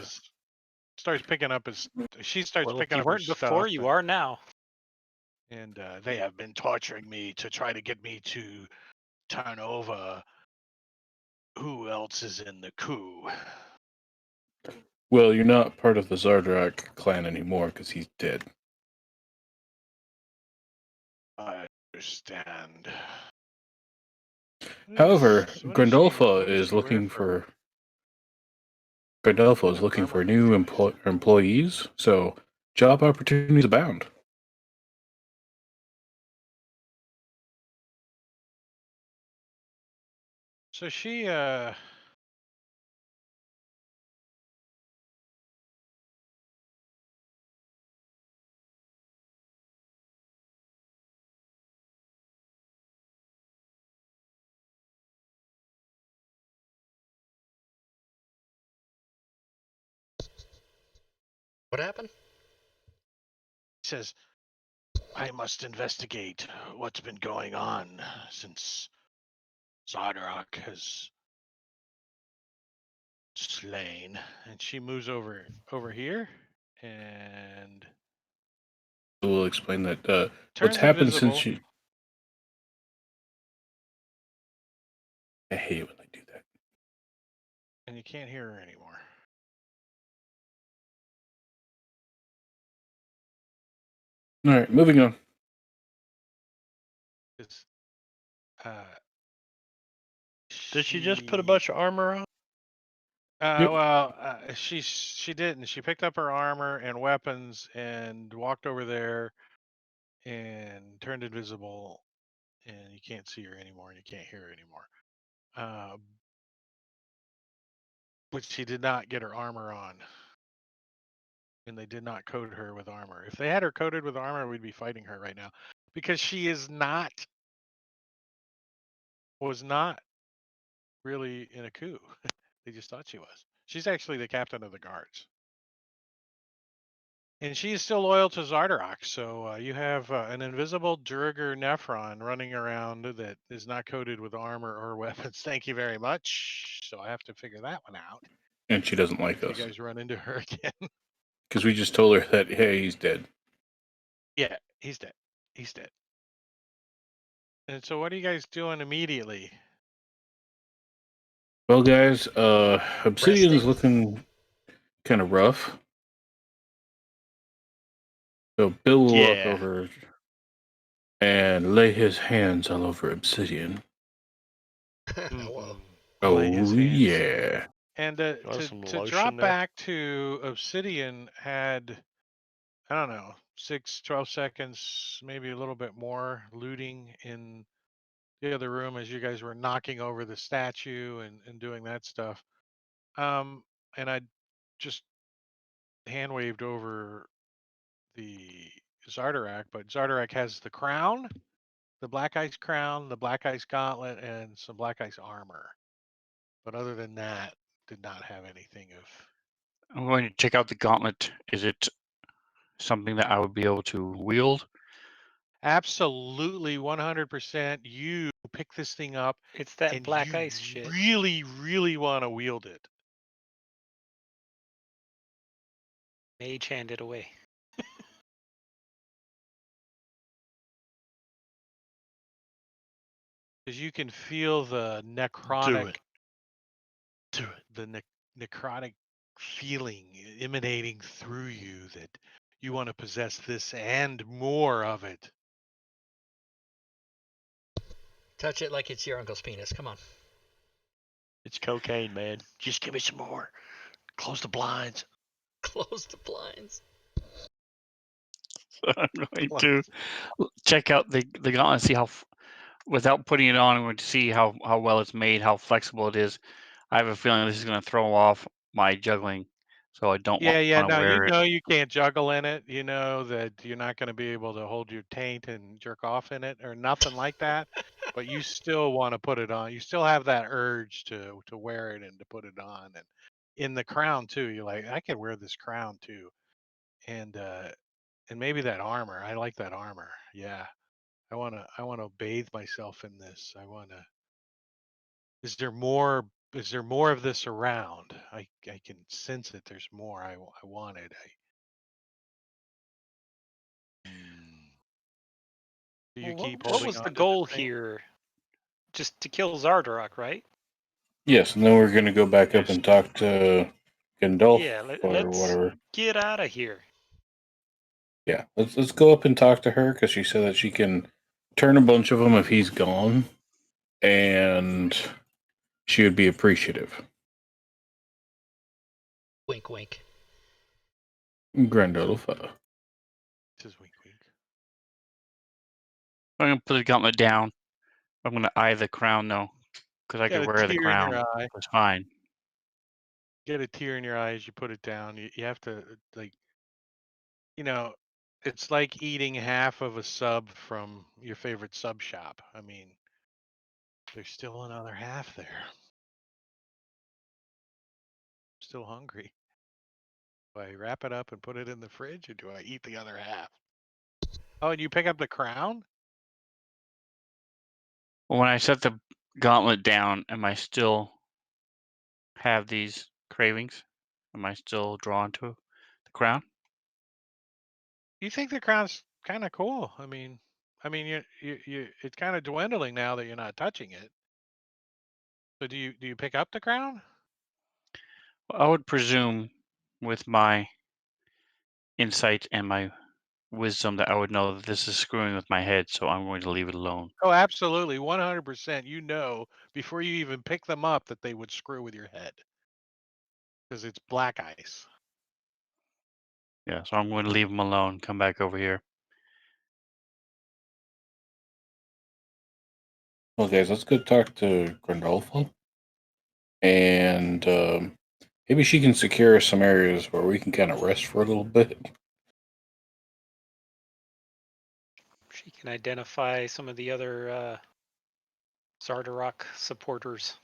Starts picking up his. She starts Well, picking if you up weren't his before, stuff. you are now. And they have been torturing me to try to get me to turn over who else is in the coup. Well, you're not part of the Zardrak clan anymore because he's dead. I understand. However, What Grandolpha does is she wear looking for. Grandolpha is looking for new employees, so job opportunities abound. So she What happened? says, I must investigate what's been going on since Zardarok has slain. And she moves over here and We'll explain that. What's turns happened invisible. since she? I hate it when they do that. And you can't hear her anymore. All right, moving on. It's, Did she just put a bunch of armor on? Yep. Well, she didn't. She picked up her armor and weapons and walked over there and turned invisible, and you can't see her anymore and you can't hear her anymore. But she did not get her armor on, and they did not coat her with armor. If they had her coated with armor, we'd be fighting her right now, because she was not really in a coup. They just thought she was. She's actually the captain of the guards. And she is still loyal to Zardarok. So you have an invisible Durger Nephron running around that is not coated with armor or weapons. Thank you very much. So I have to figure that one out. And she doesn't like If us you guys run into her again. because we just told her that hey, he's dead. Yeah, he's dead. He's dead. And so what are you guys doing immediately? Well, guys, Obsidian's Resting. looking kind of rough. So Bill will walk Yeah. over and lay his hands all over Obsidian. Whoa. Lay his Oh hands. yeah. And Want some to lotion drop there? back to Obsidian had, I don't know, 12 seconds, maybe a little bit more looting in the other room as you guys were knocking over the statue and doing that stuff. And I just hand waved over the Zardarak, but Zardarak has the crown, the black ice crown, the black ice gauntlet, and some black ice armor. But other than that, did not have anything of. I'm going to check out the gauntlet. Is it something that I would be able to wield? Absolutely 100%. You pick this thing up It's that and black you ice shit. really, really want to wield it. Mage hand it away. Because you can feel the necrotic, Do it. the necrotic feeling emanating through you that you want to possess this and more of it. Touch it like it's your uncle's penis. Come on. It's cocaine, man. Just give me some more. Close the blinds. Close the blinds. I'm going to check out the gauntlet, see how, without putting it on, I'm going to see how well it's made, how flexible it is. I have a feeling this is going to throw off my juggling, so I don't want to No, wear it. you can't juggle in it. You know that you're not going to be able to hold your taint and jerk off in it or nothing like that. But you still want to put it on. You still have that urge to wear it and to put it on. And in the crown too, you're like, I could wear this crown too. And maybe that armor. I like that armor. Yeah. I want to bathe myself in this. I want to. Is there more? Is there more of this around? I can sense it. There's more. I want it. Do you Well, keep what holding was on the to goal this thing? here? Just to kill Zardarok, right? Yes, and then we're gonna go back up Yes. and talk to Gandalf Yeah, or let's whatever. get out of here. Yeah, let's go up and talk to her because she said that she can turn a bunch of them if he's gone, and she would be appreciative. Wink, wink. Gandalf. This is wink wink. I'm gonna put the gauntlet down. I'm gonna eye the crown though, because I Got could a wear the tear in crown. your eye. It's fine. Get a tear in your eye as you put it down. You have to like, you know, it's like eating half of a sub from your favorite sub shop. I mean, there's still another half there. Still hungry. Do I wrap it up and put it in the fridge, or do I eat the other half? Oh, and you pick up the crown? Well, when I set the gauntlet down, am I still have these cravings? Am I still drawn to the crown? You think the crown's kind of cool? I mean, it's kind of dwindling now that you're not touching it. So do you pick up the crown? I would presume, with my insight and my wisdom, that I would know that this is screwing with my head, so I'm going to leave it alone. Oh, absolutely, 100%. You know before you even pick them up that they would screw with your head because it's black ice. Yeah, so I'm going to leave them alone. Come back over here. Well, guys, let's go talk to Grandolfo. And maybe she can secure some areas where we can kind of rest for a little bit. She can identify some of the other Zardarok supporters.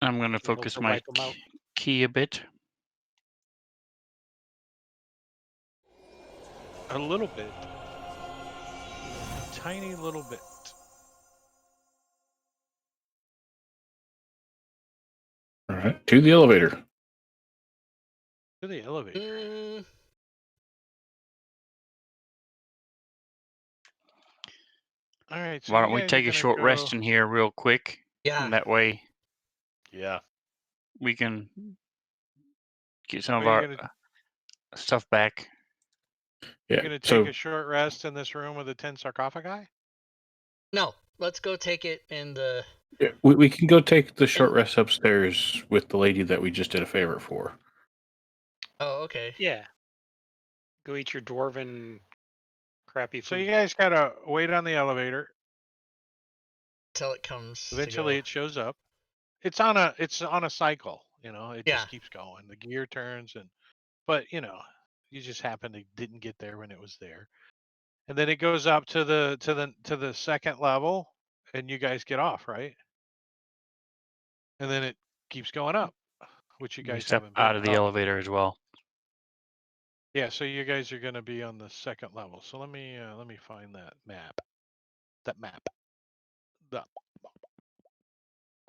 I'm going to Be able focus to my wipe 'em out. key a bit. A little bit. A tiny little bit. All right, to the elevator. To the elevator. All right, so Why you don't we guys are take a gonna short go. rest in here real quick? Yeah. And that way Yeah. we can get some of Are you our gonna stuff back. you're Yeah. gonna take So a short rest in this room with the 10 sarcophagi? No, let's go take it in the. yeah, we can go take the short rest upstairs with the lady that we just did a favor for. Oh, okay. Yeah. Go eat your dwarven crappy food. So you guys gotta wait on the elevator. Till it comes. Eventually, it shows up. It's on a cycle. You know, it Yeah. just keeps going. The gear turns, but you know, you just happen to didn't get there when it was there, and then it goes up to the second level, and you guys get off, right? And then it keeps going up, which you We guys step haven't out been. of the elevator as well. Yeah, so you guys are gonna be on the second level. So let me find that map. That map. The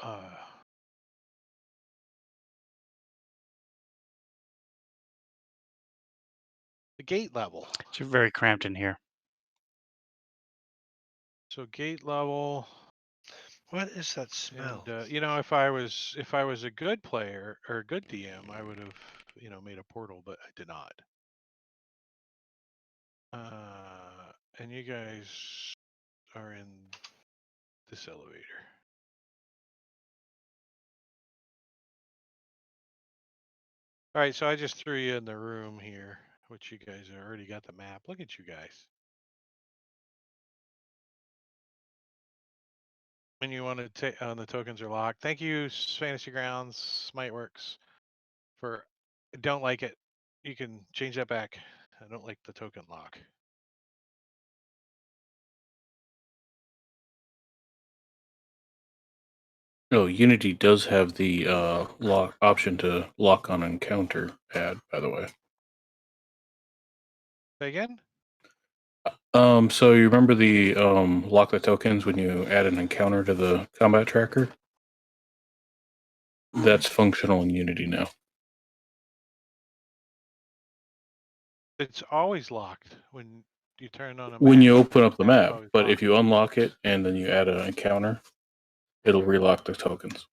uh the gate level. It's very cramped in here. So gate level. What is that smell? And you know, if I was a good player or a good DM, I would have, you know, made a portal, but I did not. And you guys are in this elevator. All right, so I just threw you in the room here, which you guys already got the map. Look at you guys. And you want to take on the tokens are locked. Thank you, Fantasy Grounds, Smiteworks, for don't like it. You can change that back. I don't like the token lock. Oh, Unity does have the lock option to lock on encounter add, by the way. Say again? So you remember the lock the tokens when you add an encounter to the combat tracker? That's functional in Unity now. It's always locked when you turn on a When map. you open up the Map's map, always but locked. if you unlock it and then you add an encounter, it'll relock the tokens.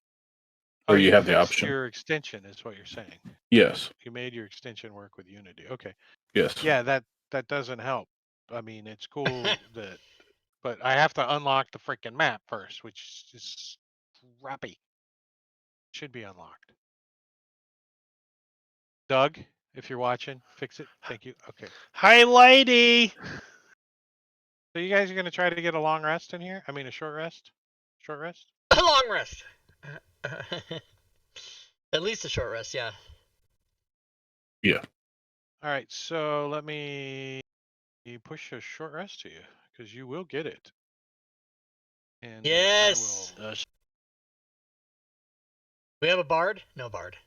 Oh, Or you have the fixed option. your extension is what you're saying. Yes. You made your extension work with Unity. Okay. Yes. Yeah, that doesn't help. I mean, it's cool that, but I have to unlock the freaking map first, which is crappy. Should be unlocked. Doug, If you're watching, fix it. Thank you. Okay. Hi, lady. So you guys are gonna try to get a long rest in here? I mean, a short rest. Short rest. A long rest. At least a short rest, yeah. Yeah. All right. So let me push a short rest to you because you will get it. And Yes. I will. We have a bard? No bard.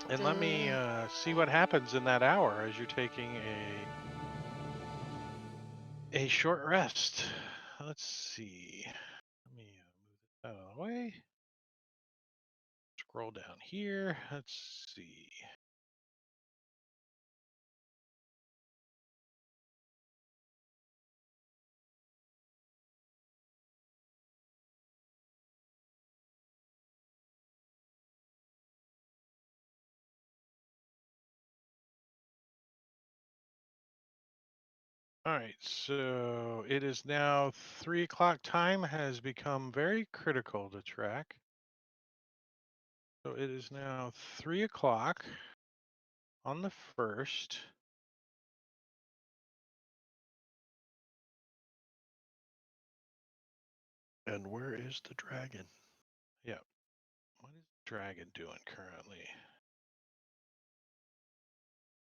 And let me see what happens in that hour as you're taking a short rest. Let's see. Let me move this out of the way. Scroll down here. Let's see. All right, so it is now 3 o'clock. Time has become very critical to track. So it is now 3 o'clock on the 1st. And where is the dragon? Yeah. What is the dragon doing currently?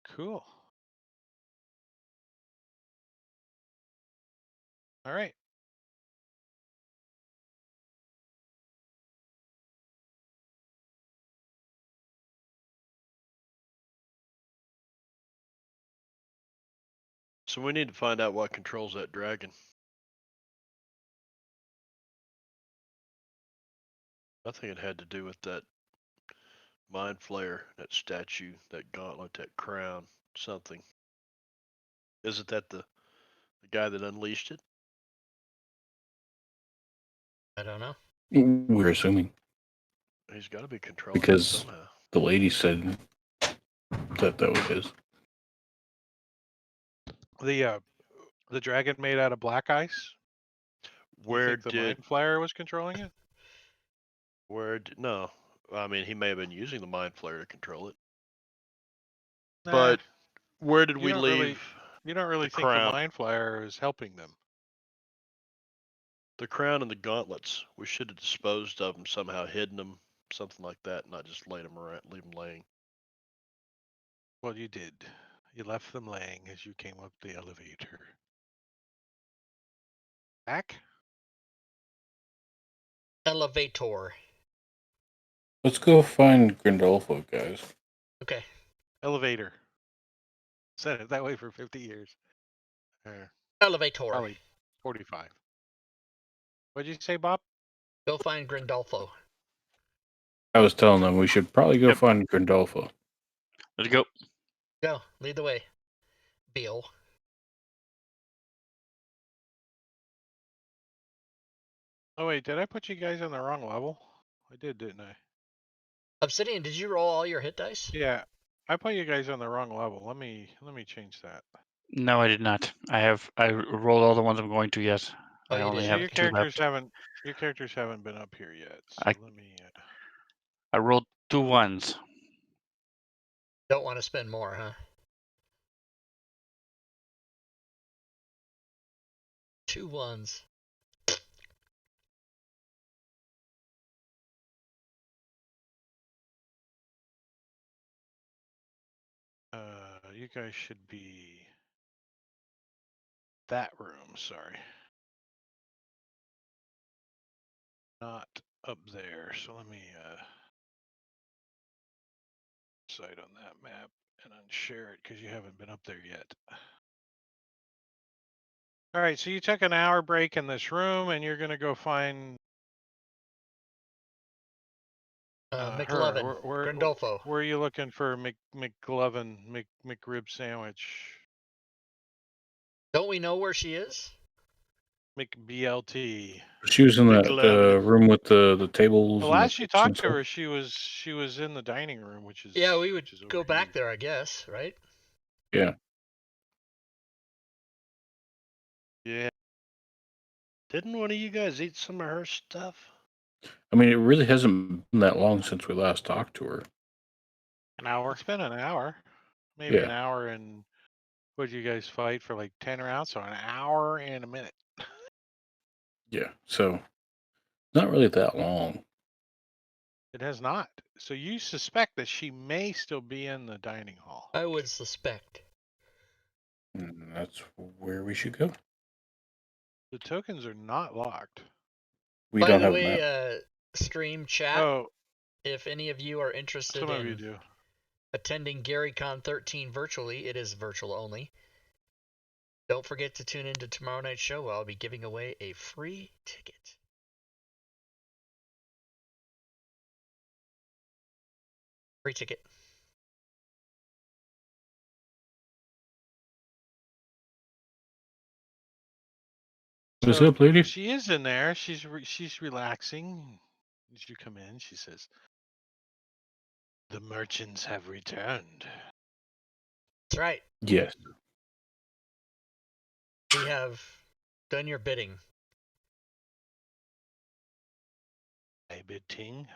Cool. All right. So we need to find out what controls that dragon. I think it had to do with that mind flayer, that statue, that gauntlet, that crown, something. Isn't that the guy that unleashed it? I don't know. We're assuming He's got to be controlling it because somehow. the lady said that was his. The dragon made out of black ice. Where you think the did mind flyer was controlling it? no? I mean, he may have been using the mind flayer to control it. Nah, But where did we you don't leave really think crown? the mind flyer is helping them? The crown and the gauntlets? We should have disposed of them somehow, hidden them, something like that, not just laid them around, leave them laying. Well, you did. You left them laying as you came up the elevator. Back? Elevator. Let's go find Grindolfo, guys. Okay. Elevator. Said it that way for 50 years. Elevator. Probably 45. What'd you say, Bob? Go find Grindolfo. I was telling them we should probably go Yep. find Grindolfo. Let's go. Go. Lead the way. Bill. Oh, wait, did I put you guys on the wrong level? I did, didn't I? Obsidian, did you roll all your hit dice? Yeah, I put you guys on the wrong level. Let me change that. No, I did not. I rolled all the ones I'm going to yet. Oh, I you only did. So have your 2 characters left. haven't been up here yet. So I- let me. I rolled 2 ones. Don't want to spend more, huh? 2 ones. You guys should be that room. Sorry, not up there. So let me site on that map and unshare it because you haven't been up there yet. All right, so you took an hour break in this room, and you're gonna go find McLovin. her. Grindolfo. Where are you looking for McLovin, McRib sandwich? Don't we know where she is? McBLT. She was in that McLovin. room with the tables. The and the last you books and talked to stuff. her, she was in the dining room, which is Yeah, we would which is go over back here. there, I guess, right? Yeah. Yeah. Didn't one of you guys eat some of her stuff? I mean, it really hasn't been that long since we last talked to her. An hour. It's been an hour. Maybe an Yeah. hour and would you guys fight for like 10 rounds? So an hour and a minute. Yeah. So not really that long. It has not. So you suspect that she may still be in the dining hall. I would suspect. And that's where we should go. The tokens are not locked. We By don't the have a way, map. stream chat, Oh, if any of you are interested some of you in do. attending GaryCon 13 virtually, it is virtual only. Don't forget to tune in to tomorrow night's show where I'll be giving away a free ticket. Free ticket. What's So up, lady? she is in there. She's relaxing. As you come in, she says, "The merchants have returned." That's right. Yes. We have done your bidding. My bidding.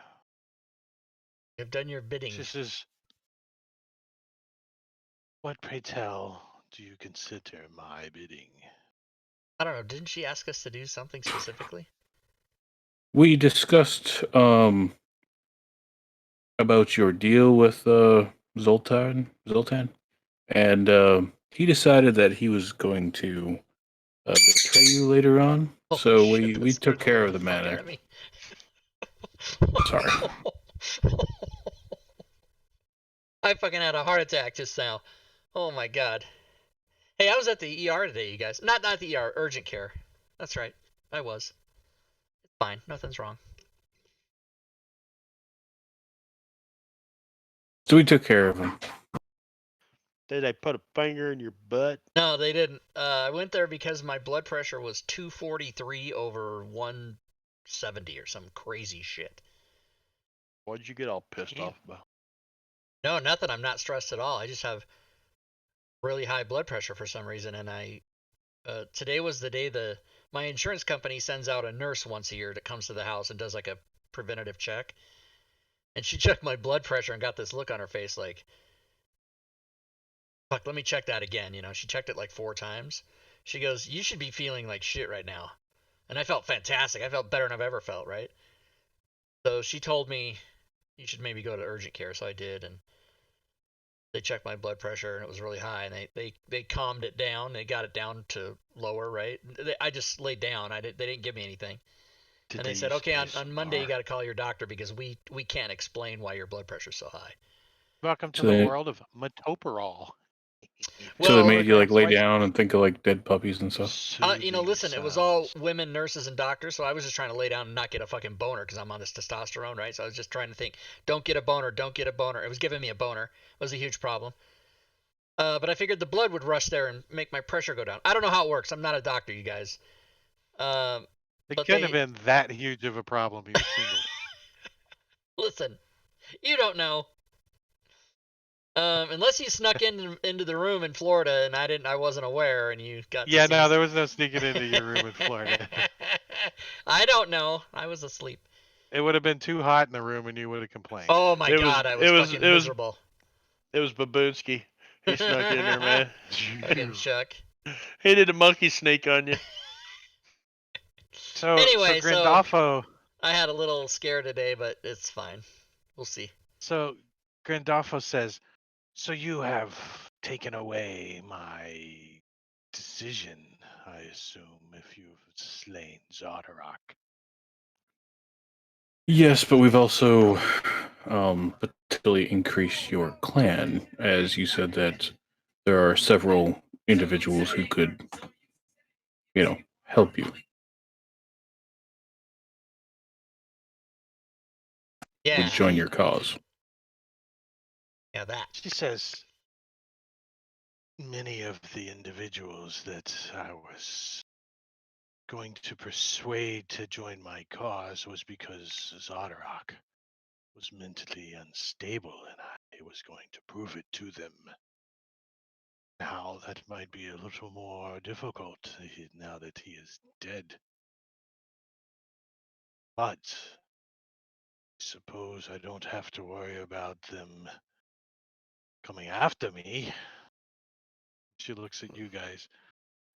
We have done your bidding. She says, "What, pray tell, do you consider my bidding?" I don't know. Didn't she ask us to do something specifically? We discussed about your deal with Zoltan, and he decided that he was going to betray you later on. Holy So shit, we that scared took care of the living fuck out matter. of me. Sorry. I fucking had a heart attack just now. Oh my god. Hey, I was at the ER today, you guys. Not the ER, urgent care. That's right. I was. It's fine. Nothing's wrong. So we took care of him. Did they put a finger in your butt? No, they didn't. I went there because my blood pressure was 243 over 170 or some crazy shit. What'd you get all pissed Yeah. off about? No, nothing. I'm not stressed at all. I just have really high blood pressure for some reason, and today was the day my insurance company sends out a nurse once a year that comes to the house and does like a preventative check. And she checked my blood pressure and got this look on her face like, fuck, let me check that again. You know, she checked it like 4 times. She goes, you should be feeling like shit right now. And I felt fantastic. I felt better than I've ever felt, right? So she told me you should maybe go to urgent care. So I did, and they checked my blood pressure, and it was really high. And they calmed it down. They got it down to lower, right? I just laid down. They didn't give me anything. Did And they said, use okay, on ASMR? Monday you got to call your doctor because we can't explain why your blood pressure's so high. Welcome to So the they- world of metoprolol. So they Well, made you like lay twice- down and think of like dead puppies and stuff. listen, it was all women nurses and doctors, so I was just trying to lay down and not get a fucking boner because I'm on this testosterone, right? So I was just trying to think, don't get a boner, don't get a boner. It was giving me a boner. It was a huge problem. But I figured the blood would rush there and make my pressure go down. I don't know how it works. I'm not a doctor, you guys. It but couldn't have been that huge of a problem. He was single. Listen, you don't know. Unless you snuck into the room in Florida and I wasn't aware, and you got. Yeah, no, there was no sneaking into your room in Florida. I don't know. I was asleep. It would have been too hot in the room, and you would have complained. Oh my god, I was fucking miserable. It was Baboonsky. He snuck in there, man. Fucking Chuck. He did a monkey snake on you. So, Anyway, so Grandolfo. I had a little scare today, but it's fine. We'll see. So Grandolfo says, "So you have taken away my decision, I assume, if you've slain Zodarok." Yes, but we've also potentially increased your clan, as you said that there are several individuals who could, help you. Yeah. Would join your cause. Yeah, that. She says, "Many of the individuals that I was going to persuade to join my cause was because Zodarok was mentally unstable, and I was going to prove it to them. Now that might be a little more difficult now that he is dead. But I suppose I don't have to worry about them coming after me. She looks at you guys.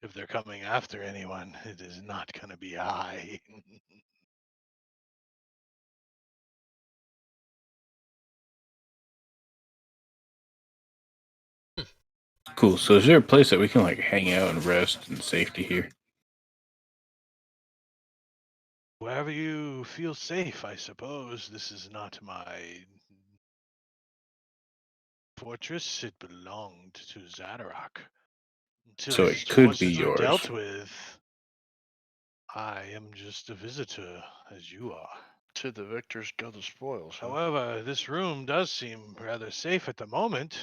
If they're coming after anyone, it is not going to be I. Cool. So is there a place that we can like hang out and rest in safety here? Wherever you feel safe, I suppose. This is not my fortress. It belonged to Zadarok. Until So his it could be forces were yours. dealt with, I am just a visitor, as you are. To the victors go the spoils. Huh? However, this room does seem rather safe at the moment.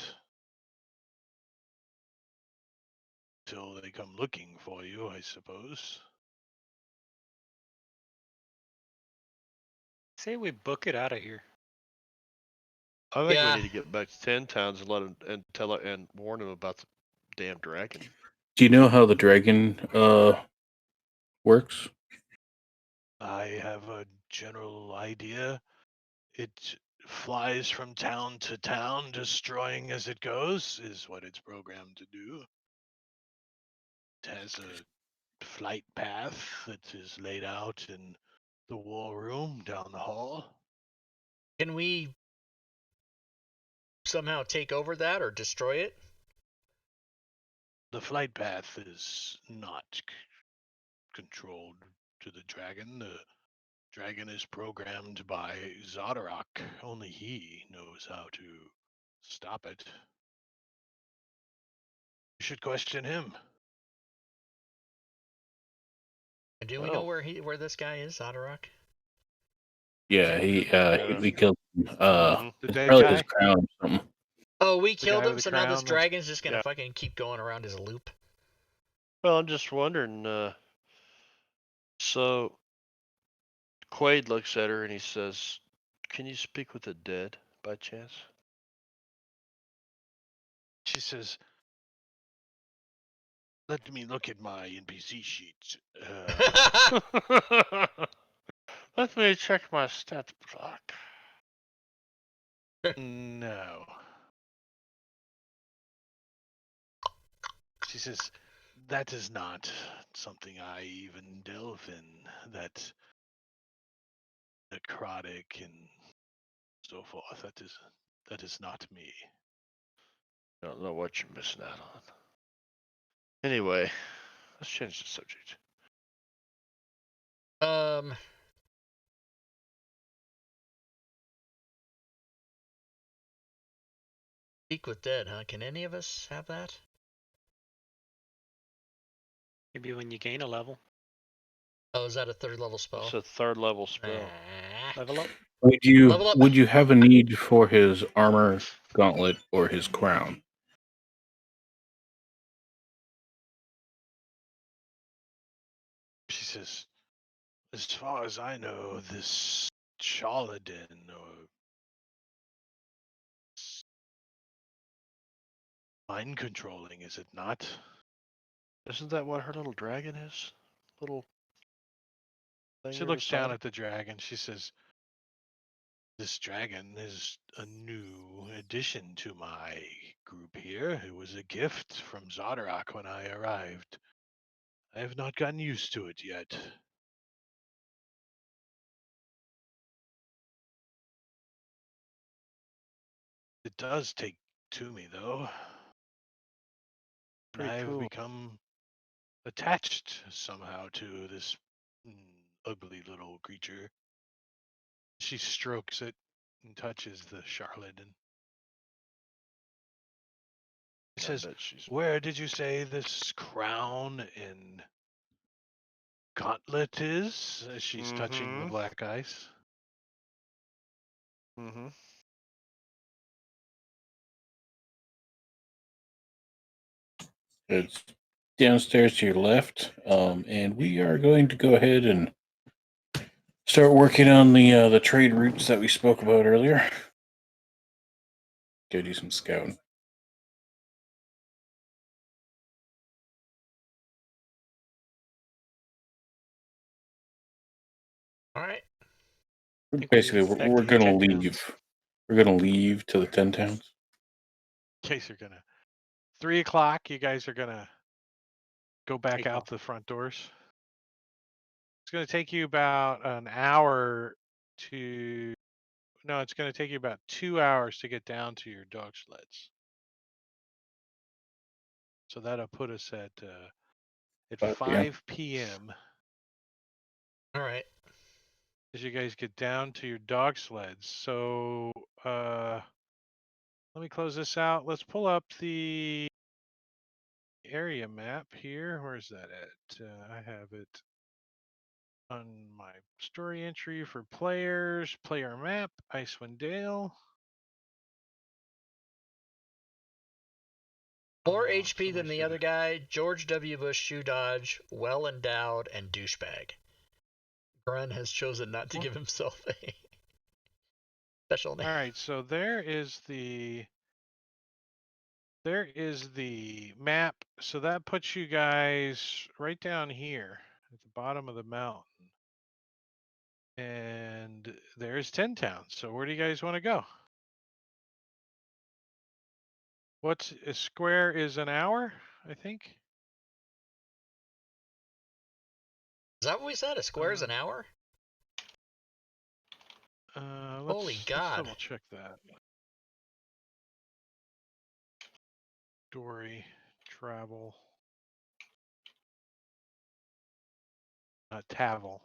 Till they come looking for you, I suppose. Say we book it out of here. I think Yeah. we need to get back to 10 towns and let him and tell it and warn him about the damn dragon. Do you know how the dragon works? I have a general idea. It flies from town to town, destroying as it goes, is what it's programmed to do. It has a flight path that is laid out in the war room down the hall. Can we somehow take over that or destroy it? The flight path is not controlled to the dragon. The dragon is programmed by Zodarok. Only he knows how to stop it. You should question him. Do we know where this guy is, Zadarok? Yeah, we killed him. The It's dead probably guy? his crown or something. Oh, we The killed guy him, with so the now this crown, dragon's just gonna yeah. fucking keep going around his loop. Well, I'm just wondering. So Quaid looks at her and he says, "Can you speak with the dead by chance?" She says, let me look at my NPC sheet. Let me check my stat block. No. She says, that is not something I even delve in. That necrotic and so forth. That is not me. I don't know what you're missing out on. Anyway, let's change the subject. Speak with dead, huh? Can any of us have that? Maybe when you gain a level. Oh, is that a third level spell? It's a third level spell. Level up. Level up. Would you have a need for his armor, gauntlet, or his crown? She says, as far as I know, this Charladin or mind controlling, is it not? Isn't that what her little dragon is? Little thing. She looks down at the dragon. She says, this dragon is a new addition to my group here. It was a gift from Zodarok when I arrived. I have not gotten used to it yet. It does take to me, though. And Pretty I have cool. become attached somehow to this ugly little creature. She strokes it and touches the Charlatan. She says, where did you say this crown and gauntlet is? As she's touching the black ice. Mm-hmm. It's downstairs to your left, and we are going to go ahead and start working on the trade routes that we spoke about earlier. Go do some scouting. All right. Basically, we're effectively going to checked leave. towns. We're going to leave to the 10 towns. guys are gonna 3 o'clock. You guys are gonna go back Take out off. the front doors. It's gonna take you about an hour to. No, it's gonna take you about 2 hours to get down to your dog sleds. So that'll put us at 5 5 p.m. All right. as you guys get down to your dog sleds. So let me close this out. Let's pull up the area map here. Where's that at? I have it on my story entry for players, player map, Icewind Dale. More Oh, HP than somebody's the got other a- guy. George W. Bush, shoe dodge, well endowed, and douchebag. Grun has chosen not to give himself a special name. All right, so there is the map. So that puts you guys right down here at the bottom of the mountain. And there's 10 towns. So where do you guys want to go? What's a square is an hour, I think. Is that what we said? A square is an hour? Holy God. Let's double check that. Story, travel. Travel.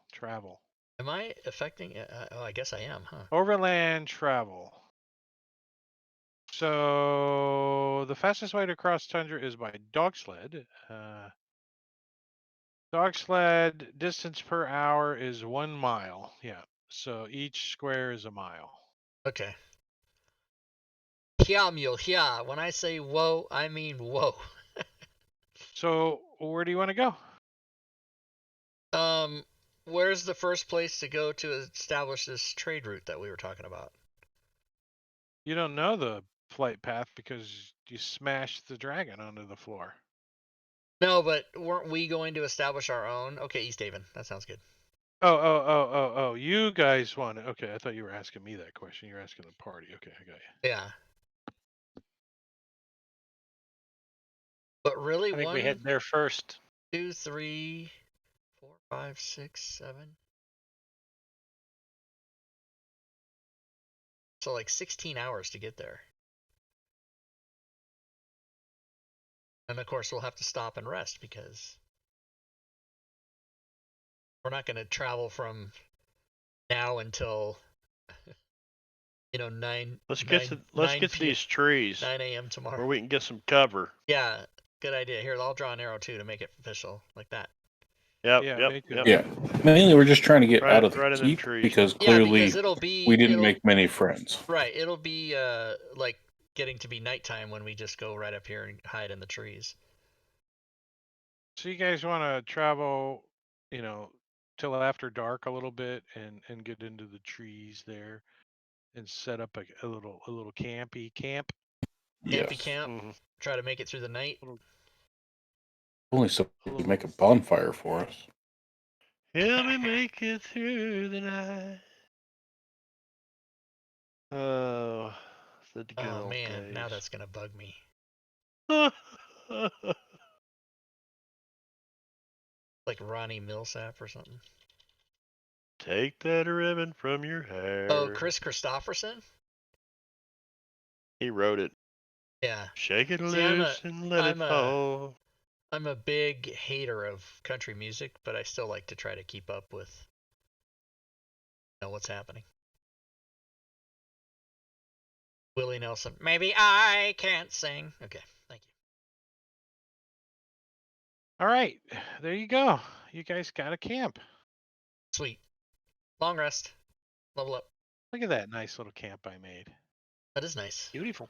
Am I affecting? Oh, I guess I am, huh? Overland travel. So the fastest way to cross tundra is by dog sled. Dog sled distance per hour is 1 mile. Yeah. So each square is a mile. Okay. Hya. When I say whoa, I mean whoa. So where do you want to go? Where's the first place to go to establish this trade route that we were talking about? You don't know the flight path because you smashed the dragon onto the floor. No, but weren't we going to establish our own? Okay, East Haven. That sounds good. Oh. You guys want it. Okay, I thought you were asking me that question. You're asking the party. Okay, I got you. Yeah. But really, I think we head there first. 2, 3, 4, 5, 6, 7. So like 16 hours to get there. And of course, we'll have to stop and rest because we're not going to travel from now until 9. Let's get to these trees 9 a.m. tomorrow. where we can get some cover. Yeah, good idea. Here, I'll draw an arrow too to make it official, like that. Yep. Yeah. Mainly, we're just trying to get out of the right in them keep trees. because Yeah, clearly because it'll be, we didn't make many friends. Right, it'll be like getting to be nighttime when we just go right up here and hide in the trees. So you guys want to travel, till after dark a little bit and get into the trees there and set up a little camp. Campy Yes. camp. Mhm. Try to make it through the night. Only so they can make a bonfire for us. Help me make it through the night. Oh, the good Oh old man, days. now that's gonna bug me. Like Ronnie Millsap or something. Take that ribbon from your hair. Oh, Chris Christopherson? He wrote it. Yeah. Shake it See, loose and let it fall. I'm a big hater of country music, but I still like to try to keep up with what's happening. Willie Nelson. Maybe I can't sing. Okay, thank you. All right, there you go. You guys got a camp. Sweet. Long rest. Level up. Look at that nice little camp I made. That is nice. Beautiful.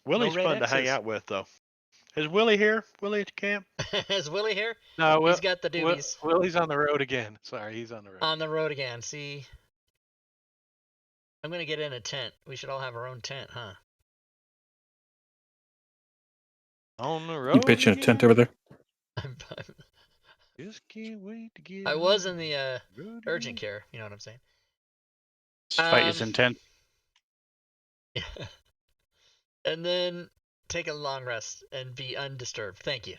Willie's red fun to hang X's. out with, though. Is Willie here? Willie at camp? Is Willie here? No, He's got the doobies. Willie's on the road again. Sorry, he's on the road. On the road again. See, I'm gonna get in a tent. We should all have our own tent, huh? On the road. You pitching a tent over there? Just can't wait to get. I was in the road urgent again. care. You know what I'm saying? This fight is intense. Yeah. And then take a long rest and be undisturbed. Thank you.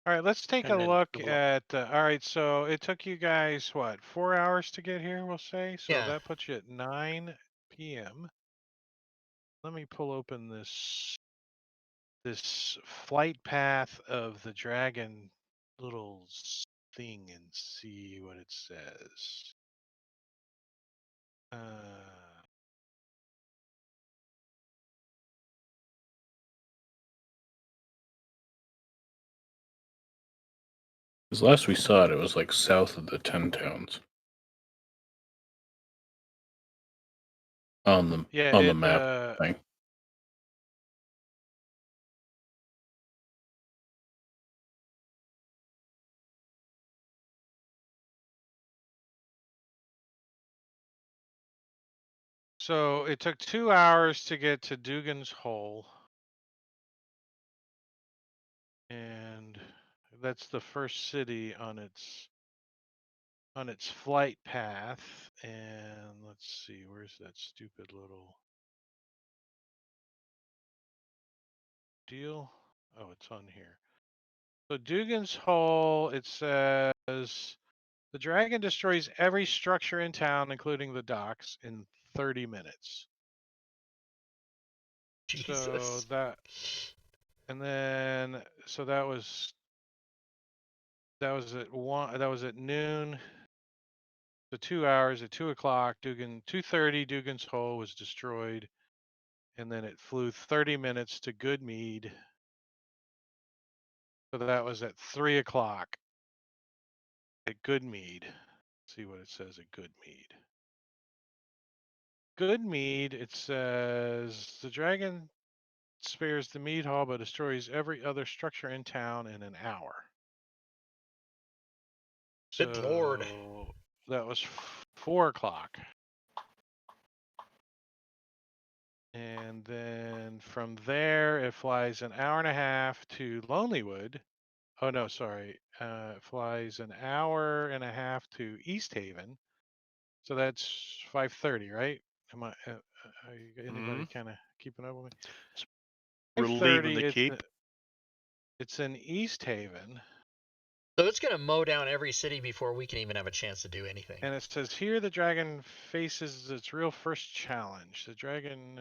All right, let's take a And then look the at. All right, so it took you guys what, 4 hours to get here? We'll say. So Yeah. that puts you at 9 p.m. Let me pull open this flight path of the dragon little thing and see what it says. Because last we saw it, it was like south of the 10 towns. On the Yeah, on the map thing. So it took 2 hours to get to Dugan's Hole. And that's the first city on its flight path. And let's see, where's that stupid little deal? Oh, it's on here. So Dugan's Hole, it says the dragon destroys every structure in town, including the docks, in 30 minutes. Jesus. So that, and then so that was at one. That was at noon. So 2 hours at 2 o'clock. 2:30. Dugan's Hole was destroyed, and then it flew 30 minutes to Goodmead. So that was at 3 o'clock at Goodmead. Let's see what it says at Goodmead. Goodmead, it says the dragon spares the mead hall but destroys every other structure in town in an hour. Good lord. So that was 4 o'clock. And then from there, it flies an hour and a half to Lonelywood. Oh, no, sorry. It flies an hour and a half to East Haven. So that's 5:30, right? Am I? Anybody kind of keeping up with me? We're leaving 5:30. the keep. It's in East Haven. So it's gonna mow down every city before we can even have a chance to do anything. And it says here the dragon faces its real first challenge. The dragon.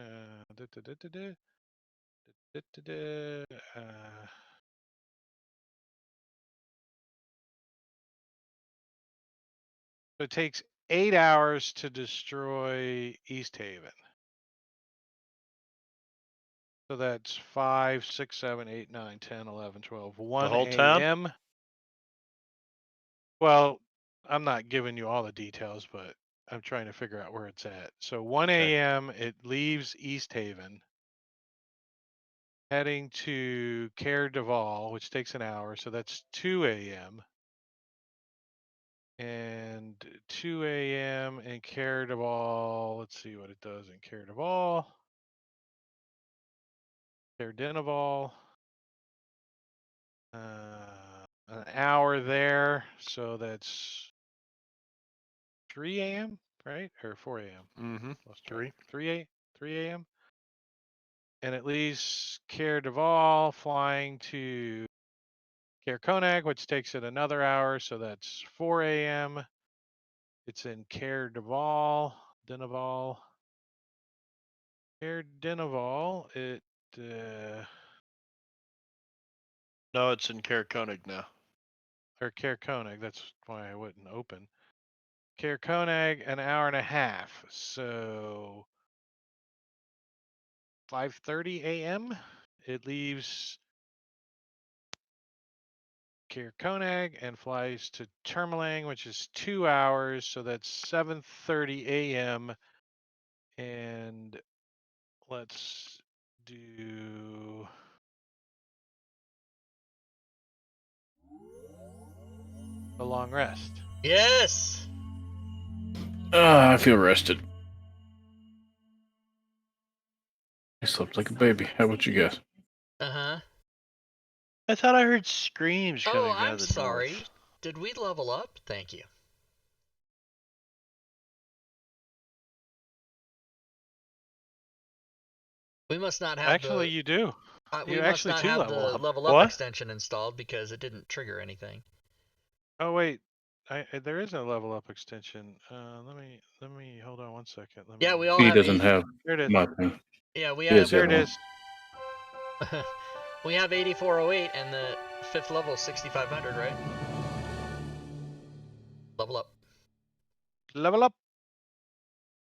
So it takes 8 hours to destroy East Haven. So that's 5, 6, 7, 8, 9, 10, 11, 12, 1 whole town? a.m. Well, I'm not giving you all the details, but I'm trying to figure out where it's at. So 1 Okay. a.m. it leaves East Haven, heading to Cair Duval, which takes an hour. So that's 2 a.m. And 2 a.m. in Cair Duval. Let's see what it does in Cair Duval. Cair Denival. An hour there. So that's 3 a.m., right? Or 4 a.m.? Mm-hmm. 3. 3 a.m. And it leaves Cair Duval flying to Cair Conag, which takes it another hour. So that's 4 a.m. It's in Cair Duval, Denival. Cair Denival, it, No, it's in Cair Koenig now. or Cair Conag, that's why I wouldn't open. Cair Conag, an hour and a half. So 5:30 a.m. It leaves Cair Conag and flies to Termalang, which is 2 hours. So that's 7:30 a.m. And let's do a long rest. Yes. I feel rested. I slept like a baby. How about you guys? Uh-huh. I thought I heard screams coming Oh, out I'm of the sorry. north. Did we level up? Thank you. We must not have Actually, the. you do. We You must actually not do have level the up. level up What? extension installed because it didn't trigger anything. Oh wait, there is a level up extension. Let me hold on one second. Let Yeah, me, we all He have. doesn't have There it is. my thing. Yeah, we He has have. the There other it one. is. We have 8408 and the 5th level is 6500, right? Level up. Level up.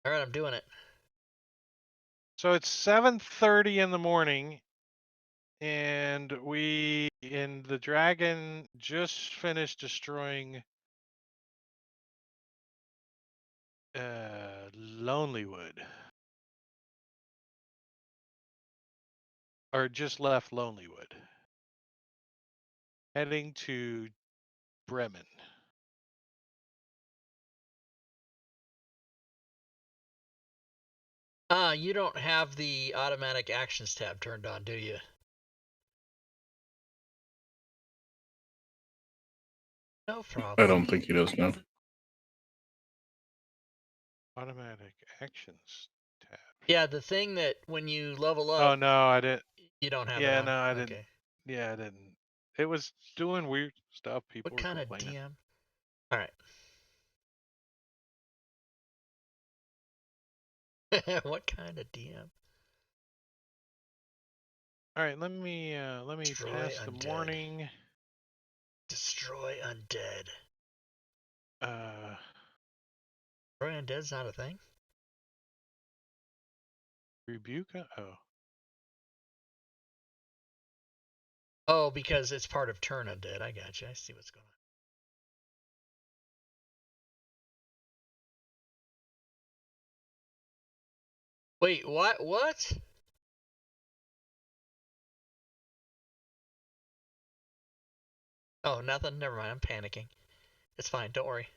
All right, I'm doing it. So it's 7:30 in the morning, and the dragon just finished destroying Lonelywood, or just left Lonelywood, heading to Bremen. You don't have the automatic actions tab turned on, do you? No I problem. don't think he does now. Automatic actions tab. Yeah, the thing that when you level Oh up, no, I didn't. you don't have it Yeah, on. no, I Okay. didn't. Yeah, I didn't. It was doing weird stuff. People What were kind of complaining. DM? All right. What kind of DM? All right, let me Destroy pass the undead. morning. Destroy undead. Uh, Destroy undead's not a thing? rebuke. Oh, Oh, because it's part of turn undead. I gotcha. I see what's going on. Wait, what? What? Oh, nothing. Never mind. I'm panicking. It's fine. Don't worry.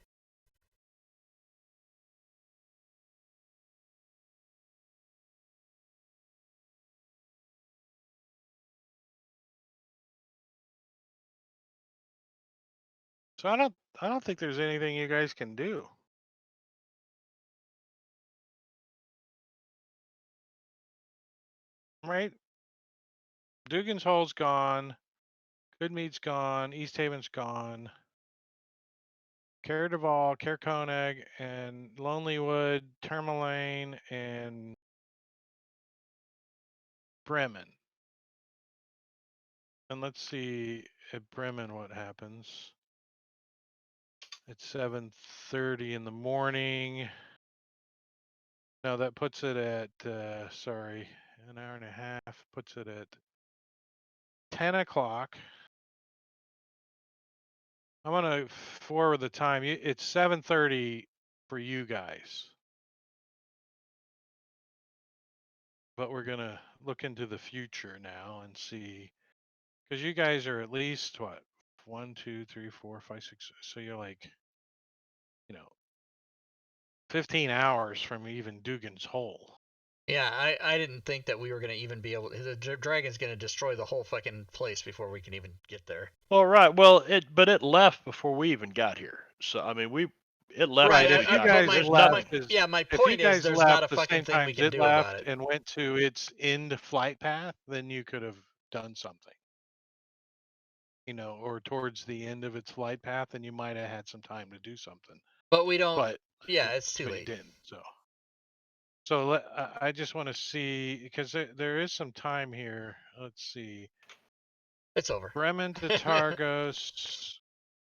so I don't think there's anything you guys can do. Right? Dugan's Hole's gone. Goodmead's gone. East Haven's gone. Care Duval, Care Koenig, and Lonelywood, Tourmaline, and Bremen. And let's see at Bremen what happens. It's 7:30 in the morning. No, that puts it at sorry, an hour and a half. Puts it at 10 o'clock. I'm gonna forward the time. It's 7:30 for you guys, but we're gonna look into the future now and see, because you guys are at least what, 1, 2, 3, 4, 5, 6. So you're like, 15 hours from even Dugan's Hole. Yeah, I didn't think that we were going to even be able to. The dragon's going to destroy the whole fucking place before we can even get there. Well, right. Well, it left before we even got here. So I mean, it left Right, before If we you got guys here. There's left, nothing. my if you point is guys there's not a left the fucking same thing we times can it do about left it. and went to its end flight path, then you could have done something. Or towards the end of its flight path, and you might have had some time to do something. But we don't. But Yeah, it's too but you late. didn't. I just want to see, because there is some time here. Let's see. It's over. Bremen to Targos.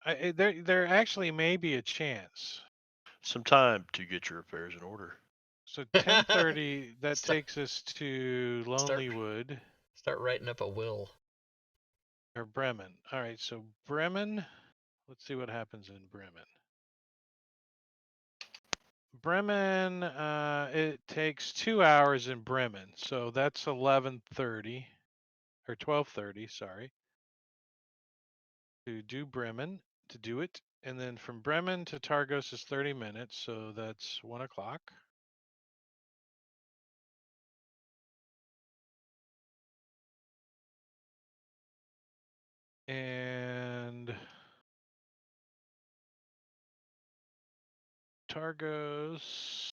There actually may be a chance. Some time to get your affairs in order. So 10:30, that Start- takes us to Lonelywood Start writing up a will. or Bremen. All right, so Bremen. Let's see what happens in Bremen. Bremen, it takes 2 hours in Bremen, so that's 11:30 or 12:30. Sorry, to do Bremen, to do it, and then from Bremen to Targos is 30 minutes, so that's 1 o'clock. And Targos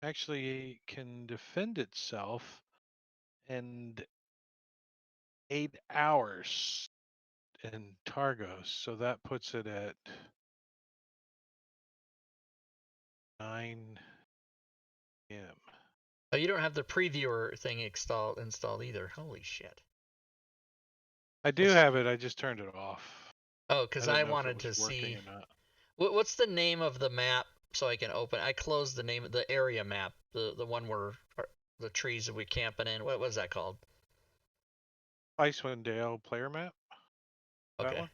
actually can defend itself in 8 hours in Targos. So that puts it at 9 p.m. Oh, you don't have the previewer thing installed either. Holy shit. I do It's- have it. I just turned it off. Oh, because didn't I know if it wanted was to working see or not. what's the name of the map so I can open. I closed the name of the area map, the one where the trees that we're camping in. What was that called? Icewind Dale player map. That Okay. one?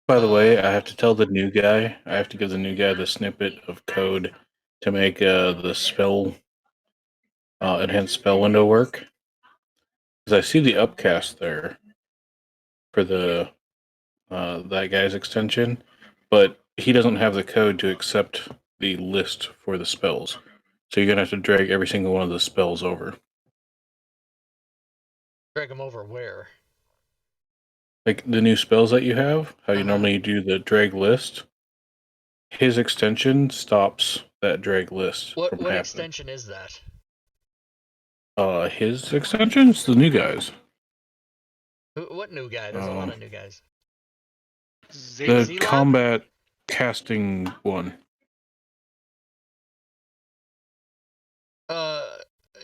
By the way, I have to tell the new guy. I have to give the new guy the snippet of code to make the spell enhanced spell window work. Because I see the upcast there for the that guy's extension, but he doesn't have the code to accept the list for the spells. So you're gonna have to drag every single one of the spells over. Drag them over where? Like the new spells that you have, how you Uh-huh. normally do the drag list. His extension stops that drag list What from what happening. extension is that? His extension's the new guys. What new guy? There's a lot of new guys. The Zilot? combat casting one.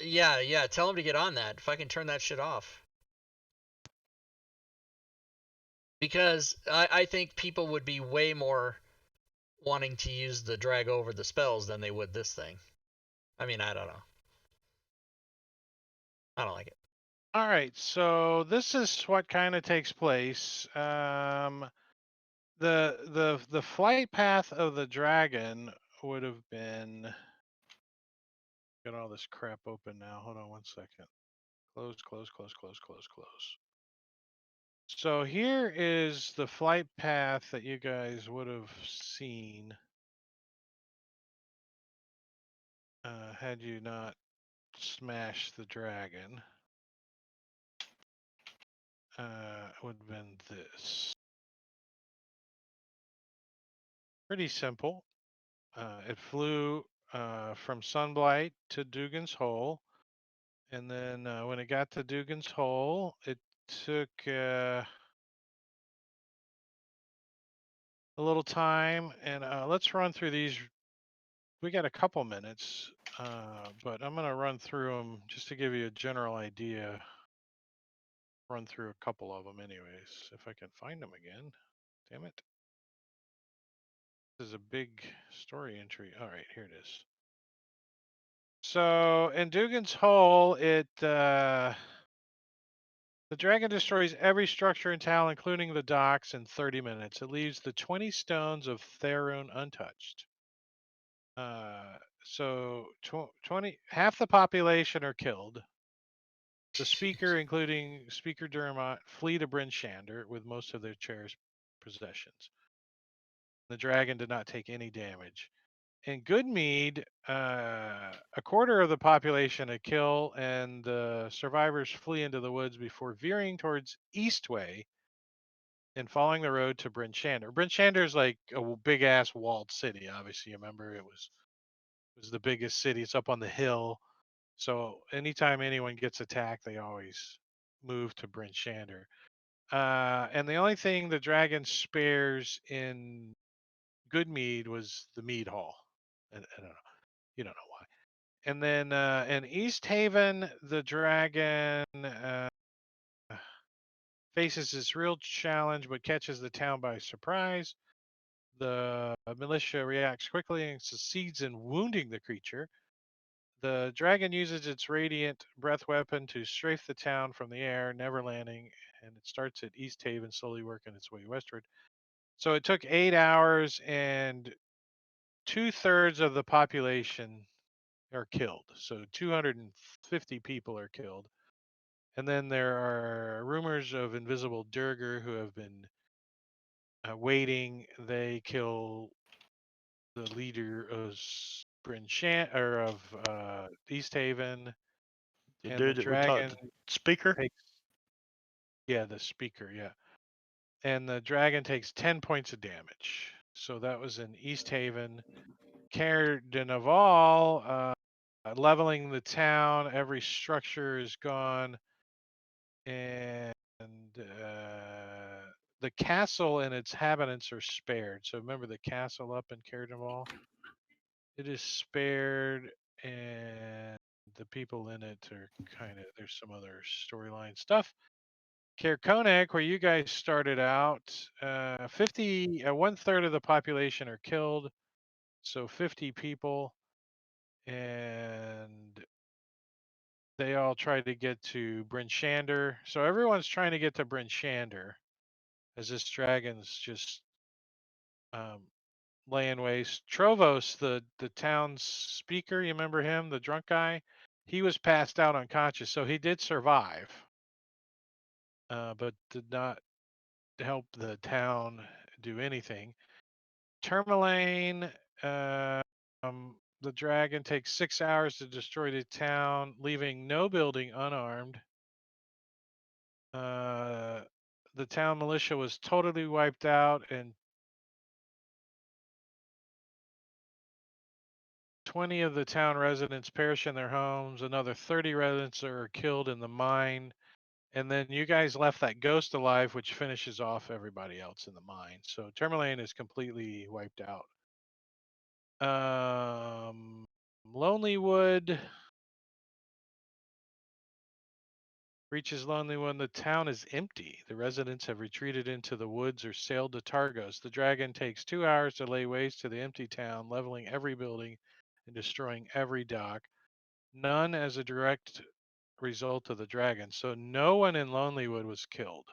Yeah. Tell him to get on that. If I can turn that shit off. Because I think people would be way more wanting to use the drag over the spells than they would this thing. I mean, I don't know. I don't like it. All right, so this is what kind of takes place. The flight path of the dragon would have been. Got all this crap open now. Hold on one second. Close. So here is the flight path that you guys would have seen had you not smashed the dragon. Would have been this. Pretty simple. It flew from Sunblight to Dugan's Hole. And then when it got to Dugan's Hole, it took a little time. And let's run through these. We got a couple minutes, but I'm going to run through them just to give you a general idea. Run through a couple of them anyways, if I can find them again. Damn it. This is a big story entry. All right, here it is. So in Dugan's Hole, the dragon destroys every structure in town, including the docks, in 30 minutes. It leaves the 20 stones of Theron untouched. So 20, half the population are killed. The speaker, including Speaker Dermot, flee to Bryn Shander with most of their cherished possessions. The dragon did not take any damage. In Goodmead, a quarter of the population are killed, and the survivors flee into the woods before veering towards Eastway and following the road to Bryn Shander. Bryn Shander is like a big ass walled city. Obviously, you remember it was the biggest city. It's up on the hill. So anytime anyone gets attacked, they always move to Bryn Shander. And the only thing the dragon spares in Goodmead was the mead hall. I don't know. You don't know why. And then in East Haven, the dragon faces this real challenge, but catches the town by surprise. The militia reacts quickly and succeeds in wounding the creature. The dragon uses its radiant breath weapon to strafe the town from the air, never landing, and it starts at East Haven, slowly working its way westward. So it took 8 hours, and 2/3 of the population are killed. So 250 people are killed. And then there are rumors of invisible Durger who have been waiting. They kill the leader of East Haven, The and the dude that we talked, dragon the speaker. takes the speaker, yeah. And the dragon takes 10 points of damage. So that was in East Haven. Caer de Naval, leveling the town. Every structure is gone, and the castle and its inhabitants are spared. So remember the castle up in Cardival? It is spared, and the people in it are kind of, there's some other storyline stuff. Kerkonek, where you guys started out, 1/3 of the population are killed, so 50 people, and they all tried to get to Bryn Shander. So everyone's trying to get to Bryn Shander, as this dragon's just laying waste. Trovos, the town's speaker, you remember him, the drunk guy? He was passed out unconscious, so he did survive, but did not help the town do anything. Tourmaline, the dragon takes 6 hours to destroy the town, leaving no building unarmed. The town militia was totally wiped out, and 20 of the town residents perish in their homes. Another 30 residents are killed in the mine. And then you guys left that ghost alive, which finishes off everybody else in the mine. So Tourmaline is completely wiped out. Lonelywood reaches Lonelywood. The town is empty. The residents have retreated into the woods or sailed to Targos. The dragon takes 2 hours to lay waste to the empty town, leveling every building and destroying every dock. None as a direct result of the dragon. So no one in Lonelywood was killed.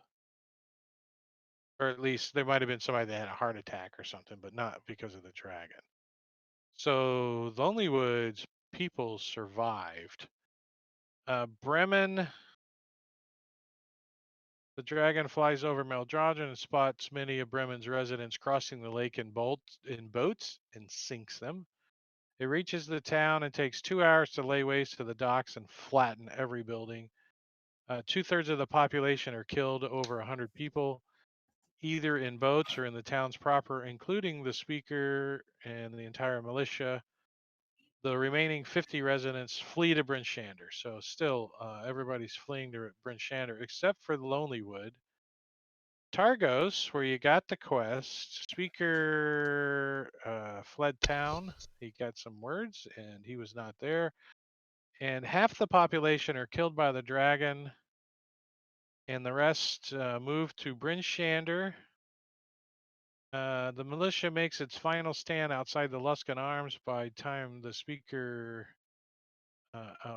Or at least there might have been somebody that had a heart attack or something, but not because of the dragon. So Lonelywood's people survived. Bremen, the dragon flies over Meldrodgen and spots many of Bremen's residents crossing the lake in boats and sinks them. It reaches the town and takes 2 hours to lay waste to the docks and flatten every building. 2/3 of the population are killed, over 100 people, either in boats or in the towns proper, including the speaker and the entire militia. The remaining 50 residents flee to Bryn Shander. So still, everybody's fleeing to Bryn Shander except for Lonelywood. Targos, where you got the quest, speaker fled town. He got some words, and he was not there. And half the population are killed by the dragon, and the rest moved to Bryn Shander. The militia makes its final stand outside the Luskan Arms by time the speaker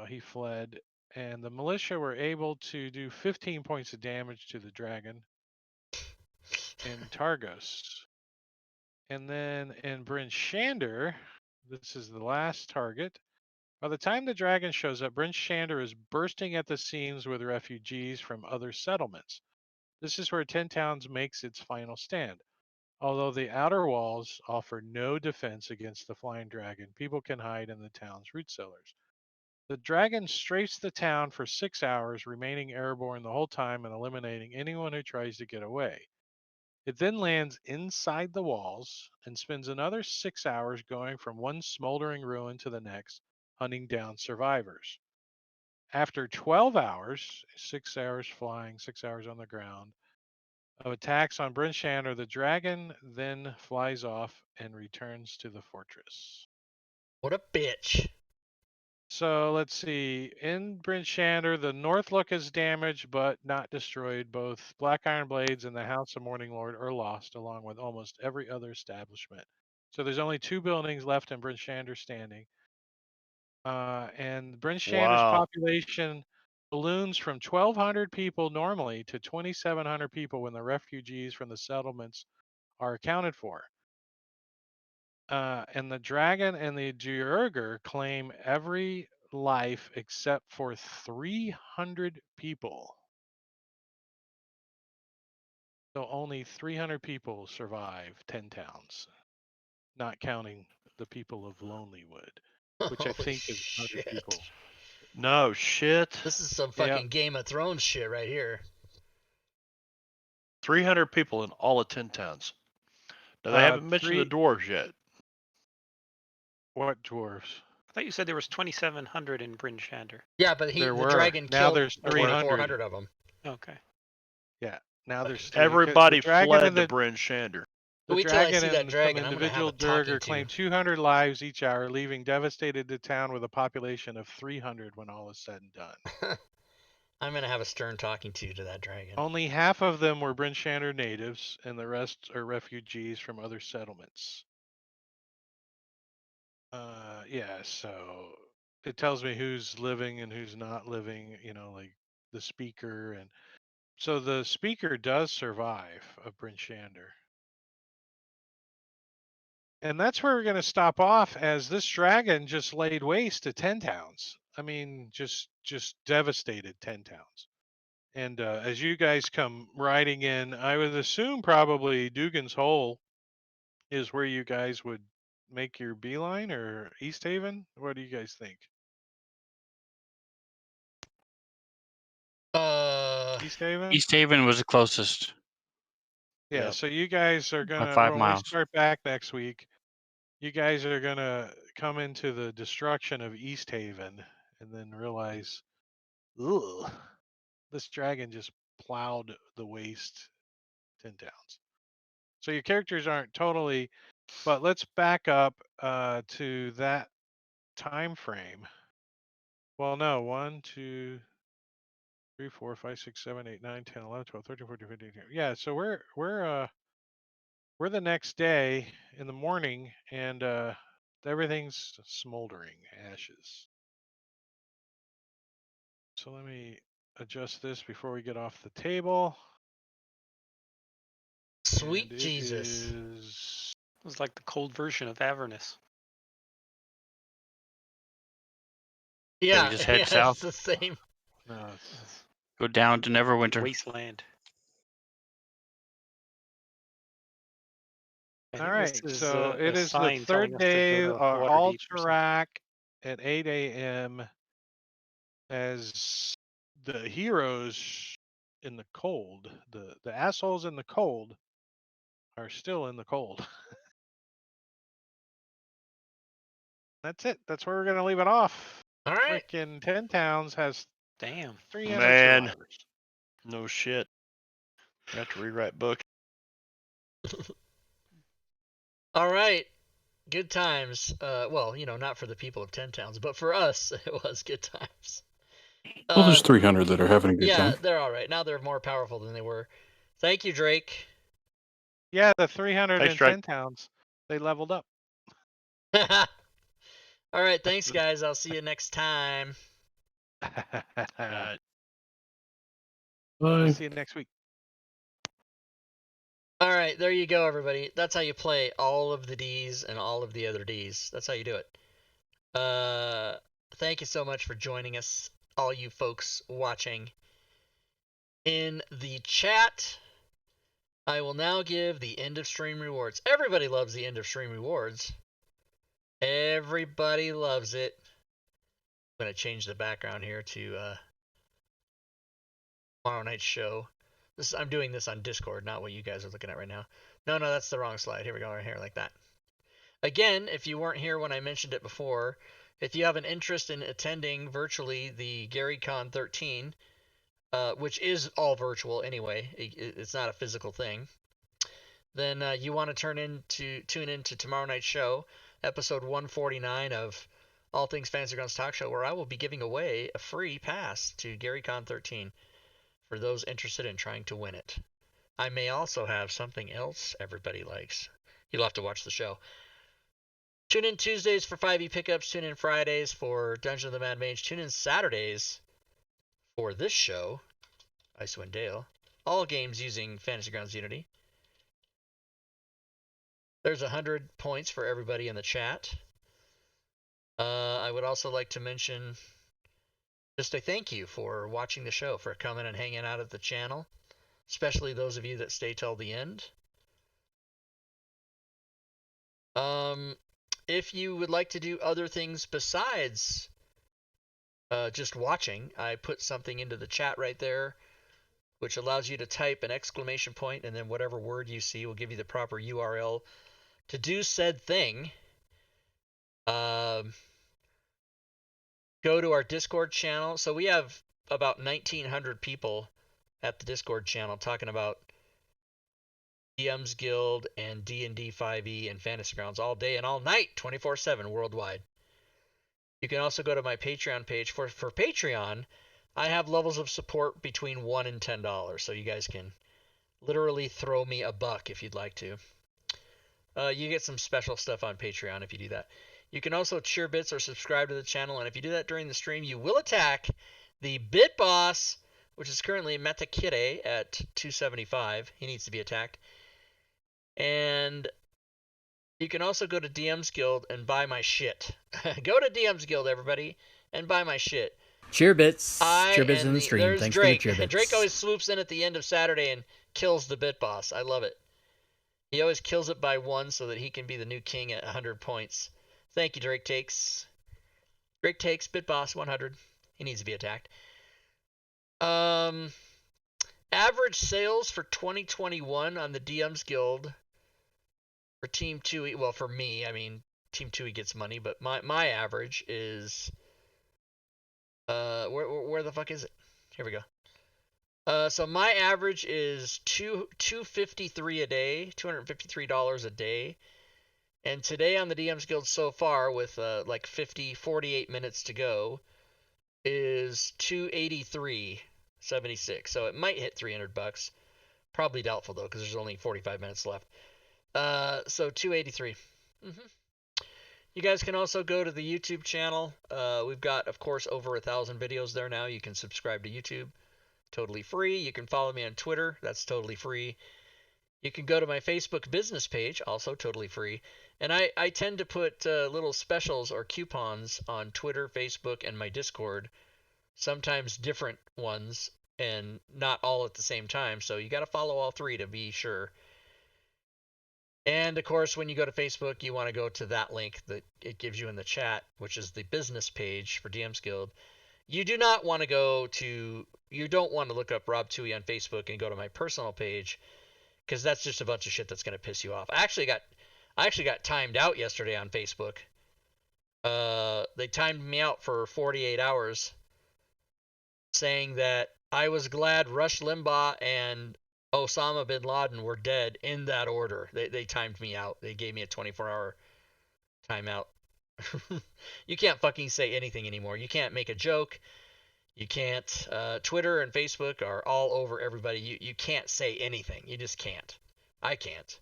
he fled, and the militia were able to do 15 points of damage to the dragon in Targos. And then in Bryn Shander, this is the last target. By the time the dragon shows up, Bryn Shander is bursting at the seams with refugees from other settlements. This is where 10 Towns makes its final stand. Although the outer walls offer no defense against the flying dragon, people can hide in the town's root cellars. The dragon strafes the town for 6 hours, remaining airborne the whole time and eliminating anyone who tries to get away. It then lands inside the walls and spends another 6 hours going from one smoldering ruin to the next, hunting down survivors. After 12 hours, 6 hours flying, 6 hours on the ground, of attacks on Bryn Shander, the dragon then flies off and returns to the fortress. What a bitch. So let's see. In Bryn Shander, the North Look is damaged but not destroyed. Both Black Iron Blades and the House of Morning Lord are lost, along with almost every other establishment. So there's only 2 buildings left in Bryn Shander standing. And Bryn Shander's Wow. population balloons from 1,200 people normally to 2,700 people when the refugees from the settlements are accounted for. And the dragon and the Duergar claim every life except for 300 people. So only 300 people survive 10 towns, not counting the people of Lonelywood, which I Holy think is 100 shit. people. No shit. This is some Yep. fucking Game of Thrones shit right here. 300 people in all of 10 Towns. Now, they haven't mentioned the dwarves yet. What dwarves? thought you said there was 2,700 in Bryn Shander. Yeah, but There the were. dragon Now killed there's over 300. 400 of them. Okay. Yeah. Now there's Everybody the dragon fled and to the, Bryn Shander. the Wait till I dragon see that and dragon. some I'm gonna have individual a talking Durger to. claim 200 lives each hour, leaving devastated the town with a population of 300 when all is said and done. I'm gonna have a stern talking to that dragon. Only half of them were Bryn Shander natives, and the rest are refugees from other settlements. Yeah, so it tells me who's living and who's not living, like the speaker. And so the speaker does survive of Bryn Shander. And that's where we're going to stop off, as this dragon just laid waste to 10 towns. I mean, just devastated 10 towns. And as you guys come riding in, I would assume probably Dugan's Hole is where you guys would make your beeline, or East Haven. What do you guys think? East Haven? East Haven was the closest. Yeah, Yep. so you guys are By gonna, 5 when miles. we start back next week, you guys are gonna come into the destruction of East Haven and then realize, ugh, this dragon just plowed the waste 10 towns. So your characters aren't totally, but let's back up to that time frame. Well, no, 1, 2, 3, 4, 5, 6, 7, 8, 9, 10, 11, 12, 13, 14, 15. Yeah, so we're the next day in the morning, and everything's smoldering ashes. So let me adjust this before we get off the table. Sweet And Jesus. It was like the cold version of Avernus. Yeah, we Yeah, just head yeah, south. it's the same. No, Go down to Neverwinter. Wasteland. I all think right. this is So it a is the sign telling third us to day, go to Waterdeep or something. Alterac at 8 a.m. as the heroes in the cold, the assholes in the cold, are still in the cold. That's it. That's where we're gonna leave it off. All right. Frickin' 10 Towns has Damn. 300 Man. survivors. No shit. I have to rewrite book. All right. Good times. Well, not for the people of 10 Towns, but for us, it was good times. Well, there's 300 that are having a good Yeah, time. they're all right. Now they're more powerful than they were. Thank you, Drake. Yeah, the 310 Thanks, Drake. Towns, they leveled up. All right. Thanks, guys. I'll see you next time. Bye. See you next week. All right, there you go, everybody. That's how you play all of the Ds and all of the other Ds. That's how you do it. Thank you so much for joining us, all you folks watching. In the chat, I will now give the end of stream rewards. Everybody loves the end of stream rewards. Everybody loves it. I'm going to change the background here to tomorrow night's show. I'm doing this on Discord, not what you guys are looking at right now. No, that's the wrong slide. Here we go, right here, like that. Again, if you weren't here when I mentioned it before, if you have an interest in attending virtually the GaryCon 13, which is all virtual anyway, it's not a physical thing, then you want to tune into tomorrow night's show, episode 149 of All Things Fantasy Grounds Talk Show, where I will be giving away a free pass to GaryCon 13 for those interested in trying to win it. I may also have something else everybody likes. You'll have to watch the show. Tune in Tuesdays for 5e pickups. Tune in Fridays for Dungeon of the Mad Mage. Tune in Saturdays for this show, Icewind Dale. All games using Fantasy Grounds Unity. There's 100 points for everybody in the chat. I would also like to mention just a thank you for watching the show, for coming and hanging out at the channel, especially those of you that stay till the end. If you would like to do other things besides just watching, I put something into the chat right there, which allows you to type an exclamation point, and then whatever word you see will give you the proper URL to do said thing. go to our Discord channel. So we have about 1,900 people at the Discord channel talking about DM's Guild and D&D 5e and Fantasy Grounds all day and all night, 24/7 worldwide. You can also go to my Patreon page. For Patreon, I have levels of support between $1 and $10, so you guys can literally throw me a buck if you'd like to. You get some special stuff on Patreon if you do that. You can also cheer bits or subscribe to the channel, and if you do that during the stream, you will attack the Bit Boss, which is currently Metakide at 275. He needs to be attacked. And you can also go to DM's Guild and buy my shit. Go to DM's Guild, everybody, and buy my shit. Cheer bits. Cheer bits in the stream. There's Thanks Drake. for the cheer bits. Drake always swoops in at the end of Saturday and kills the Bit Boss. I love it. He always kills it by 1 so that he can be the new king at 100 points. Thank you, Drake Takes. Drake Takes, Bit Boss, 100. He needs to be attacked. Average sales for 2021 on the DM's Guild for Team 2E. Well, for me, I mean, Team 2E gets money, but my average is... where the fuck is it? Here we go. So my average is $253 a day, $253 a day. And today on the DM's Guild so far, with like 48 minutes to go, is $283.76. So it might hit $300. Probably doubtful though, because there's only 45 minutes left. So $283. You guys can also go to the YouTube channel. We've got, of course, over 1,000 videos there now. You can subscribe to YouTube. Totally free. You can follow me on Twitter. That's totally free. You can go to my Facebook business page. Also totally free. And I tend to put little specials or coupons on Twitter, Facebook, and my Discord. Sometimes different ones and not all at the same time. So you got to follow all three to be sure. And of course, when you go to Facebook, you want to go to that link that it gives you in the chat, which is the business page for DM's Guild. You do not want to you don't want to look up Rob Tui on Facebook and go to my personal page, because that's just a bunch of shit that's going to piss you off. I actually got timed out yesterday on Facebook. They timed me out for 48 hours, saying that I was glad Rush Limbaugh and Osama bin Laden were dead in that order. They timed me out. They gave me a 24-hour timeout. You can't fucking say anything anymore. You can't make a joke. You can't. Twitter and Facebook are all over everybody. You can't say anything. You just can't. I can't.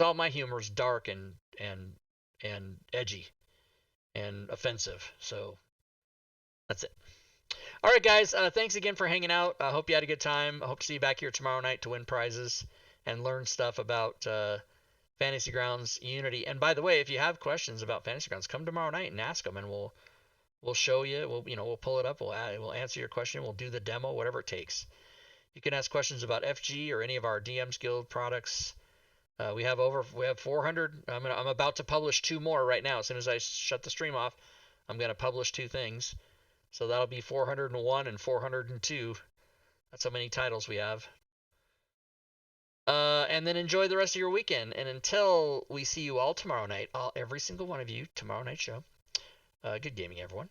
All my humor is dark and edgy and offensive. So that's it. All right, guys. Thanks again for hanging out. I hope you had a good time. I hope to see you back here tomorrow night to win prizes and learn stuff about Fantasy Grounds Unity. And by the way, if you have questions about Fantasy Grounds, come tomorrow night and ask them, and we'll show you. We'll pull it up. We'll answer your question. We'll do the demo, whatever it takes. You can ask questions about FG or any of our DM's Guild products. We have 400. I'm about to publish 2 more right now. As soon as I shut the stream off, I'm going to publish 2 things. So that'll be 401 and 402. That's how many titles we have. And then enjoy the rest of your weekend. And until we see you all tomorrow night, every single one of you, tomorrow night show. Good gaming, everyone.